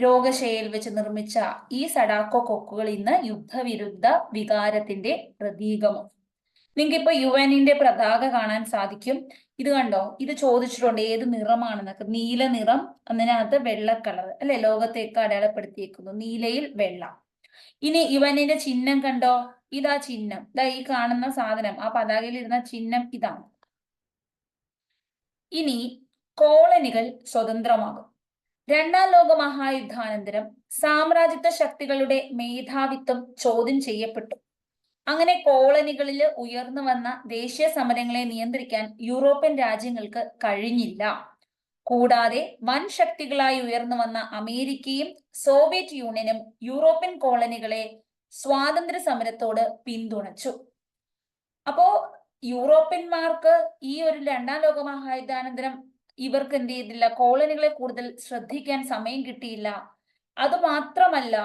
രോഗശയ്യയിൽ വെച്ച് നിർമ്മിച്ച ഈ സഡാക്കോ കൊക്കുകൾ ഇന്ന് യുദ്ധവിരുദ്ധ വികാരത്തിന്റെ പ്രതീകമാണ്. നിങ്ങൾക്ക് ഇപ്പൊ യുഎന്നിന്റെ പതാക കാണാൻ സാധിക്കും. ഇത് കണ്ടോ? ഇത് ചോദിച്ചിട്ടുണ്ട് ഏത് നിറമാണെന്നൊക്കെ. നീല നിറം, അതിനകത്ത് വെള്ള കളർ അല്ലെ, ലോകത്തേക്ക് അടയാളപ്പെടുത്തിയേക്കുന്നു. നീലയിൽ വെള്ള. ഇനി യുഎന്നിന്റെ ചിഹ്നം കണ്ടോ? ഇതാ ചിഹ്നം. ഇതാ ഈ കാണുന്ന സാധനം, ആ പതാകയിൽ ഇരുന്ന ചിഹ്നം ഇതാണ്. ഇനി കോളനികൾ സ്വതന്ത്രമാകും. രണ്ടാം ലോക മഹായുദ്ധാനന്തരം സാമ്രാജ്യത്വ ശക്തികളുടെ മേധാവിത്വം ചോദ്യം ചെയ്യപ്പെട്ടു. അങ്ങനെ കോളനികളിൽ ഉയർന്നു വന്ന ദേശീയ സമരങ്ങളെ നിയന്ത്രിക്കാൻ യൂറോപ്യൻ രാജ്യങ്ങൾക്ക് കഴിഞ്ഞില്ല. കൂടാതെ വൻ ശക്തികളായി ഉയർന്നു വന്ന അമേരിക്കയും സോവിയറ്റ് യൂണിയനും യൂറോപ്യൻ കോളനികളെ സ്വാതന്ത്ര്യ സമരത്തോട് പിന്തുണച്ചു. അപ്പോ യൂറോപ്യന്മാർക്ക് ഈ ഒരു രണ്ടാം ലോക മഹായുദ്ധാനന്തരം ഇവർക്ക് എന്ത് ചെയ്തില്ല? കോളനികളെ കൂടുതൽ ശ്രദ്ധിക്കാൻ സമയം കിട്ടിയില്ല. അതുമാത്രമല്ല,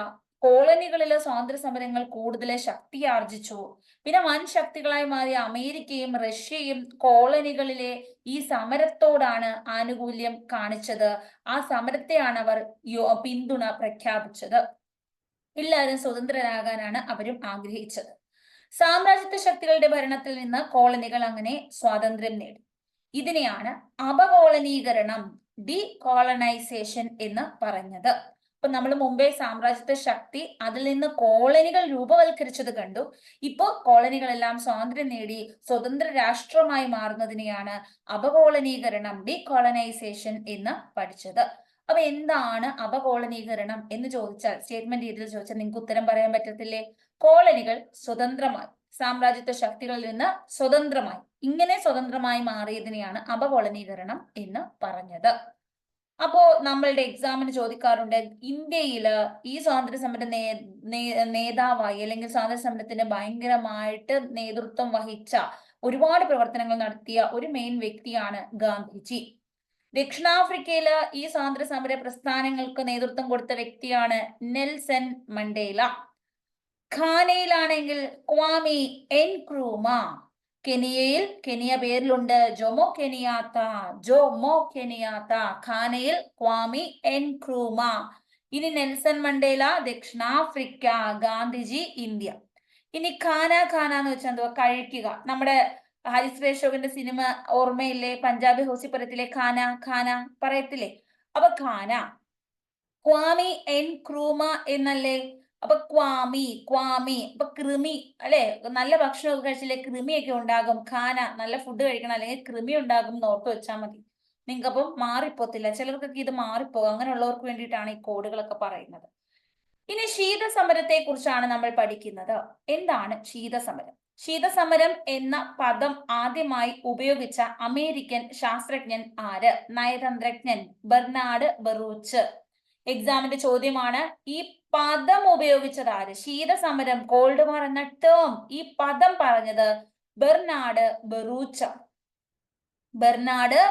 കോളനികളിലെ സ്വാതന്ത്ര്യ സമരങ്ങൾ കൂടുതൽ ശക്തി ആർജിച്ചു. പിന്നെ വൻ ശക്തികളായി മാറിയ അമേരിക്കയും റഷ്യയും കോളനികളിലെ ഈ സമരത്തോടാണ് ആനുകൂല്യം കാണിച്ചത്. ആ സമരത്തെയാണ് അവർ പിന്തുണ പ്രഖ്യാപിച്ചത്. എല്ലാവരും സ്വതന്ത്രരാകാനാണ് അവരും ആഗ്രഹിച്ചത്. സാമ്രാജ്യത്വ ശക്തികളുടെ ഭരണത്തിൽ നിന്ന് കോളനികൾ അങ്ങനെ സ്വാതന്ത്ര്യം നേടി. ഇതിനെയാണ് അപകോളനീകരണം, ഡീകോളനൈസേഷൻ എന്ന് പറഞ്ഞത്. അപ്പൊ നമ്മൾ മുമ്പേ സാമ്രാജ്യത്വ ശക്തി, അതിൽ നിന്ന് കോളനികൾ രൂപവൽക്കരിച്ചത് കണ്ടു. ഇപ്പോ കോളനികളെല്ലാം സ്വാതന്ത്ര്യം നേടി സ്വതന്ത്ര രാഷ്ട്രമായി മാറുന്നതിനെയാണ് അപകോളനീകരണം, ഡീകോളനൈസേഷൻ എന്ന് പഠിച്ചത്. അപ്പൊ എന്താണ് അപകോളനീകരണം എന്ന് ചോദിച്ചാൽ, സ്റ്റേറ്റ്മെന്റ് രീതിയിൽ ചോദിച്ചാൽ നിങ്ങൾക്ക് ഉത്തരം പറയാൻ പറ്റത്തില്ലേ? കോളനികൾ സ്വതന്ത്രമായി, സാമ്രാജ്യത്വ ശക്തികളിൽ നിന്ന് സ്വതന്ത്രമായി, ഇങ്ങനെ സ്വതന്ത്രമായി മാറിയതിനെയാണ് അപകോളനീകരണം എന്ന് പറഞ്ഞത്. അപ്പോ നമ്മളുടെ എക്സാമിന് ചോദിക്കാറുണ്ട്, ഇന്ത്യയില് ഈ സ്വാതന്ത്ര്യ സമര നേതാവായി അല്ലെങ്കിൽ സ്വാതന്ത്ര്യ സമരത്തിന് ഭയങ്കരമായിട്ട് നേതൃത്വം വഹിച്ച, ഒരുപാട് പ്രവർത്തനങ്ങൾ നടത്തിയ ഒരു മെയിൻ വ്യക്തിയാണ് ഗാന്ധിജി. ദക്ഷിണാഫ്രിക്കയില് ഈ സ്വാതന്ത്ര്യ സമര പ്രസ്ഥാനങ്ങൾക്ക് നേതൃത്വം കൊടുത്ത വ്യക്തിയാണ് നെൽസൺ മണ്ടേല. ഘാനയിലാണെങ്കിൽ ക്വാമി എൻക്രൂമ. കെനിയയിൽ, കെനിയ പേരിലുണ്ട് ജോമോ കെനിയാത്ത, ജോമോ കെനിയാത്ത. ഘാനയിൽ ക്വാമി എൻക്രൂമ. ഇനി നെൽസൺ മണ്ടേല ദക്ഷിണാഫ്രിക്ക, ഗാന്ധിജി ഇന്ത്യ. ഇനി ഖാന, ഖാന എന്ന് വെച്ചാൽ എന്തുവാ? കഴിക്കുക. നമ്മുടെ ഹാരിസ് അശോകന്റെ സിനിമ ഓർമ്മയില്ലേ? പഞ്ചാബി ഹൗസി പറയത്തില്ലേ ഖാന ഖാന പറയത്തില്ലേ? അപ്പൊ ഖാന. ക്വാമി എൻക്രൂമ എന്നല്ലേ? അപ്പൊ ക്വാമി അപ്പൊ കൃമി അല്ലെ? നല്ല ഭക്ഷണമൊക്കെ കഴിച്ചില്ലേ കൃമിയൊക്കെ ഉണ്ടാകും. ഖാന നല്ല ഫുഡ് കഴിക്കണം അല്ലെങ്കിൽ കൃമി ഉണ്ടാകും എന്ന് ഓർത്ത് വെച്ചാൽ മതി. നിങ്ങൾക്ക് അപ്പം മാറിപ്പോത്തില്ല. ചിലർക്കൊക്കെ ഇത് മാറിപ്പോകും. അങ്ങനെയുള്ളവർക്ക് വേണ്ടിയിട്ടാണ് ഈ കോഡുകളൊക്കെ പറയുന്നത്. ഇനി ശീതസമരത്തെ കുറിച്ചാണ് നമ്മൾ പഠിക്കുന്നത്. എന്താണ് ശീതസമരം? ശീതസമരം എന്ന പദം ആദ്യമായി ഉപയോഗിച്ച അമേരിക്കൻ ശാസ്ത്രജ്ഞൻ ആര്? നയതന്ത്രജ്ഞൻ ബെർനാഡ് ബറൂച്ച്. എക്സാമിന്റെ ചോദ്യമാണ്. ഈ പദം ഉപയോഗിച്ചത് ആര്? ശീതസമരം, കോൾഡ് വാർ എന്ന ടേം, ഈ പദം പറഞ്ഞത് ബെർനാഡ് ബറൂച്ച്. ബെർനാഡ്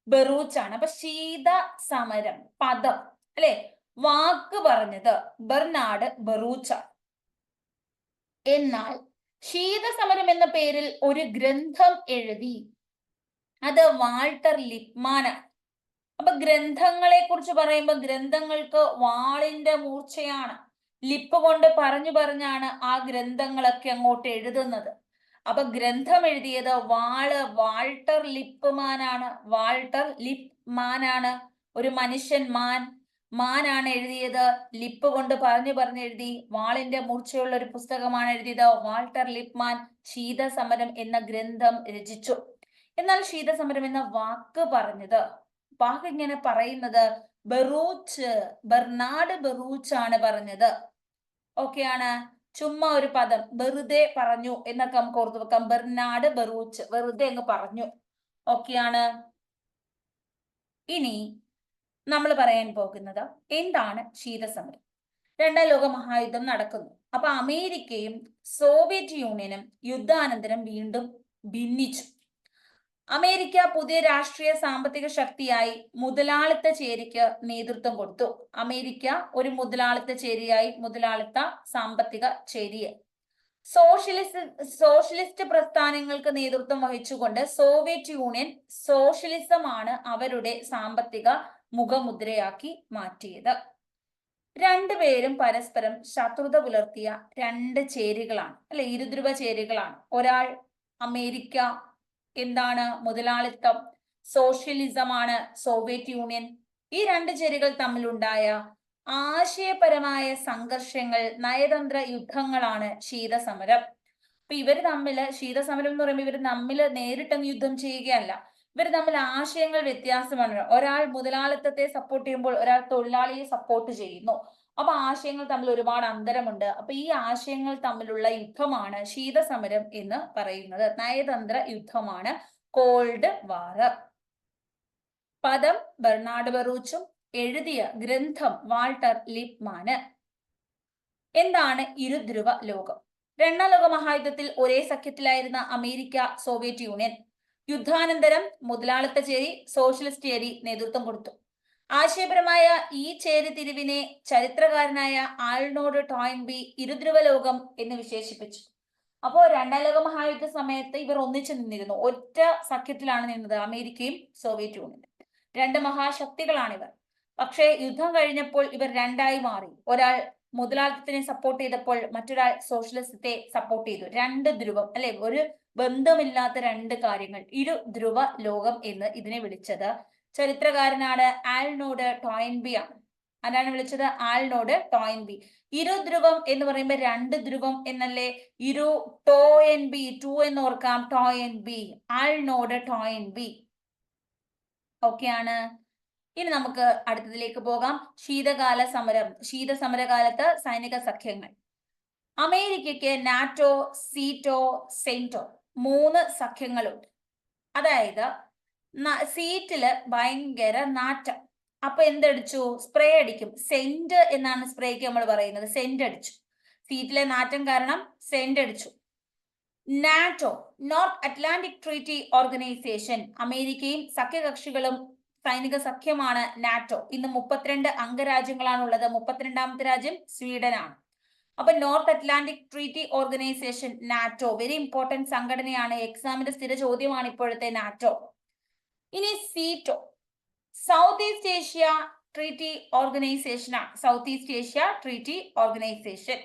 ബറൂച്ച് ആണ്. അപ്പൊ ശീത സമരം പദം അല്ലെ, വാക്ക് പറഞ്ഞത് ബെർനാഡ് ബറൂച്ച്. എന്നാൽ ശീതസമരം എന്ന പേരിൽ ഒരു ഗ്രന്ഥം എഴുതി അത് വാൾട്ടർ ലിപ്മാനാണ്. അപ്പൊ ഗ്രന്ഥങ്ങളെ കുറിച്ച് പറയുമ്പോൾ ഗ്രന്ഥങ്ങൾക്ക് വാളിന്റെ മൂർച്ചയാണ്. ലിപ്പ് കൊണ്ട് പറഞ്ഞു പറഞ്ഞാണ് ആ ഗ്രന്ഥങ്ങളൊക്കെ അങ്ങോട്ട് എഴുതുന്നത്. അപ്പൊ ഗ്രന്ഥം എഴുതിയത് വാൾട്ടർ ലിപ്മാനാണ്. വാൾട്ടർ ലിപ്മാനാണ്. ഒരു മനുഷ്യൻ മാനാണ് എഴുതിയത്. ലിപ്പ് കൊണ്ട് പറഞ്ഞു എഴുതി. വാളിന്റെ മൂർച്ചയുള്ള ഒരു പുസ്തകമാണ് എഴുതിയത്. വാൾട്ടർ ലിപ്മാൻ ശീതസമരം എന്ന ഗ്രന്ഥം രചിച്ചു. എന്നാൽ ശീതസമരം എന്ന വാക്ക് പറഞ്ഞത്, വാക്ക് ഇങ്ങനെ പറയുന്നത് ബെർനാഡ് ബറൂച്ച് ആണ് പറഞ്ഞത്. ഓക്കെയാണ്. ചുമ്മാ ഒരു പദം വെറുതെ പറഞ്ഞു എന്നൊക്കെ നമുക്ക് ഓർത്ത് വെക്കാം. ബെർനാഡ് ബറൂച്ച് വെറുതെ അങ്ങ് പറഞ്ഞു. ഓക്കെയാണ്. ഇനി നമ്മൾ പറയാൻ പോകുന്നത് എന്താണ് ശീതസമരം? രണ്ടാം ലോക മഹായുദ്ധം നടക്കുന്നു. അപ്പൊ അമേരിക്കയും സോവിയറ്റ് യൂണിയനും യുദ്ധാനന്തരം വീണ്ടും ഭിന്നിച്ചു. അമേരിക്ക പുതിയ രാഷ്ട്രീയ സാമ്പത്തിക ശക്തിയായി മുതലാളിത്ത ചേരിക്ക് നേതൃത്വം കൊടുത്തു. അമേരിക്ക ഒരു മുതലാളിത്ത ചേരിയായി, മുതലാളിത്ത സാമ്പത്തിക ചേരിയെ. സോഷ്യലിസ്റ്റ് പ്രസ്ഥാനങ്ങൾക്ക് നേതൃത്വം വഹിച്ചുകൊണ്ട് സോവിയറ്റ് യൂണിയൻ സോഷ്യലിസമാണ് അവരുടെ സാമ്പത്തിക മുഖമുദ്രയാക്കി മാറ്റിയത്. രണ്ടുപേരും പരസ്പരം ശത്രുത പുലർത്തിയ രണ്ട് ചേരികളാണ് അല്ലെ, ഇരുധ്രുവ ചേരികളാണ്. ഒരാൾ അമേരിക്ക എന്താണ് മുതലാളിത്തം, സോഷ്യലിസമാണ് സോവിയറ്റ് യൂണിയൻ. ഈ രണ്ട് ചേരികൾ തമ്മിലുണ്ടായ ആശയപരമായ സംഘർഷങ്ങൾ, നയതന്ത്ര യുദ്ധങ്ങളാണ് ശീതസമരം. അപ്പൊ ഇവര് തമ്മില്, ശീതസമരം എന്ന് പറയുമ്പോൾ ഇവര് തമ്മിൽ നേരിട്ടങ്ങ് യുദ്ധം ചെയ്യുകയല്ല, ഇവർ തമ്മിൽ ആശയങ്ങൾ വ്യത്യാസമാണ്. ഒരാൾ മുതലാളിത്തത്തെ സപ്പോർട്ട് ചെയ്യുമ്പോൾ ഒരാൾ തൊഴിലാളിയെ സപ്പോർട്ട് ചെയ്യുന്നു. അപ്പൊ ആശയങ്ങൾ തമ്മിൽ ഒരുപാട് അന്തരമുണ്ട്. അപ്പൊ ഈ ആശയങ്ങൾ തമ്മിലുള്ള യുദ്ധമാണ് ശീതസമരം എന്ന് പറയുന്നത്. നയതന്ത്ര യുദ്ധമാണ് കോൾഡ് വാർ. പദം ബെർനാഡ് ബറൂച്ചും, എഴുതിയ ഗ്രന്ഥം വാൾട്ടർ ലിപ്മാന്. എന്താണ് ഇരുധ്രുവ ലോകം? രണ്ടാം ലോക മഹായുദ്ധത്തിൽ ഒരേ സഖ്യത്തിലായിരുന്ന അമേരിക്ക, സോവിയറ്റ് യൂണിയൻ. യുദ്ധാനന്തരം മുതലാളിത്ത ചേരി, സോഷ്യലിസ്റ്റ് ചേരി നേതൃത്വം കൊടുത്തു. ആശയപരമായ ഈ ചേരിതിരിവിനെ ചരിത്രകാരനായ ആൾനോഡ് ടോയിൻബി ഇരുധ്രുവ ലോകം എന്ന് വിശേഷിപ്പിച്ചു. അപ്പോ രണ്ടാം ലോക മഹായുദ്ധ സമയത്ത് ഇവർ ഒന്നിച്ചു നിന്നിരുന്നു. ഒറ്റ സഖ്യത്തിലാണ് നിന്നത് അമേരിക്കയും സോവിയറ്റ് യൂണിയനും. രണ്ട് മഹാശക്തികളാണിവർ. പക്ഷേ യുദ്ധം കഴിഞ്ഞപ്പോൾ ഇവർ രണ്ടായി മാറി. ഒരാൾ മുതലാളിത്തത്തിനെ സപ്പോർട്ട് ചെയ്തപ്പോൾ മറ്റൊരാൾ സോഷ്യലിസത്തെ സപ്പോർട്ട് ചെയ്തു. രണ്ട് ധ്രുവം അല്ലെ, ഒരു ബന്ധമില്ലാത്ത രണ്ട് കാര്യങ്ങൾ. ഇരു ധ്രുവ ലോകം എന്ന് ഇതിനെ വിളിച്ചത് ചരിത്രകാരനാണ് ആൾനോഡ് ടോയിൻബി ആണ്. ആരാണ് വിളിച്ചത്? ആൾനോഡ് ടോയിൻബി. ഇരു ധ്രുവം എന്ന് പറയുമ്പോൾ രണ്ട് ധ്രുവം എന്നല്ലേ? ഇരു ടോയിൻബി, ടു എന്ന് ഓർക്കാം, ടോയിൻബി, ആൾനോഡ് ടോയിൻബി. ഓക്കെ ആണ്. ഇനി നമുക്ക് അടുത്തതിലേക്ക് പോകാം. ശീതകാല സമരം, ശീതസമരകാലത്ത് സൈനിക സഖ്യങ്ങൾ. അമേരിക്കയ്ക്ക് നാറ്റോ, സീറ്റോ, സെന്റോ മൂന്ന് സഖ്യങ്ങളുണ്ട്. അതായത് സീറ്റില് ഭയങ്കര നാറ്റം, അപ്പൊ എന്തടിച്ചു? സ്പ്രേ അടിക്കും. സെന്റ് എന്നാണ് സ്പ്രേക്ക് നമ്മൾ പറയുന്നത്. സെന്റ് അടിച്ചു. സീറ്റിലെ നാറ്റം കാരണം സെന്റ് അടിച്ചു. NATO, north Atlantic treaty organisation. അമേരിക്കയും സഖ്യകക്ഷികളും സൈനിക സഖ്യമാണ് നാറ്റോ. ഇന്ന് 32 അംഗരാജ്യങ്ങളാണുള്ളത്. 32ാമത്തെ രാജ്യം സ്വീഡനാണ്. അപ്പൊ north Atlantic treaty organisation, NATO, very important സംഘടനയാണ്. എക്സാമിന്റെ സ്ഥിര ചോദ്യമാണ് ഇപ്പോഴത്തെ നാറ്റോ. ഇനി SEATO, south east Asia treaty organisation ആണ്. South east Asia treaty organisation.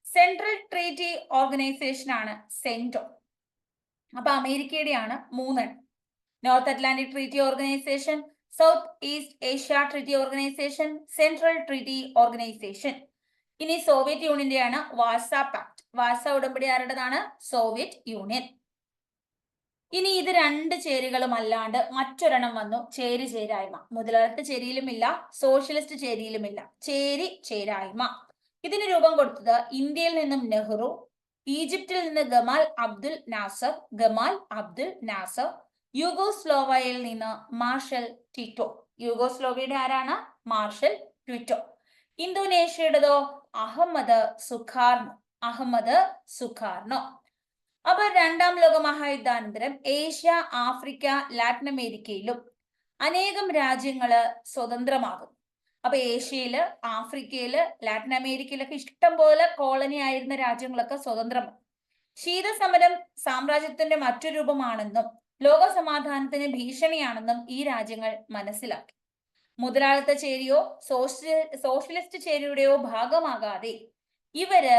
Central treaty organisation ആണ് സെന്റോ. അപ്പൊ അമേരിക്കയുടെയാണ് 3. North Atlantic treaty organisation, south east Asia treaty organisation, central treaty organisation. ഇനി സോവിയറ്റ് യൂണിയന്റെയാണ് വാർസ പാക്ട്. വാർസ ഉടമ്പടി ആരുടേതാണ്? Soviet union. ഇനി ഇത് രണ്ട് ചേരികളും അല്ലാണ്ട് മറ്റൊരെണ്ണം വന്നു, ചേരി ചേരായ്മ. മുതലാളിത്ത ചേരിയിലുമില്ല, സോഷ്യലിസ്റ്റ് ചേരിയിലുമില്ല, ചേരി ചേരായ്മ. ഇതിന് രൂപം കൊടുത്തത് ഇന്ത്യയിൽ നിന്നും നെഹ്റു, ഈജിപ്തിൽ നിന്ന് ഗമാൽ അബ്ദുൽ നാസർ, യൂഗോസ്ലോവയിൽ നിന്ന് മാർഷൽ ടിറ്റോ. യൂഗോസ്ലോവിയയുടെ ആരാണ്? Marshal Tito. ഇന്തോനേഷ്യയുടേതോ അഹമ്മദ് സുഖാർണോ. അപ്പൊ രണ്ടാം ലോക മഹായുദ്ധാനന്തരം ഏഷ്യ, ആഫ്രിക്ക, ലാറ്റിൻ അമേരിക്കയിലും അനേകം രാജ്യങ്ങള് സ്വതന്ത്രമാകും. അപ്പൊ ഏഷ്യയില്, ആഫ്രിക്കയില്, ലാറ്റിൻ അമേരിക്കയിലൊക്കെ ഇഷ്ടം പോലെ കോളനി ആയിരുന്ന രാജ്യങ്ങളൊക്കെ സ്വതന്ത്രമാണ്. ശീതസമരം സാമ്രാജ്യത്തിന്റെ മറ്റൊരു രൂപമാണെന്നും ലോക സമാധാനത്തിന് ഭീഷണിയാണെന്നും ഈ രാജ്യങ്ങൾ മനസ്സിലാക്കി. മുതലാളിത്ത ചേരിയോ സോഷ്യലിസ്റ്റ് ചേരിയുടെയോ ഭാഗമാകാതെ ഇവര്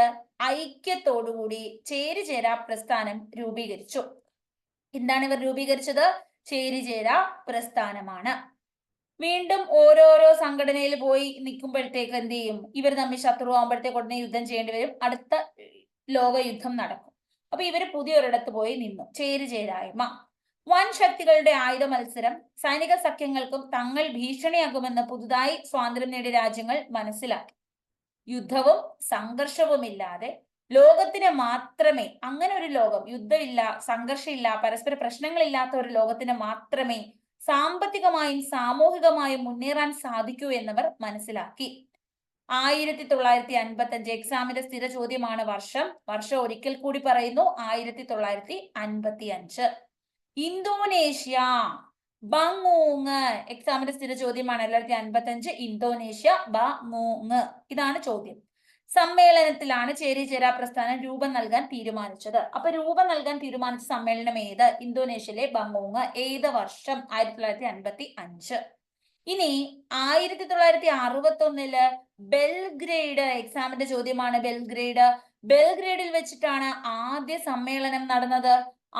ഐക്യത്തോടുകൂടി ചേരിചേരാ പ്രസ്ഥാനം രൂപീകരിച്ചു. എന്താണ് ഇവർ രൂപീകരിച്ചത്? ചേരിചേരാ പ്രസ്ഥാനമാണ്. വീണ്ടും ഓരോരോ സംഘടനയിൽ പോയി നിൽക്കുമ്പോഴത്തേക്ക് എന്ത് ചെയ്യും? ഇവർ തമ്മിൽ ശത്രുവാകുമ്പോഴത്തേക്ക് ഉടനെ യുദ്ധം ചെയ്യേണ്ടി വരും. അടുത്ത ലോക യുദ്ധം നടക്കും. അപ്പൊ ഇവര് പുതിയൊരിടത്ത് പോയി നിന്നു. ചേരിചേരായ്മ. വൻ ശക്തികളുടെ ആയുധ മത്സരം സൈനിക സഖ്യങ്ങൾക്കും തങ്ങൾ ഭീഷണിയാകുമെന്ന് പുതുതായി സ്വാതന്ത്ര്യം നേടിയ രാജ്യങ്ങൾ മനസ്സിലാക്കി. യുദ്ധവും സംഘർഷവുമില്ലാതെ ലോകത്തിന് മാത്രമേ, അങ്ങനെ ഒരു ലോകം, യുദ്ധമില്ല, സംഘർഷമില്ല, പരസ്പര പ്രശ്നങ്ങളില്ലാത്ത ഒരു ലോകത്തിന് മാത്രമേ സാമ്പത്തികമായും സാമൂഹികമായും മുന്നേറാൻ സാധിക്കൂ എന്നവർ മനസ്സിലാക്കി. 1955 എക്സാമിന്റെ സ്ഥിര ചോദ്യമാണ് വർഷം. ഒരിക്കൽ കൂടി പറയുന്നു, 1955. ഇന്തോനേഷ്യ ബങ്ങൂങ്. എക്സാമിന്റെ സ്ഥിര ചോദ്യമാണ് 1955. ഇന്തോനേഷ്യ ബങ്ങൂങ്. ഇതാണ് ചോദ്യം. സമ്മേളനത്തിലാണ് ചേരിചേരാ പ്രസ്ഥാനം രൂപം നൽകാൻ തീരുമാനിച്ചത്. അപ്പൊ രൂപം നൽകാൻ തീരുമാനിച്ച സമ്മേളനം ഏത്? ഇന്തോനേഷ്യയിലെ ബങ്ങൂങ്. ഏത് വർഷം? 1955. ഇനി 1961 ബെൽഗ്രേഡ്. എക്സാമിന്റെ ചോദ്യമാണ് ബെൽഗ്രേഡിൽ വെച്ചിട്ടാണ് ആദ്യ സമ്മേളനം നടന്നത്.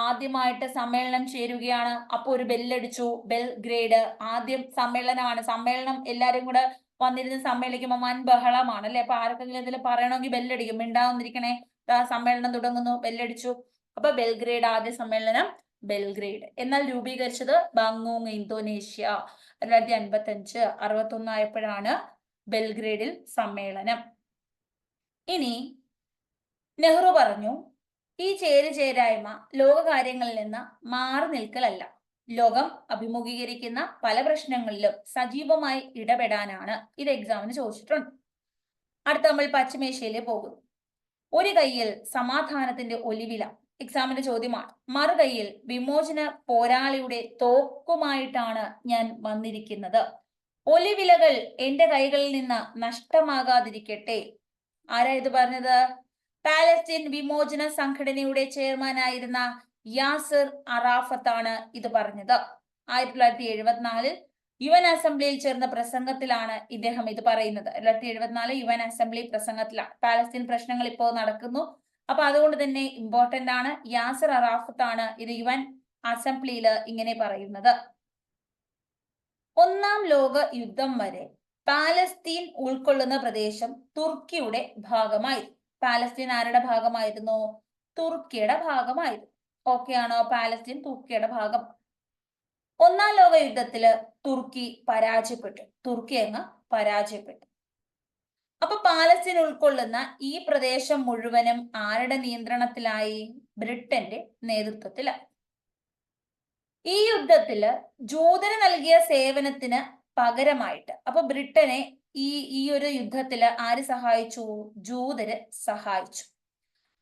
ആദ്യമായിട്ട് സമ്മേളനം ചേരുകയാണ്. അപ്പൊ ഒരു ബെല്ലടിച്ചു. ബെൽഗ്രേഡ് ആദ്യം സമ്മേളനമാണ്. സമ്മേളനം എല്ലാരും കൂടെ വന്നിരുന്ന് സമ്മേളിക്കുമ്പോൾ വൻ ബഹളമാണ് അല്ലെ. അപ്പൊ ആർക്കെങ്കിലും എന്തെങ്കിലും പറയണമെങ്കിൽ ബെല്ലടിക്കും. മിണ്ടാവുന്നിരിക്കണേ, സമ്മേളനം തുടങ്ങുന്നു, ബെല്ലടിച്ചു. അപ്പൊ ബെൽഗ്രേഡ് ആദ്യ സമ്മേളനം ബെൽഗ്രേഡ്. എന്നാൽ രൂപീകരിച്ചത് ബങ്ങൂങ്, ഇന്തോനേഷ്യ. 1955. 61 ആയപ്പോഴാണ് ബെൽഗ്രേഡിൽ സമ്മേളനം. ഇനി നെഹ്റു പറഞ്ഞു, ഈ ചേരിചേരായ്മ ലോകകാര്യങ്ങളിൽ നിന്ന് മാറി നിൽക്കലല്ല, ലോകം അഭിമുഖീകരിക്കുന്ന പല പ്രശ്നങ്ങളിലും സജീവമായി ഇടപെടാനാണ്. ഇത് എക്സാമിന് ചോദിച്ചിട്ടുണ്ട്. അടുത്ത നമ്മൾ പശ്ചിമേഷ്യയിലെ പോകുന്നു. ഒരു കൈയിൽ സമാധാനത്തിന്റെ ഒലിവില. എക്സാമിന്റെ ചോദ്യമാണ്. മറുകൈയിൽ വിമോചന പോരാളിയുടെ തോക്കുമായിട്ടാണ് ഞാൻ വന്നിരിക്കുന്നത്. ഒലിവിലകൾ എന്റെ കൈകളിൽ നിന്ന് നഷ്ടമാകാതിരിക്കട്ടെ. ആരാ ഇത് പറഞ്ഞത്? പാലസ്തീൻ വിമോചന സംഘടനയുടെ ചെയർമാനായിരുന്ന യാസിർ അറാഫത്താണ് ഇത് പറഞ്ഞത്. 1974 യുഎൻ അസംബ്ലിയിൽ ചേർന്ന പ്രസംഗത്തിലാണ് ഇദ്ദേഹം ഇത് പറയുന്നത്. 1974 യുഎൻ അസംബ്ലി പ്രസംഗത്തിലാണ്. പാലസ്തീൻ പ്രശ്നങ്ങൾ ഇപ്പോൾ നടക്കുന്നു. അപ്പൊ അതുകൊണ്ട് തന്നെ ഇമ്പോർട്ടന്റ് ആണ്. യാസിർ അറാഫത്താണ് ഇത് യുഎൻ അസംബ്ലിയിൽ ഇങ്ങനെ പറയുന്നത്. ഒന്നാം ലോക യുദ്ധം വരെ പാലസ്തീൻ ഉൾക്കൊള്ളുന്ന പ്രദേശം തുർക്കിയുടെ ഭാഗമായി. പാലസ്തീൻ ആരുടെ ഭാഗമായിരുന്നു? തുർക്കിയുടെ ഭാഗമായിരുന്നു. ഓക്കെ ആണോ? പാലസ്തീൻ തുർക്കിയുടെ ഭാഗം. ഒന്നാം ലോക യുദ്ധത്തില് തുർക്കി പരാജയപ്പെട്ടു. അപ്പൊ പാലസ്തീൻ ഉൾക്കൊള്ളുന്ന ഈ പ്രദേശം മുഴുവനും ആരുടെ നിയന്ത്രണത്തിലായി? ബ്രിട്ടന്റെ നേതൃത്വത്തിലായി. ഈ യുദ്ധത്തില് ജൂതന് നൽകിയ സേവനത്തിന് പകരമായിട്ട്, അപ്പൊ ബ്രിട്ടനെ ഈ ഒരു യുദ്ധത്തില് ആര് സഹായിച്ചു? ജൂതര് സഹായിച്ചു.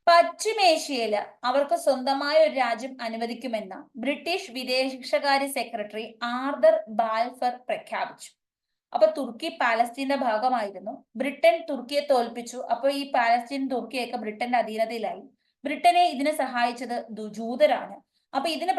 പശ്ചിമേഷ്യയില് അവർക്ക് സ്വന്തമായ ഒരു രാജ്യം അനുവദിക്കുമെന്ന് ബ്രിട്ടീഷ് വിദേശകാര്യ സെക്രട്ടറി ആർതർ ബാൽഫർ പ്രഖ്യാപിച്ചു. അപ്പൊ തുർക്കി പാലസ്തീന്റെ ഭാഗമായിരുന്നു. ബ്രിട്ടൻ തുർക്കിയെ തോൽപ്പിച്ചു. അപ്പൊ ഈ പാലസ്തീൻ, തുർക്കിയൊക്കെ ബ്രിട്ടന്റെ അധീനതയിലായി. ബ്രിട്ടനെ ഇതിനെ സഹായിച്ചത് ജൂതരാണ്. അപ്പൊ ഇതിന്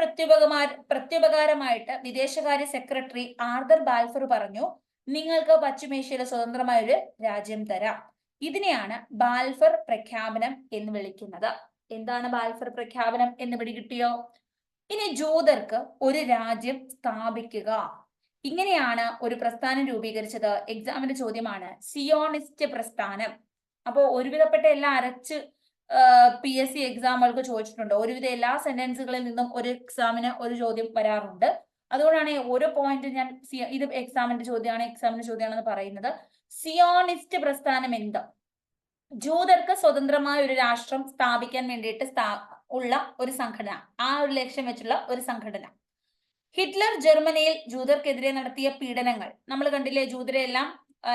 പ്രത്യുപകാരമായിട്ട് വിദേശകാര്യ സെക്രട്ടറി ആർതർ ബാൽഫർ പറഞ്ഞു, നിങ്ങൾക്ക് പശ്ചിമേഷ്യയിലെ സ്വതന്ത്രമായ ഒരു രാജ്യം തരാം. ഇതിനെയാണ് ബാൽഫർ പ്രഖ്യാപനം എന്ന് വിളിക്കുന്നത്. എന്താണ് ബാൽഫർ പ്രഖ്യാപനം എന്ന് പിടികിട്ടിയോ? ഇനി ജൂതർക്ക് ഒരു രാജ്യം സ്ഥാപിക്കുക ഇങ്ങനെയാണ് ഒരു പ്രസ്ഥാനം രൂപീകരിച്ചത്. എക്സാമിന്റെ ചോദ്യമാണ് സിയോണിസ്റ്റ് പ്രസ്ഥാനം. അപ്പോൾ ഒരുവിധപ്പെട്ട എല്ലാം അരച്ച് PSC എക്സാമുകൾക്ക് ചോദിച്ചിട്ടുണ്ട്. ഒരുവിധ എല്ലാ സെന്റൻസുകളിൽ നിന്നും ഒരു എക്സാമിന് ഒരു ചോദ്യം വരാറുണ്ട്. അതുകൊണ്ടാണ് ഓരോ പോയിന്റ് ഞാൻ ഇത് എക്സാമിന്റെ ചോദ്യമാണെന്ന് പറയുന്നത്. സിയോണിസ്റ്റ് പ്രസ്ഥാനം എന്ത്? ജൂതർക്ക് സ്വതന്ത്രമായ ഒരു രാഷ്ട്രം സ്ഥാപിക്കാൻ വേണ്ടിയിട്ട് ഉള്ള ഒരു സംഘടന, ആ ഒരു ലക്ഷ്യം വെച്ചുള്ള ഒരു സംഘടന. ഹിറ്റ്ലർ ജർമ്മനിയിൽ ജൂതർക്കെതിരെ നടത്തിയ പീഡനങ്ങൾ നമ്മൾ കണ്ടില്ലേ. ജൂതരെ എല്ലാം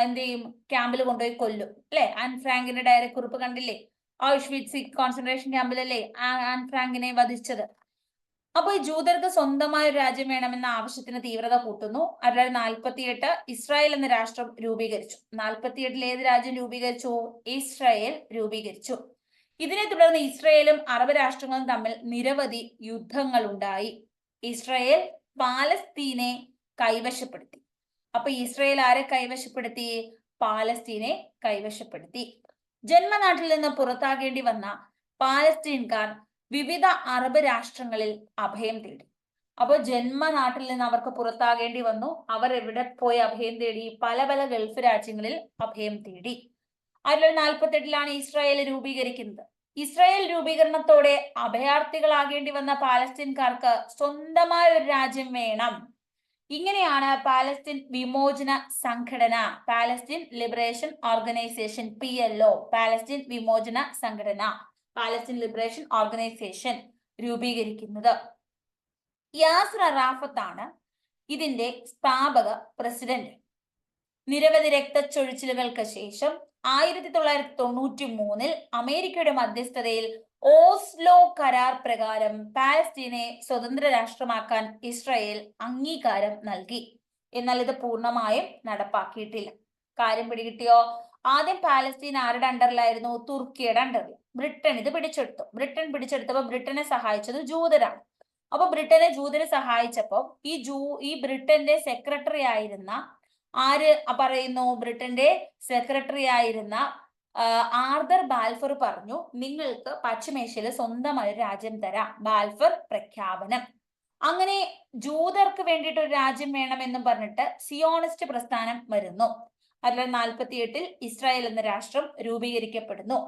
എന്ത് ചെയ്യും? ക്യാമ്പിൽ കൊണ്ടുപോയി കൊല്ലും അല്ലെ? ആൻ ഫ്രാങ്കിന്റെ ഡയറി കുറിപ്പ് കണ്ടില്ലേ? ഓഷ്വിറ്റ്സ് കോൺസെൻട്രേഷൻ ക്യാമ്പിലല്ലേ ആൻ ഫ്രാങ്കിനെ വധിച്ചത്. അപ്പൊ ഈ ജൂതർക്ക് സ്വന്തമായ ഒരു രാജ്യം വേണമെന്ന ആവശ്യത്തിന് തീവ്രത കൂട്ടുന്നു. 1948 ഇസ്രായേൽ എന്ന രാഷ്ട്രം രൂപീകരിച്ചു. 48 ഏത് രാജ്യം രൂപീകരിച്ചു? ഇസ്രായേൽ രൂപീകരിച്ചു. ഇതിനെ തുടർന്ന് ഇസ്രായേലും അറബ് രാഷ്ട്രങ്ങളും തമ്മിൽ നിരവധി യുദ്ധങ്ങൾ ഉണ്ടായി. ഇസ്രായേൽ പാലസ്തീനെ കൈവശപ്പെടുത്തി. അപ്പൊ ഇസ്രായേൽ ആരെ കൈവശപ്പെടുത്തി? പാലസ്തീനെ കൈവശപ്പെടുത്തി. ജന്മനാട്ടിൽ നിന്ന് പുറത്താകേണ്ടി വന്ന പാലസ്തീൻകാർ വിവിധ അറബ് രാഷ്ട്രങ്ങളിൽ അഭയം തേടി. അപ്പോൾ ജന്മനാട്ടിൽ നിന്ന് അവർക്ക് പുറത്താകേണ്ടി വന്നു. അവർ എവിടെ പോയി അഭയം തേടി? പല പല ഗൾഫ് രാജ്യങ്ങളിൽ അഭയം തേടി. 1948 ഇസ്രായേൽ രൂപീകരിക്കുന്നത്. ഇസ്രായേൽ രൂപീകരണത്തോടെ അഭയാർത്ഥികളാകേണ്ടി വന്ന പാലസ്തീൻകാർക്ക് സ്വന്തമായ ഒരു രാജ്യം വേണം. ഇങ്ങനെയാണ് പാലസ്തീൻ വിമോചന സംഘടന, Palestine liberation organisation PLO, Palestine വിമോചന സംഘടന, പാലസ്തീൻ ലിബറേഷൻ ഓർഗനൈസേഷൻ രൂപീകരിക്കുന്നത്. യാസർ അറാഫത്ത് ആണ് ഇതിന്റെ സ്ഥാപക പ്രസിഡന്റ്. നിരവധി രക്തച്ചൊഴിച്ചിലുകൾക്ക് ശേഷം 1993 അമേരിക്കയുടെ മധ്യസ്ഥതയിൽ ഓസ്ലോ കരാർ പ്രകാരം പാലസ്തീനെ സ്വതന്ത്ര രാഷ്ട്രമാക്കാൻ ഇസ്രായേൽ അംഗീകാരം നൽകി. എന്നാൽ ഇത് പൂർണ്ണമായും നടപ്പാക്കിയിട്ടില്ല. കാര്യം പിടികിട്ടിയോ? ആദ്യം പാലസ്തീൻ ആരുടെ അണ്ടറിലായിരുന്നു? തുർക്കിയുടെ അണ്ടറിൽ. ബ്രിട്ടൻ ഇത് പിടിച്ചെടുത്തു. ബ്രിട്ടൻ പിടിച്ചെടുത്തപ്പോൾ ബ്രിട്ടനെ സഹായിച്ചത് ജൂതരാണ്. അപ്പൊ ജൂതരെ സഹായിച്ചപ്പോൾ ഈ ബ്രിട്ടന്റെ സെക്രട്ടറി ആയിരുന്ന ആര് പറയുന്നു? ബ്രിട്ടന്റെ സെക്രട്ടറി ആയിരുന്ന ആർതർ ബാൽഫർ പറഞ്ഞു, നിങ്ങൾക്ക് പശ്ചിമേഷ്യയിൽ സ്വന്തമായ ഒരു രാജ്യം തരാം. ബാൽഫർ പ്രഖ്യാപനം. അങ്ങനെ ജൂതർക്ക് വേണ്ടിയിട്ട് ഒരു രാജ്യം വേണമെന്നും പറഞ്ഞിട്ട് സിയോണിസ്റ്റ് പ്രസ്ഥാനം വരുന്നു. 1948 ഇസ്രായേൽ എന്ന രാഷ്ട്രം രൂപീകരിക്കപ്പെടുന്നു.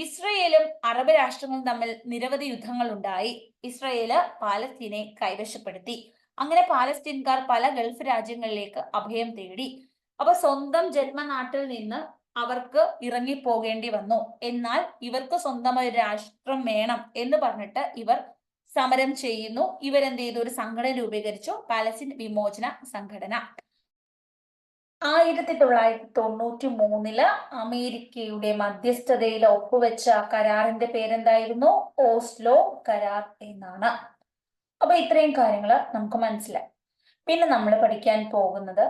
ഇസ്രായേലും അറബ് രാഷ്ട്രങ്ങളും തമ്മിൽ നിരവധി യുദ്ധങ്ങൾ ഉണ്ടായി. ഇസ്രായേല് പാലസ്തീനെ കൈവശപ്പെടുത്തി. അങ്ങനെ പാലസ്തീൻകാർ പല ഗൾഫ് രാജ്യങ്ങളിലേക്ക് അഭയം തേടി. അപ്പൊ സ്വന്തം ജന്മനാട്ടിൽ നിന്ന് അവർക്ക് ഇറങ്ങിപ്പോകേണ്ടി വന്നു. എന്നാൽ ഇവർക്ക് സ്വന്തമായ ഒരു രാഷ്ട്രം വേണം എന്ന് പറഞ്ഞിട്ട് ഇവർ സമരം ചെയ്യുന്നു. ഇവരെന്ത് ചെയ്തു? ഒരു സംഘടന രൂപീകരിച്ചു, പാലസ്തീൻ വിമോചന സംഘടന. 1993 അമേരിക്കയുടെ മധ്യസ്ഥതയിൽ ഒപ്പുവെച്ച കരാറിന്റെ പേരെന്തായിരുന്നു? ഓസ്ലോ കരാർ എന്നാണ്. അപ്പൊ ഇത്രയും കാര്യങ്ങൾ നമുക്ക് മനസ്സിലായി. പിന്നെ നമ്മൾ പഠിക്കാൻ പോകുന്നത്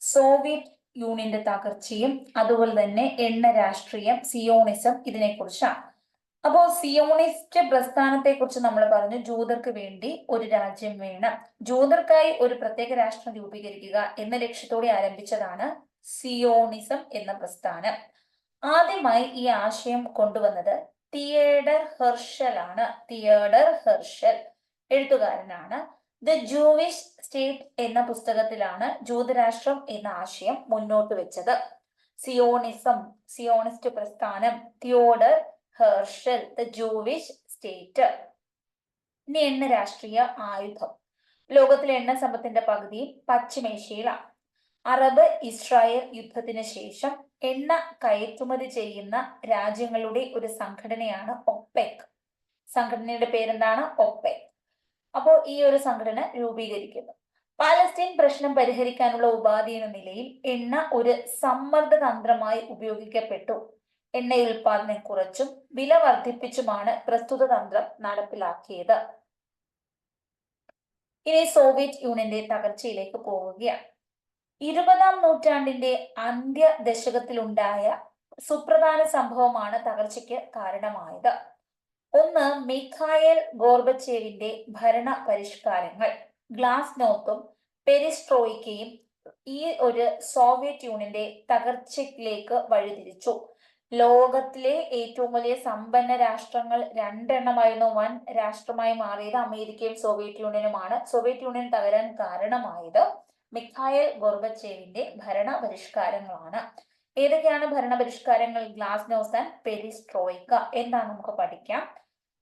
സോവിയറ്റ് യൂണിയന്റെ തകർച്ചയും അതുപോലെ തന്നെ എണ്ണ രാഷ്ട്രീയം, സിയോണിസം, ഇതിനെ കുറിച്ചാണ്. അപ്പോ സിയോണിസ്റ്റ് പ്രസ്ഥാനത്തെ കുറിച്ച് നമ്മൾ പറഞ്ഞു, ജൂതർക്ക് വേണ്ടി ഒരു രാജ്യം വേണം, ജൂതർക്കായി ഒരു പ്രത്യേക രാഷ്ട്രം രൂപീകരിക്കുക എന്ന ലക്ഷ്യത്തോടെ ആരംഭിച്ചതാണ് സിയോണിസം എന്ന പ്രസ്ഥാനം. ആദ്യമായി ഈ ആശയം കൊണ്ടുവന്നത് തിയേഡർ ഹെർഷൽ ആണ്. തിയേഡർ ഹെർഷൽ എഴുത്തുകാരനാണ്. ദ ജൂവിഷ് സ്റ്റേറ്റ് എന്ന പുസ്തകത്തിലാണ് ജൂതരാഷ്ട്രം എന്ന ആശയം മുന്നോട്ട് വെച്ചത്. സിയോണിസ്റ്റ് പ്രസ്ഥാനം, Theodor Herzl, the Jewish state. ഇനി എണ്ണ രാഷ്ട്രീയ ആയുധം. ലോകത്തിലെ എണ്ണ സമ്പത്തിന്റെ പകുതിയും പശ്ചിമേഷ്യയിലാണ്. അറബ് ഇസ്രായേൽ യുദ്ധത്തിന് ശേഷം എണ്ണ കയറ്റുമതി ചെയ്യുന്ന രാജ്യങ്ങളുടെ ഒരു സംഘടനയാണ് ഒപെക്. സംഘടനയുടെ പേരെന്താണ്? ഒപെക്. അപ്പോൾ ഈ ഒരു സംഘടന രൂപീകരിക്കുന്നു. പാലസ്തീൻ പ്രശ്നം പരിഹരിക്കാനുള്ള ഉപാധി എന്ന നിലയിൽ എണ്ണ ഒരു സമ്മർദ്ദ തന്ത്രമായി ഉപയോഗിക്കപ്പെട്ടു. എണ്ണ ഉൽപാദനം കുറച്ചും വില വർദ്ധിപ്പിച്ചുമാണ് പ്രസ്തുത തന്ത്രം നടപ്പിലാക്കിയത്. ഇനി സോവിയറ്റ് യൂണിയന്റെ തകർച്ചയിലേക്ക് പോവുകയാണ്. 20ാം നൂറ്റാണ്ടിന്റെ അന്ത്യ ദശകത്തിലുണ്ടായ സുപ്രധാന സംഭവമാണ് തകർച്ചയ്ക്ക് കാരണമായത്. ഒന്ന്, മിഖായേൽ ഗോർബച്ചേവിന്റെ ഭരണ പരിഷ്കാരങ്ങൾ. ഗ്ലാസ്നോത്തും പെരിസ്ട്രോയിക്കയും ഈ ഒരു സോവിയറ്റ് യൂണിയന്റെ തകർച്ചയിലേക്ക് വഴിതിരിച്ചു. ലോകത്തിലെ ഏറ്റവും വലിയ സമ്പന്ന രാഷ്ട്രങ്ങൾ രണ്ടെണ്ണമായിരുന്നു. വൻ രാഷ്ട്രമായി മാറിയത് അമേരിക്കയും സോവിയറ്റ് യൂണിയനുമാണ്. സോവിയറ്റ് യൂണിയൻ തകരാൻ കാരണമായത് മിഖായിൽ ഗോർബച്ചേവിന്റെ ഭരണ പരിഷ്കാരങ്ങളാണ്. ഏതൊക്കെയാണ് ഭരണപരിഷ്കാരങ്ങൾ? Glasnost and perestroika. എന്താണ് നമുക്ക് പഠിക്കാം.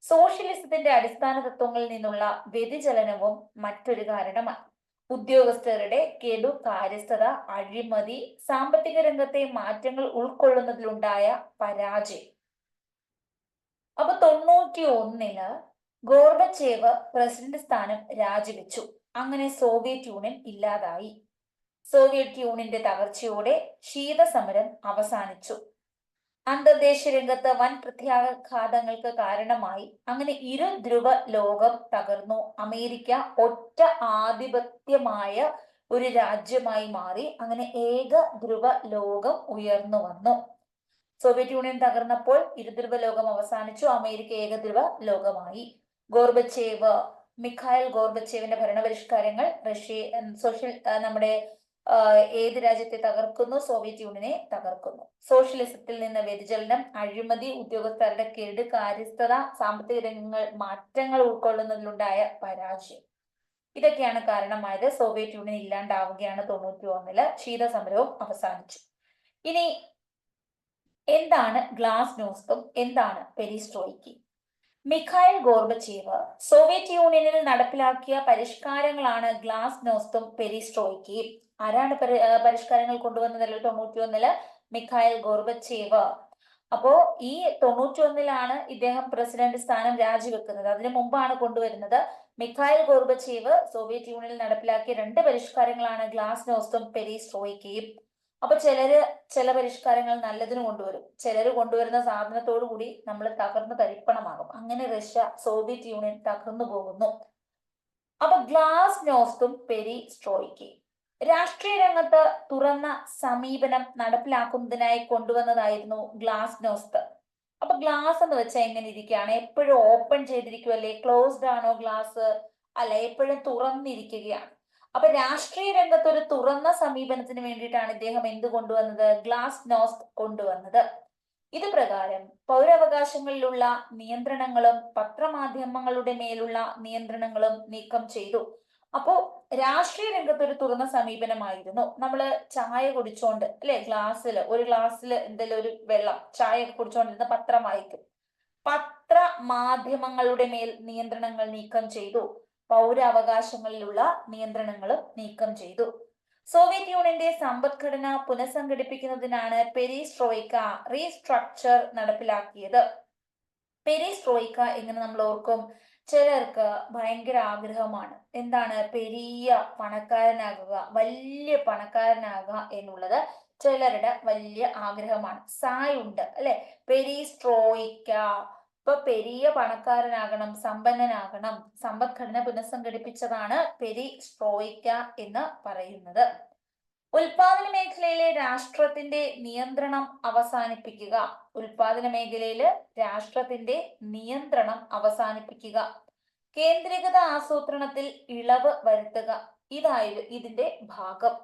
സോഷ്യലിസത്തിന്റെ അടിസ്ഥാന തത്വങ്ങളിൽ നിന്നുള്ള വ്യതിചലനവും മറ്റൊരു കാരണമാണ്. ഉദ്യോഗസ്ഥരുടെ കെടു കാര്യസ്ഥത, അഴിമതി, സാമ്പത്തിക രംഗത്തെ മാറ്റങ്ങൾ ഉൾക്കൊള്ളുന്നതിലുണ്ടായ പരാജയം. അപ്പൊ 91 ഗോർബച്ചേവ് പ്രസിഡന്റ് സ്ഥാനം രാജിവെച്ചു. അങ്ങനെ സോവിയറ്റ് യൂണിയൻ ഇല്ലാതായി. സോവിയറ്റ് യൂണിയന്റെ തകർച്ചയോടെ ശീതസമരം അവസാനിച്ചു. അന്തർദേശീയ രംഗത്ത് വൻ പ്രത്യാഘാതങ്ങൾക്ക് കാരണമായി. അങ്ങനെ ഇരു ധ്രുവ ലോകം തകർന്നു. അമേരിക്ക ഒറ്റ ആധിപത്യമായ ഒരു രാജ്യമായി മാറി. അങ്ങനെ ഏക ധ്രുവ ലോകം ഉയർന്നു വന്നു. സോവിയറ്റ് യൂണിയൻ തകർന്നപ്പോൾ ഇരുധ്രുവ ലോകം അവസാനിച്ചു. അമേരിക്ക ഏകധ്രുവ ലോകമായി. മിഖായിൽ ഗോർബച്ചേവിന്റെ ഭരണപരിഷ്കാരങ്ങൾ നമ്മുടെ ഏത് രാജ്യത്തെ തകർക്കുന്നു? സോവിയറ്റ് യൂണിയനെ തകർക്കുന്നു. സോഷ്യലിസത്തിൽ നിന്ന് വ്യതിചലനം, അഴിമതി, ഉദ്യോഗസ്ഥരുടെ കെടു കാര്യസ്ഥത, സാമ്പത്തിക രംഗങ്ങൾ മാറ്റങ്ങൾ ഉൾക്കൊള്ളുന്നതിലുണ്ടായ പരാജയം. ഇതൊക്കെയാണ് കാരണമായത്. Soviet union ഇല്ലാണ്ടാവുകയാണ് 91. ശീതസമരവും അവസാനിച്ചു. ഇനി എന്താണ് ഗ്ലാസ്നോസ്തും എന്താണ് പെരിസ്ട്രോയിക്കി? മിഖായിൽ ഗോർബച്ചേവ് സോവിയറ്റ് യൂണിയനിൽ നടപ്പിലാക്കിയ പരിഷ്കാരങ്ങളാണ് ഗ്ലാസ്നോസ്തും പെരിസ്ട്രോയിക്കിയും. ആരാണ് പരിഷ്കാരങ്ങൾ കൊണ്ടുവന്നത് 91? മിഖായിൽ ഗോർബച്ചേവ്. അപ്പോ ഈ 91 ഇദ്ദേഹം പ്രസിഡന്റ് സ്ഥാനം രാജിവെക്കുന്നത്. അതിനു മുമ്പാണ് കൊണ്ടുവരുന്നത്. മിഖായിൽ ഗോർബച്ചേവ് സോവിയറ്റ് യൂണിയനിൽ നടപ്പിലാക്കിയ 2 പരിഷ്കാരങ്ങളാണ് ഗ്ലാസ്നോസ്തും പെരിസ്ട്രോയിക്കിയും. അപ്പൊ ചില പരിഷ്കാരങ്ങൾ നല്ലതിന് കൊണ്ടുവരും. ചിലർ കൊണ്ടുവരുന്ന സാധനത്തോടു കൂടി നമ്മൾ തകർന്ന് തരിപ്പണമാകും. അങ്ങനെ സോവിയറ്റ് യൂണിയൻ തകർന്നു പോകുന്നു. അപ്പൊ ഗ്ലാസ്നോസ്തും പെരിസ്ട്രോയിക്കി രാഷ്ട്രീയ രംഗത്ത് തുറന്ന സമീപനം നടപ്പിലാക്കുന്നതിനായി കൊണ്ടുവന്നതായിരുന്നു ഗ്ലാസ്നോസ്ത്. അപ്പൊ ഗ്ലാസ് എന്ന് വെച്ചാൽ എങ്ങനെ ഇരിക്കുകയാണ്? എപ്പോഴും ഓപ്പൺ ചെയ്തിരിക്കുമല്ലേ? ക്ലോസ്ഡ് ആണോ ഗ്ലാസ്? അല്ല, എപ്പോഴും തുറന്നിരിക്കുകയാണ്. അപ്പൊ രാഷ്ട്രീയ രംഗത്ത് ഒരു തുറന്ന സമീപനത്തിന് വേണ്ടിയിട്ടാണ് ഇദ്ദേഹം എന്ത് കൊണ്ടുവന്നത്? ഗ്ലാസ്നോസ്ത് കൊണ്ടുവന്നത്. ഇത് പ്രകാരം പൗരാവകാശങ്ങളിലുള്ള നിയന്ത്രണങ്ങളും പത്രമാധ്യമങ്ങളുടെ മേലുള്ള നിയന്ത്രണങ്ങളും നീക്കം ചെയ്തു. അപ്പോ രാഷ്ട്രീയ രംഗത്ത് ഒരു തുറന്ന സമീപനമായിരുന്നു. നമ്മള് ചായ കുടിച്ചോണ്ട് അല്ലെ, ഒരു ഗ്ലാസ്സിൽ എന്തെങ്കിലും ഒരു വെള്ളം, ചായ ഒക്കെ കുടിച്ചോണ്ടിരുന്ന പത്രം വായിക്കും. പത്ര മാധ്യമങ്ങളുടെ മേൽ നിയന്ത്രണങ്ങൾ നീക്കം ചെയ്തു. പൗരാവകാശങ്ങളിലുള്ള നിയന്ത്രണങ്ങളും നീക്കം ചെയ്തു. സോവിയറ്റ് യൂണിയന്റെ സമ്പദ്ഘടന പുനഃസംഘടിപ്പിക്കുന്നതിനാണ് പെരിസ്ട്രോയിക്ക റീസ്ട്രക്ചർ നടപ്പിലാക്കിയത്. പെരിസ്ട്രോയിക്ക എങ്ങനെ നമ്മൾ ഓർക്കും? ചിലർക്ക് ഭയങ്കര ആഗ്രഹമാണ്. എന്താണ്? പെരിയ പണക്കാരനാകുക, വലിയ പണക്കാരനാകുക എന്നുള്ളത് ചിലരുടെ വലിയ ആഗ്രഹമാണ്. സായുണ്ട് അല്ലെ? പെരിസ്ട്രോയിക്ക. ഇപ്പൊ പെരിയ പണക്കാരനാകണം, സമ്പന്നനാകണം. സമ്പദ്ഘടന പുനഃസംഘടിപ്പിച്ചതാണ് പെരിസ്ട്രോയിക്ക എന്ന് പറയുന്നത്. ഉൽപാദന മേഖലയിലെ രാഷ്ട്രത്തിന്റെ നിയന്ത്രണം അവസാനിപ്പിക്കുക. ഉൽപാദന മേഖലയില് രാഷ്ട്രത്തിന്റെ നിയന്ത്രണം അവസാനിപ്പിക്കുക. കേന്ദ്രീകൃത ആസൂത്രണത്തിൽ ഇളവ് വരുത്തുക. ഇതായിരുന്നു ഇതിന്റെ ഭാഗം.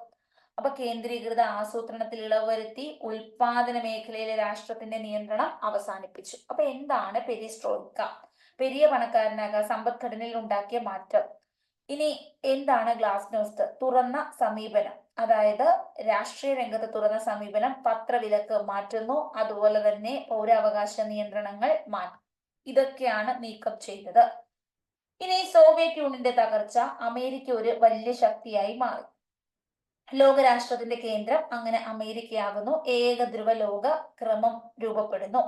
അപ്പൊ കേന്ദ്രീകൃത ആസൂത്രണത്തിൽ ഇളവ് വരുത്തി ഉൽപാദന മേഖലയിലെ രാഷ്ട്രത്തിന്റെ നിയന്ത്രണം അവസാനിപ്പിച്ചു. അപ്പൊ എന്താണ് പെരിസ്ട്രോയിക്ക? പെരിയ പണക്കാരനാകുക, സമ്പദ്ഘടനയിൽ ഉണ്ടാക്കിയ മാറ്റം. ഇനി എന്താണ് ഗ്ലാസ്നോസ്ത്? തുറന്ന സമീപനം. അതായത് രാഷ്ട്രീയ രംഗത്ത് തുറന്ന സമീപനം, പത്രവിലക്ക് മാറ്റുന്നു, അതുപോലെ തന്നെ പൗരാവകാശ നിയന്ത്രണങ്ങൾ മാറ്റും. ഇതൊക്കെയാണ് നീക്കം ചെയ്തത്. ഇനി സോവിയറ്റ് യൂണിയന്റെ തകർച്ച. അമേരിക്ക ഒരു വലിയ ശക്തിയായി മാറി. ലോകരാഷ്ട്രത്തിന്റെ കേന്ദ്രം അങ്ങനെ അമേരിക്കയാകുന്നു. ഏകധ്രുവ ലോക ക്രമം രൂപപ്പെടുന്നു.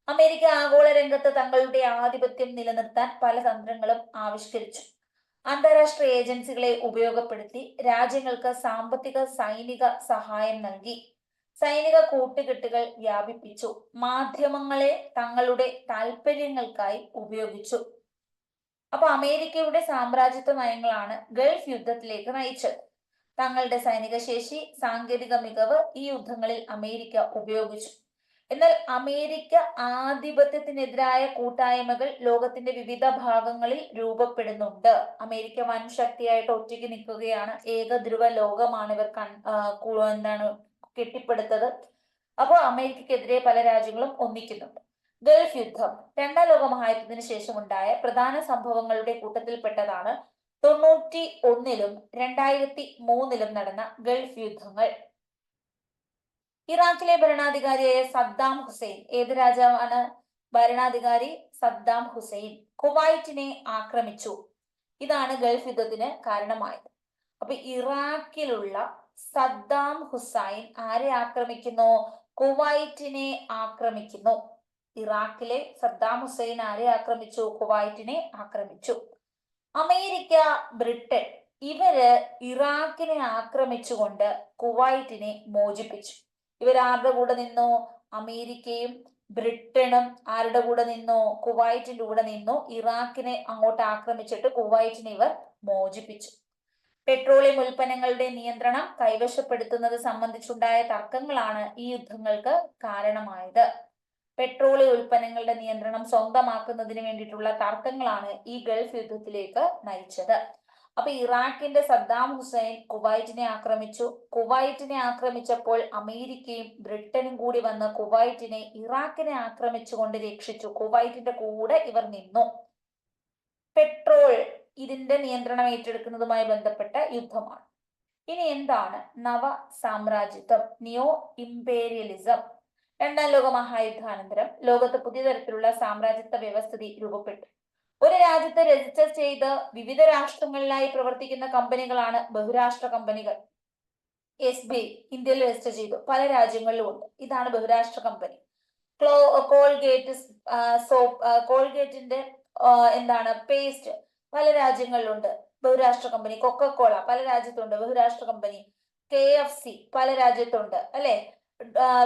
അമേരിക്ക ആഗോള രംഗത്ത് തങ്ങളുടെ ആധിപത്യം നിലനിർത്താൻ പല തന്ത്രങ്ങളും ആവിഷ്കരിച്ചു. അന്താരാഷ്ട്ര ഏജൻസികളെ ഉപയോഗപ്പെടുത്തി രാജ്യങ്ങൾക്ക് സാമ്പത്തിക സൈനിക സഹായം നൽകി. സൈനിക കൂട്ടുകെട്ടുകൾ വ്യാപിപ്പിച്ചു. മാധ്യമങ്ങളെ തങ്ങളുടെ താല്പര്യങ്ങൾക്കായി ഉപയോഗിച്ചു. അപ്പൊ അമേരിക്കയുടെ സാമ്രാജ്യത്വ നയങ്ങളാണ് ഗൾഫ് യുദ്ധത്തിലേക്ക് നയിച്ചത്. തങ്ങളുടെ സൈനിക ശേഷി, സാങ്കേതിക മികവ് ഈ യുദ്ധങ്ങളിൽ അമേരിക്ക ഉപയോഗിച്ചു. എന്നാൽ അമേരിക്ക ആധിപത്യത്തിനെതിരായ കൂട്ടായ്മകൾ ലോകത്തിന്റെ വിവിധ ഭാഗങ്ങളിൽ രൂപപ്പെടുന്നുണ്ട്. അമേരിക്ക വൻ ശക്തിയായിട്ട് ഒറ്റയ്ക്ക് നിൽക്കുകയാണ്. ഏകധ്രുവ ലോകമാണ് ഇവർ കെട്ടിപ്പടുത്തത്. അപ്പോൾ അമേരിക്കക്കെതിരെ പല രാജ്യങ്ങളും ഒന്നിക്കുന്നുണ്ട്. ഗൾഫ് യുദ്ധം 2ാം ലോക മഹായുദ്ധത്തിന് ശേഷം ഉണ്ടായ പ്രധാന സംഭവങ്ങളുടെ കൂട്ടത്തിൽപ്പെട്ടതാണ്. 91-ലും 2003-ലും നടന്ന ഗൾഫ് യുദ്ധങ്ങൾ. ഇറാഖിലെ ഭരണാധികാരിയായ സദ്ദാം ഹുസൈൻ, ഏത് രാജാവാണ് ഭരണാധികാരി? സദ്ദാം ഹുസൈൻ കുവൈറ്റിനെ ആക്രമിച്ചു. ഇതാണ് ഗൾഫ് യുദ്ധത്തിന് കാരണമായത്. അപ്പൊ ഇറാഖിലുള്ള സദ്ദാം ഹുസൈൻ ആരെ ആക്രമിക്കുന്നു? കുവൈറ്റിനെ ആക്രമിക്കുന്നു. ഇറാഖിലെ സദ്ദാം ഹുസൈൻ ആരെ ആക്രമിച്ചു? കുവൈറ്റിനെ ആക്രമിച്ചു. അമേരിക്ക, ബ്രിട്ടൻ ഇവര് ഇറാഖിനെ ആക്രമിച്ചുകൊണ്ട് കുവൈറ്റിനെ മോചിപ്പിച്ചു. ഇവരാരുടെ കൂടെ നിന്നു? അമേരിക്കയും ബ്രിട്ടനും ആരുടെ കൂടെ നിന്നു? കുവൈറ്റിന്റെ കൂടെ നിന്നു. ഇറാഖിനെ അങ്ങോട്ട് ആക്രമിച്ചിട്ട് കുവൈറ്റിനെ ഇവർ മോചിപ്പിച്ചു. പെട്രോളിയം ഉൽപ്പന്നങ്ങളുടെ നിയന്ത്രണം കൈവശപ്പെടുത്തുന്നത് സംബന്ധിച്ചുണ്ടായ തർക്കങ്ങളാണ് ഈ യുദ്ധങ്ങൾക്ക് കാരണമായത്. പെട്രോളിയം ഉൽപ്പന്നങ്ങളുടെ നിയന്ത്രണം സ്വന്തമാക്കുന്നതിന് വേണ്ടിയിട്ടുള്ള തർക്കങ്ങളാണ് ഈ ഗൾഫ് യുദ്ധത്തിലേക്ക് നയിച്ചത്. അപ്പൊ ഇറാഖിന്റെ സദ്ദാം ഹുസൈൻ കുവൈറ്റിനെ ആക്രമിച്ചു. കുവൈറ്റിനെ ആക്രമിച്ചപ്പോൾ അമേരിക്കയും ബ്രിട്ടനും കൂടി വന്ന് കുവൈറ്റിനെ ഇറാഖിനെ ആക്രമിച്ചുകൊണ്ട് രക്ഷിച്ചു. കുവൈറ്റിന്റെ കൂടെ ഇവർ നിന്നു. പെട്രോൾ ഇതിന്റെ നിയന്ത്രണം ഏറ്റെടുക്കുന്നതുമായി ബന്ധപ്പെട്ട യുദ്ധമാണ്. ഇനി എന്താണ് നവ സാമ്രാജ്യത്വം? നിയോ ഇംപീരിയലിസം. രണ്ടാം ലോക മഹായുദ്ധാനന്തരം ലോകത്ത് പുതിയ തരത്തിലുള്ള സാമ്രാജ്യത്വ വ്യവസ്ഥിതി രൂപപ്പെട്ടു. ഒരു രാജ്യത്ത് രജിസ്റ്റർ ചെയ്ത് വിവിധ രാഷ്ട്രങ്ങളിലായി പ്രവർത്തിക്കുന്ന കമ്പനികളാണ് ബഹുരാഷ്ട്ര കമ്പനികൾ. SBI ഇന്ത്യയിൽ രജിസ്റ്റർ ചെയ്തു, പല രാജ്യങ്ങളിലും ഉണ്ട്. ഇതാണ് ബഹുരാഷ്ട്ര കമ്പനി. കോൾഗേറ്റ് സോപ്പ്, കോൾഗേറ്റിന്റെ എന്താണ് പേസ്റ്റ് പല രാജ്യങ്ങളിലുണ്ട്, ബഹുരാഷ്ട്ര കമ്പനി. കൊക്കക്കോള പല രാജ്യത്തുണ്ട്, ബഹുരാഷ്ട്ര കമ്പനി. KFC പല രാജ്യത്തുണ്ട്, അല്ലെ?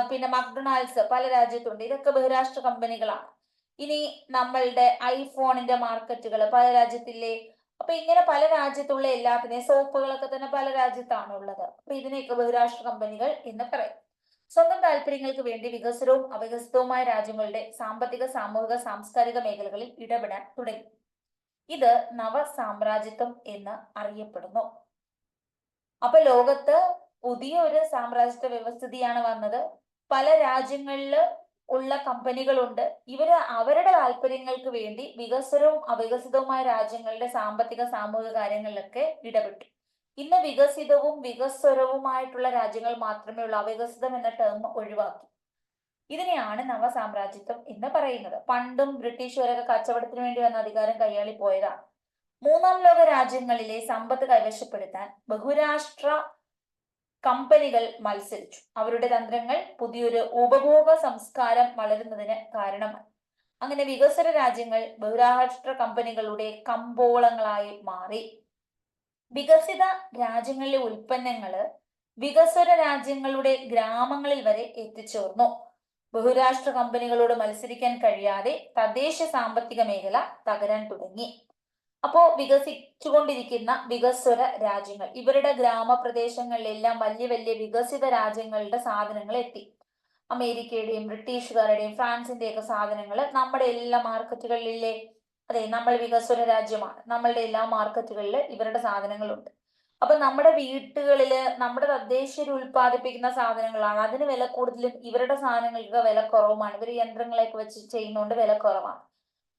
പിന്നെ മക്ഡൊണാൾഡ്സ് പല രാജ്യത്തുണ്ട്. ഇതൊക്കെ ബഹുരാഷ്ട്ര കമ്പനികളാണ്. ഇനി നമ്മളുടെ ഐഫോണിന്റെ മാർക്കറ്റുകൾ പല രാജ്യത്തില്ലേ? അപ്പൊ ഇങ്ങനെ പല രാജ്യത്തുള്ള എല്ലാത്തിനെയും, സോപ്പുകളൊക്കെ തന്നെ പല രാജ്യത്താണ് ഉള്ളത്. അപ്പൊ ഇതിനെയൊക്കെ ബഹുരാഷ്ട്ര കമ്പനികൾ എന്ന് പറയും. സ്വന്തം താല്പര്യങ്ങൾക്ക് വേണ്ടി വികസിതവും അവികസിതവുമായ രാജ്യങ്ങളുടെ സാമ്പത്തിക, സാമൂഹിക, സാംസ്കാരിക മേഖലകളിൽ ഇടപെടാൻ തുടങ്ങി. ഇത് നവ സാമ്രാജ്യത്വം എന്ന് അറിയപ്പെടുന്നു. അപ്പൊ ലോകത്ത് പുതിയ ഒരു സാമ്രാജ്യത്വ വ്യവസ്ഥിതിയാണ് വന്നത്. പല രാജ്യങ്ങളിൽ ഉള്ള കമ്പനികളുണ്ട്. ഇവര് അവരുടെ താല്പര്യങ്ങൾക്ക് വേണ്ടി വികസനവും അവികസിതവുമായ രാജ്യങ്ങളുടെ സാമ്പത്തിക, സാമൂഹിക കാര്യങ്ങളിലൊക്കെ ഇടപെട്ടു. ഇന്ന് വികസിതവും വികസ്വരവുമായിട്ടുള്ള രാജ്യങ്ങൾ മാത്രമേ ഉള്ളൂ. അവികസിതം എന്ന ടേം ഒഴിവാക്കി. ഇതിനെയാണ് നവസാമ്രാജ്യത്വം എന്ന് പറയുന്നത്. പണ്ടും ബ്രിട്ടീഷുകാരൊക്കെ കച്ചവടത്തിന് വേണ്ടി വന്ന അധികാരം കൈയാളി പോയതാണ്. മൂന്നാം ലോക രാജ്യങ്ങളിലെ സമ്പത്ത് കൈവശപ്പെടുത്താൻ ബഹുരാഷ്ട്ര കമ്പനികൾ മത്സരിച്ചു. അവരുടെ തന്ത്രങ്ങൾ പുതിയൊരു ഉപഭോഗ സംസ്കാരം വളരുന്നതിന് കാരണമായി. അങ്ങനെ വികസ്വര രാജ്യങ്ങൾ ബഹുരാഷ്ട്ര കമ്പനികളുടെ കമ്പോളങ്ങളായി മാറി. വികസിത രാജ്യങ്ങളിലെ ഉൽപ്പന്നങ്ങള് വികസ്വര രാജ്യങ്ങളുടെ ഗ്രാമങ്ങളിൽ വരെ എത്തിച്ചേർന്നു. ബഹുരാഷ്ട്ര കമ്പനികളോട് മത്സരിക്കാൻ കഴിയാതെ തദ്ദേശ സാമ്പത്തിക മേഖല തകരാൻ തുടങ്ങി. അപ്പോ വികസിച്ചുകൊണ്ടിരിക്കുന്ന വികസ്വര രാജ്യങ്ങൾ, ഇവരുടെ ഗ്രാമപ്രദേശങ്ങളിലെല്ലാം വലിയ വലിയ വികസിത രാജ്യങ്ങളുടെ സാധനങ്ങൾ എത്തി. അമേരിക്കയുടെയും ബ്രിട്ടീഷുകാരുടെയും ഫ്രാൻസിന്റെയൊക്കെ സാധനങ്ങൾ നമ്മുടെ എല്ലാ മാർക്കറ്റുകളിലെ, അതെ, നമ്മൾ വികസ്വര രാജ്യമാണ്, നമ്മളുടെ എല്ലാ മാർക്കറ്റുകളിൽ ഇവരുടെ സാധനങ്ങളുണ്ട്. അപ്പൊ നമ്മുടെ വീട്ടുകളില് നമ്മുടെ തദ്ദേശീയർ ഉൽപ്പാദിപ്പിക്കുന്ന സാധനങ്ങളാണ്. അതിന് വില കൂടുതലും, ഇവരുടെ സാധനങ്ങൾക്ക് വില കുറവുമാണ്. ഇവർ യന്ത്രങ്ങളൊക്കെ വെച്ച് ചെയ്യുന്നതുകൊണ്ട് വില കുറവാണ്.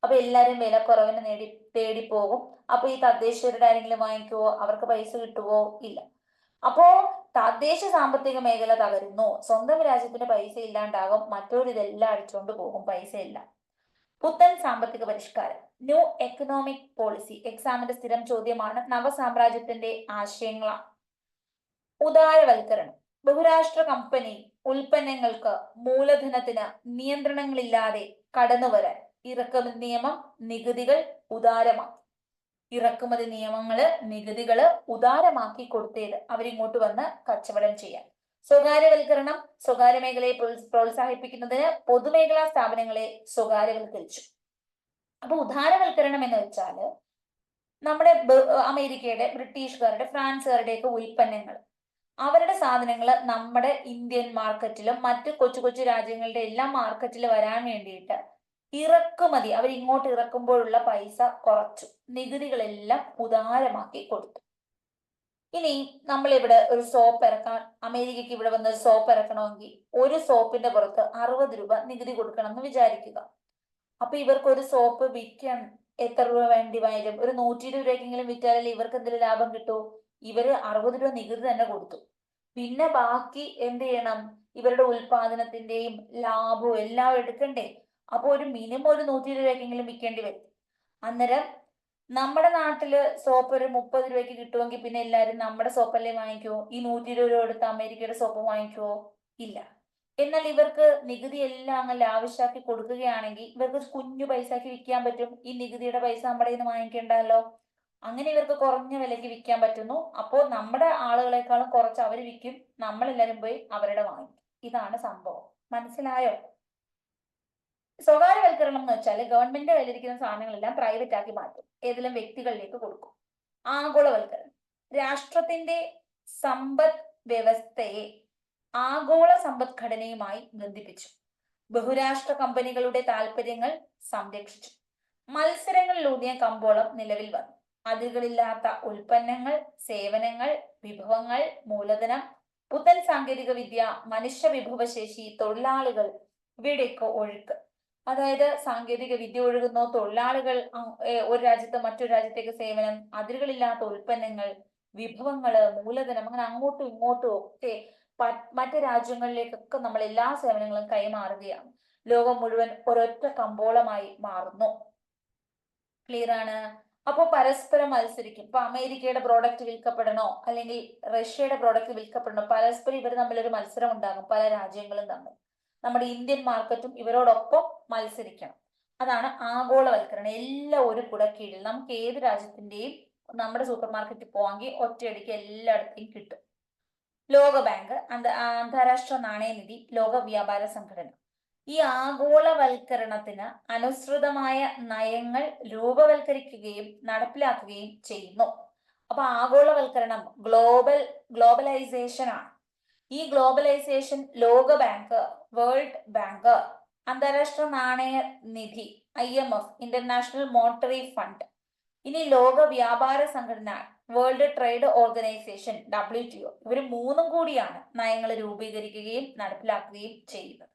അപ്പൊ എല്ലാരും വില കുറവിന് തേടി പോകും. അപ്പൊ ഈ തദ്ദേശീയരുടെ ആരെങ്കിലും വാങ്ങിക്കുവോ? അവർക്ക് പൈസ കിട്ടുവോ? ഇല്ല. അപ്പോ തദ്ദേശ സാമ്പത്തിക മേഖല തകരുന്നു. സ്വന്തം രാജ്യത്തിന് പൈസ ഇല്ലാണ്ടാകും, മറ്റൊരു ഇതെല്ലാം അടിച്ചുകൊണ്ട് പോകും, പൈസ ഇല്ല. പുത്തൻ സാമ്പത്തിക പരിഷ്കാരം, ന്യൂ എക്കണോമിക് പോളിസി. എക്സാമിന്റെ സ്ഥിരം ചോദ്യമാണ്. നവസാമ്രാജ്യത്തിന്റെ ആശയങ്ങളാണ്. ഉദാരവൽക്കരണം. ബഹുരാഷ്ട്ര കമ്പനി ഉൽപ്പന്നങ്ങൾക്ക് മൂലധനത്തിന് നിയന്ത്രണങ്ങളില്ലാതെ കടന്നുവരാൻ ഇറക്കുമതി നിയമം, നികുതികൾ ഉദാരമാക്കി. ഇറക്കുമതി നിയമങ്ങള്, നികുതികള് ഉദാരമാക്കി കൊടുത്തേത് അവരിങ്ങോട്ട് വന്ന് കച്ചവടം ചെയ്യാൻ. സ്വകാര്യവൽക്കരണം. സ്വകാര്യ മേഖലയെ പ്രോത്സാഹിപ്പിക്കുന്നതിന് പൊതുമേഖലാ സ്ഥാപനങ്ങളെ സ്വകാര്യവൽക്കരിച്ചു. അപ്പൊ ഉദാരവൽക്കരണം എന്ന് വെച്ചാല് നമ്മുടെ അമേരിക്കയുടെ, ബ്രിട്ടീഷുകാരുടെ, ഫ്രാൻസുകാരുടെ ഒക്കെ ഉൽപ്പന്നങ്ങൾ, അവരുടെ സാധനങ്ങൾ നമ്മുടെ ഇന്ത്യൻ മാർക്കറ്റിലും മറ്റു കൊച്ചു കൊച്ചു രാജ്യങ്ങളുടെ എല്ലാ മാർക്കറ്റിൽ വരാൻ വേണ്ടിയിട്ട് ഇറക്കുമതി, അവർ ഇങ്ങോട്ട് ഇറക്കുമ്പോഴുള്ള പൈസ കുറച്ചു, നികുതികളെല്ലാം ഉദാരമാക്കി കൊടുത്തു. ഇനി നമ്മളിവിടെ ഒരു സോപ്പ് ഇറക്കാൻ, അമേരിക്കക്ക് ഇവിടെ വന്ന് സോപ്പ് ഇറക്കണമെങ്കിൽ ഒരു സോപ്പിന്റെ പുറത്ത് 60 രൂപ നികുതി കൊടുക്കണം എന്ന് വിചാരിക്കുക. അപ്പൊ ഇവർക്ക് ഒരു സോപ്പ് വിൽക്കാൻ എത്ര രൂപ വേണ്ടി വരും? ഒരു 120 രൂപയ്ക്കെങ്കിലും വിറ്റാലല്ലേ ഇവർക്ക് എന്തെങ്കിലും ലാഭം കിട്ടൂ? ഇവര് 60 രൂപ നികുതി തന്നെ കൊടുത്തു. പിന്നെ ബാക്കി എന്ത് ചെയ്യണം? ഇവരുടെ ഉൽപാദനത്തിന്റെയും ലാഭവും എല്ലാം എടുക്കണ്ടേ? അപ്പൊ ഒരു മിനിമം ഒരു 120 രൂപയ്ക്കെങ്കിലും വിൽക്കേണ്ടി വരും. അന്നേരം നമ്മുടെ നാട്ടില് സോപ്പ് ഒരു 30 രൂപയ്ക്ക് കിട്ടുമെങ്കിൽ പിന്നെ എല്ലാവരും നമ്മുടെ സോപ്പല്ലേ വാങ്ങിക്കുവോ? ഈ 120 രൂപ എടുത്ത് അമേരിക്കയുടെ സോപ്പ് വാങ്ങിക്കുവോ? ഇല്ല. എന്നാൽ ഇവർക്ക് നികുതി എല്ലാം അങ്ങ് ലാവിഷാക്കി കൊടുക്കുകയാണെങ്കിൽ ഇവർക്ക് കുഞ്ഞു പൈസക്ക് വിൽക്കാൻ പറ്റും. ഈ നികുതിയുടെ പൈസ നമ്മുടെ കയ്യിൽ നിന്ന് വാങ്ങിക്കണ്ടല്ലോ. അങ്ങനെ ഇവർക്ക് കുറഞ്ഞ വിലയ്ക്ക് വിൽക്കാൻ പറ്റുന്നു. അപ്പോൾ നമ്മുടെ ആളുകളെക്കാളും കുറച്ച് അവർ വിൽക്കും, നമ്മളെല്ലാരും പോയി അവരുടെ വാങ്ങിക്കും. ഇതാണ് സംഭവം. മനസ്സിലായോ? സ്വകാര്യവൽക്കരണം എന്ന് വെച്ചാൽ ഗവൺമെന്റിന്റെ കയ്യിലിരിക്കുന്ന സാധനങ്ങളെല്ലാം പ്രൈവറ്റ് ആക്കി മാറ്റും, ഏതെങ്കിലും വ്യക്തികളിലേക്ക് കൊടുക്കും. ആഗോളവൽക്കരണം രാഷ്ട്രത്തിന്റെ സമ്പദ് വ്യവസ്ഥയെ ആഗോള സമ്പദ്ഘടനയുമായി ബന്ധിപ്പിച്ചു. ബഹുരാഷ്ട്ര കമ്പനികളുടെ താല്പര്യങ്ങൾ സംരക്ഷിച്ചു. മത്സരങ്ങളിലൂന്നിയ കമ്പോളം നിലവിൽ വന്നു. അതിരുകളില്ലാത്ത ഉൽപ്പന്നങ്ങൾ, സേവനങ്ങൾ, വിഭവങ്ങൾ, മൂലധനം, പുത്തൻ സാങ്കേതിക വിദ്യ, മനുഷ്യ വിഭവശേഷി, തൊഴിലാളികൾ, ഇവയുടെയൊക്കെ ഒഴുക്ക്. അതായത് സാങ്കേതിക വിദ്യ ഒഴുകുന്നു, തൊഴിലാളികൾ ഒരു രാജ്യത്ത് മറ്റൊരു രാജ്യത്തേക്ക് സേവനം, അതിരുകളില്ലാത്ത ഉൽപ്പന്നങ്ങൾ, വിഭവങ്ങള്, മൂലധനം, അങ്ങനെ അങ്ങോട്ടും ഇങ്ങോട്ടും ഒക്കെ മറ്റു രാജ്യങ്ങളിലേക്കൊക്കെ നമ്മൾ എല്ലാ സേവനങ്ങളും കൈമാറുകയാണ്. ലോകം മുഴുവൻ ഒരൊറ്റ കമ്പോളമായി മാറുന്നു. ക്ലിയർ ആണ്? അപ്പോൾ പരസ്പരം മത്സരിക്കും. ഇപ്പൊ അമേരിക്കയുടെ പ്രോഡക്റ്റ് വിൽക്കപ്പെടണോ അല്ലെങ്കിൽ റഷ്യയുടെ പ്രോഡക്റ്റ് വിൽക്കപ്പെടണോ, പരസ്പരം ഇവർ തമ്മിലൊരു മത്സരം ഉണ്ടാകും, പല രാജ്യങ്ങളും തമ്മിൽ. നമ്മുടെ ഇന്ത്യൻ മാർക്കറ്റും ഇവരോടൊപ്പം മത്സരിക്കണം. അതാണ് ആഗോളവൽക്കരണം. എല്ലാം ഒരു കുടക്കീഴിൽ. നമുക്ക് ഏത് രാജ്യത്തിന്റെയും നമ്മുടെ സൂപ്പർ മാർക്കറ്റിൽ പോവാമെങ്കിൽ ഒറ്റയടിക്ക് എല്ലായിടത്തെയും കിട്ടും. ലോകബാങ്ക്, അന്താരാഷ്ട്ര നാണയനിധി, ലോക വ്യാപാര സംഘടന ഈ ആഗോളവൽക്കരണത്തിന് അനുസൃതമായ നയങ്ങൾ രൂപവൽക്കരിക്കുകയും നടപ്പിലാക്കുകയും ചെയ്യുന്നു. അപ്പൊ ആഗോളവൽക്കരണം ഗ്ലോബലൈസേഷൻ ആണ്. ഈ ഗ്ലോബലൈസേഷൻ ലോകബാങ്ക്, വേൾഡ് ബാങ്ക്, അന്താരാഷ്ട്ര നാണയ നിധി IMF, ഇന്റർനാഷണൽ മോണിറ്ററി ഫണ്ട്, ഇനി ലോക വ്യാപാര സംഘടന വേൾഡ് ട്രേഡ് ഓർഗനൈസേഷൻ WTO, ഇവർ മൂന്നും കൂടിയാണ് നയങ്ങൾ രൂപീകരിക്കുകയും നടപ്പിലാക്കുകയും ചെയ്യുന്നത്.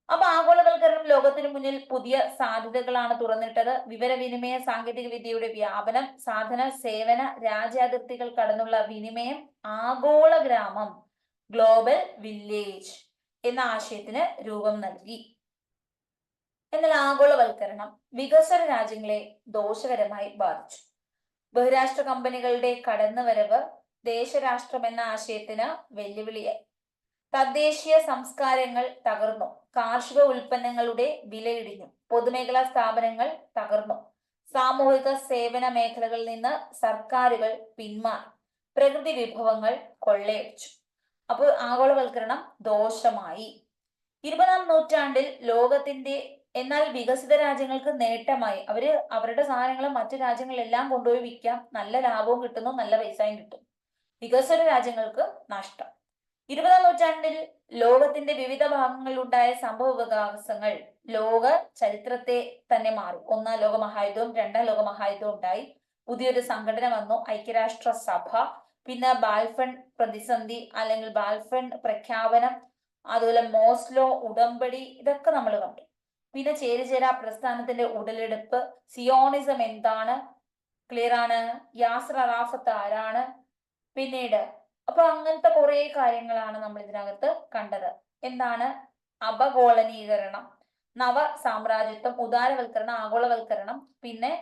അപ്പൊ ആഗോളവൽക്കരണം ലോകത്തിന് മുന്നിൽ പുതിയ സാധ്യതകളാണ് തുറന്നിട്ടത്. വിവരവിനിമയ സാങ്കേതിക വിദ്യയുടെ വ്യാപനം, സാധന സേവന രാജ്യാതിർത്തികൾ കടന്നുള്ള വിനിമയം, ആഗോള ഗ്രാമം, ഗ്ലോബൽ വില്ലേജ് എന്ന ആശയത്തിന് രൂപം നൽകി. എന്നാൽ ആഗോളവൽക്കരണം വികസ്വര രാജ്യങ്ങളെ ദോഷകരമായി ബാധിച്ചു. ബഹുരാഷ്ട്ര കമ്പനികളുടെ കടന്നുവരവ് ദേശരാഷ്ട്രം എന്ന ആശയത്തിന് വെല്ലുവിളിയായി. തദ്ദേശീയ സംസ്കാരങ്ങൾ തകർന്നു. കാർഷിക ഉൽപ്പന്നങ്ങളുടെ വിലയിടിഞ്ഞു. പൊതുമേഖലാ സ്ഥാപനങ്ങൾ തകർന്നു. സാമൂഹിക സേവന മേഖലകളിൽ നിന്ന് സർക്കാരുകൾ പിന്മാറി. പ്രകൃതി വിഭവങ്ങൾ കൊള്ളയടിച്ചു. അപ്പോൾ ആഗോളവൽക്കരണം ദോഷമായി. 20-ാം നൂറ്റാണ്ടിൽ ലോകത്തിന്റെ എന്നാൽ വികസിത രാജ്യങ്ങൾക്ക് നേട്ടമായി. അവരുടെ സാധനങ്ങൾ മറ്റു രാജ്യങ്ങളിലെല്ലാം കൊണ്ടുപോയി വിൽക്കാം, നല്ല ലാഭവും കിട്ടുന്നു, നല്ല പൈസയും കിട്ടും. വികസ്വര രാജ്യങ്ങൾക്ക് നഷ്ടം. 20-ാം നൂറ്റാണ്ടിൽ ലോകത്തിന്റെ വിവിധ ഭാഗങ്ങളിലുണ്ടായ സംഭവ വികാസങ്ങൾ ലോക ചരിത്രത്തെ തന്നെ മാറി. 1-ാം ലോകമഹായുദ്ധവും 2-ാം ലോകമഹായുദ്ധവും ഉണ്ടായി. പുതിയൊരു സംഘടന വന്നു, ഐക്യരാഷ്ട്ര സഭ. പിന്നെ ബാൽഫൺ പ്രതിസന്ധി അല്ലെങ്കിൽ ബാൽഫൺ പ്രഖ്യാപനം, അതുപോലെ മോസ്ലോ ഉടമ്പടി, ഇതൊക്കെ നമ്മൾ കണ്ടു. പിന്നെ ചേരിചേരാ പ്രസ്ഥാനത്തിന്റെ ഉടലെടുപ്പ്, സിയോണിസം എന്താണ്, ക്ലിയർ ആണ്, യാസർ അറാഫത്ത് ആരാണ്, പിന്നീട് അപ്പൊ അങ്ങനത്തെ കുറെ കാര്യങ്ങളാണ് നമ്മൾ ഇതിനകത്ത് കണ്ടത്. എന്താണ്? അപകോളനീകരണം, നവ സാമ്രാജ്യത്വം, ഉദാരവൽക്കരണം, ആഗോളവൽക്കരണം, പിന്നെ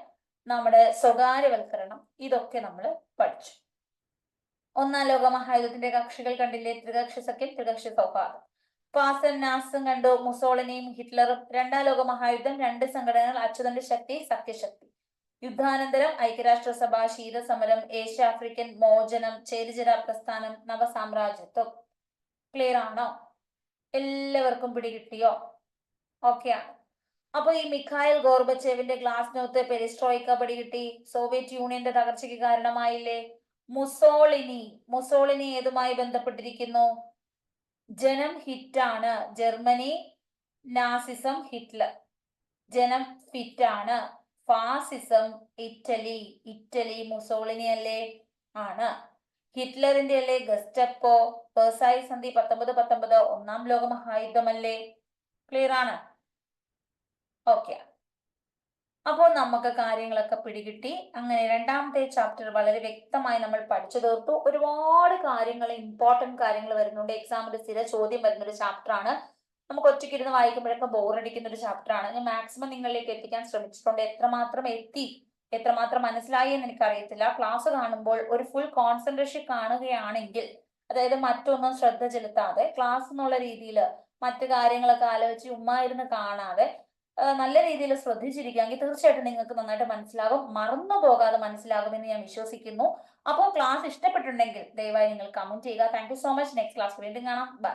നമ്മുടെ സ്വകാര്യവൽക്കരണം, ഇതൊക്കെ നമ്മൾ പഠിച്ചു. 1-ാം ലോകമഹായുദ്ധത്തിന്റെ കക്ഷികൾ കണ്ടില്ലേ? ത്രികക്ഷി സഖ്യം, ത്രികക്ഷി സൗഹാർദ്ദം. ഫാസൻ നാസും കണ്ടു, മുസോളിനിയും ഹിറ്റ്ലറും. 2-ാം ലോകമഹായുദ്ധം, 2 സംഘടനകൾ, അച്ചുതണ്ട് ശക്തി, സഖ്യശക്തി. യുദ്ധാനന്തരം ഐക്യരാഷ്ട്രസഭ, ശീതസമരം, ഏഷ്യ ആഫ്രിക്കൻ മോചനം, ചേരിചേരാ പ്രസ്ഥാനം, നവസാമ്രാജ്യത്വം. ക്ലിയർ ആണോ? എല്ലാവർക്കും പിടികിട്ടിയോ? ഓക്കെ ആണ്. അപ്പൊ ഈ മിഖായിൽ ഗോർബച്ചേവിന്റെ ഗ്ലാസ്നോത്ത്, പെരിസ്ട്രോയിക്ക പിടികിട്ടി. സോവിയറ്റ് യൂണിയന്റെ തകർച്ചയ്ക്ക് കാരണമായില്ലേ? മുസോളിനി ഏതുമായി ബന്ധപ്പെട്ടിരിക്കുന്നു? ജനം ഹിറ്റാണ്, ജർമ്മനി, നാസിസം, ഹിറ്റ്ലർ. ജനം ഫിറ്റാണ്. ഫാസിസം ഇറ്റലി മുസോളിനി അല്ലേ? ആണ്. ഹിറ്റ്ലറിന്റെ അല്ലേ ഗസ്റ്റപ്പോ? വേഴ്സായി സന്ധി 1919 1-ാം ലോകമഹായുദ്ധമല്ലേ? ക്ലിയർ ആണ്? ഓക്കെ. അപ്പോൾ നമുക്ക് കാര്യങ്ങളൊക്കെ പിടികിട്ടി. അങ്ങനെ രണ്ടാമത്തെ ചാപ്റ്റർ വളരെ വ്യക്തമായി നമ്മൾ പഠിച്ചു തീർത്തു. ഒരുപാട് കാര്യങ്ങൾ, ഇമ്പോർട്ടന്റ് കാര്യങ്ങൾ വരുന്നുണ്ട്. എക്സാമിന്റെ സ്ഥിര ചോദ്യം വരുന്ന ഒരു ചാപ്റ്റർ ആണ്. നമുക്ക് ഒറ്റയ്ക്ക് ഇരുന്ന് വായിക്കുമ്പോഴൊക്കെ ബോറടിക്കുന്ന ഒരു ചാപ്റ്റർ ആണ്. ഞാൻ മാക്സിമം നിങ്ങളിലേക്ക് എത്തിക്കാൻ ശ്രമിച്ചിട്ടുണ്ട്. എത്രമാത്രം എത്തി, എത്രമാത്രം മനസ്സിലായി എന്ന് എനിക്കറിയത്തില്ല. ക്ലാസ് കാണുമ്പോൾ ഒരു ഫുൾ കോൺസെൻട്രേഷൻ കാണുകയാണെങ്കിൽ, അതായത് മറ്റൊന്നും ശ്രദ്ധ ചെലുത്താതെ ക്ലാസ് എന്നുള്ള രീതിയിൽ മറ്റു കാര്യങ്ങളൊക്കെ ആലോചിച്ച് ഉമ്മായിരുന്ന് കാണാതെ നല്ല രീതിയിൽ ശ്രദ്ധിച്ചിരിക്കുകയാണെങ്കിൽ തീർച്ചയായിട്ടും നിങ്ങൾക്ക് നന്നായിട്ട് മനസ്സിലാകും. മറന്നു പോകാതെ മനസ്സിലാകുമെന്ന് ഞാൻ വിശ്വസിക്കുന്നു. അപ്പോൾ ക്ലാസ് ഇഷ്ടപ്പെട്ടിട്ടുണ്ടെങ്കിൽ ദയവായി നിങ്ങൾ കമന്റ് ചെയ്യുക. Thank you so much. Next class വീണ്ടും കാണാം. ബൈ.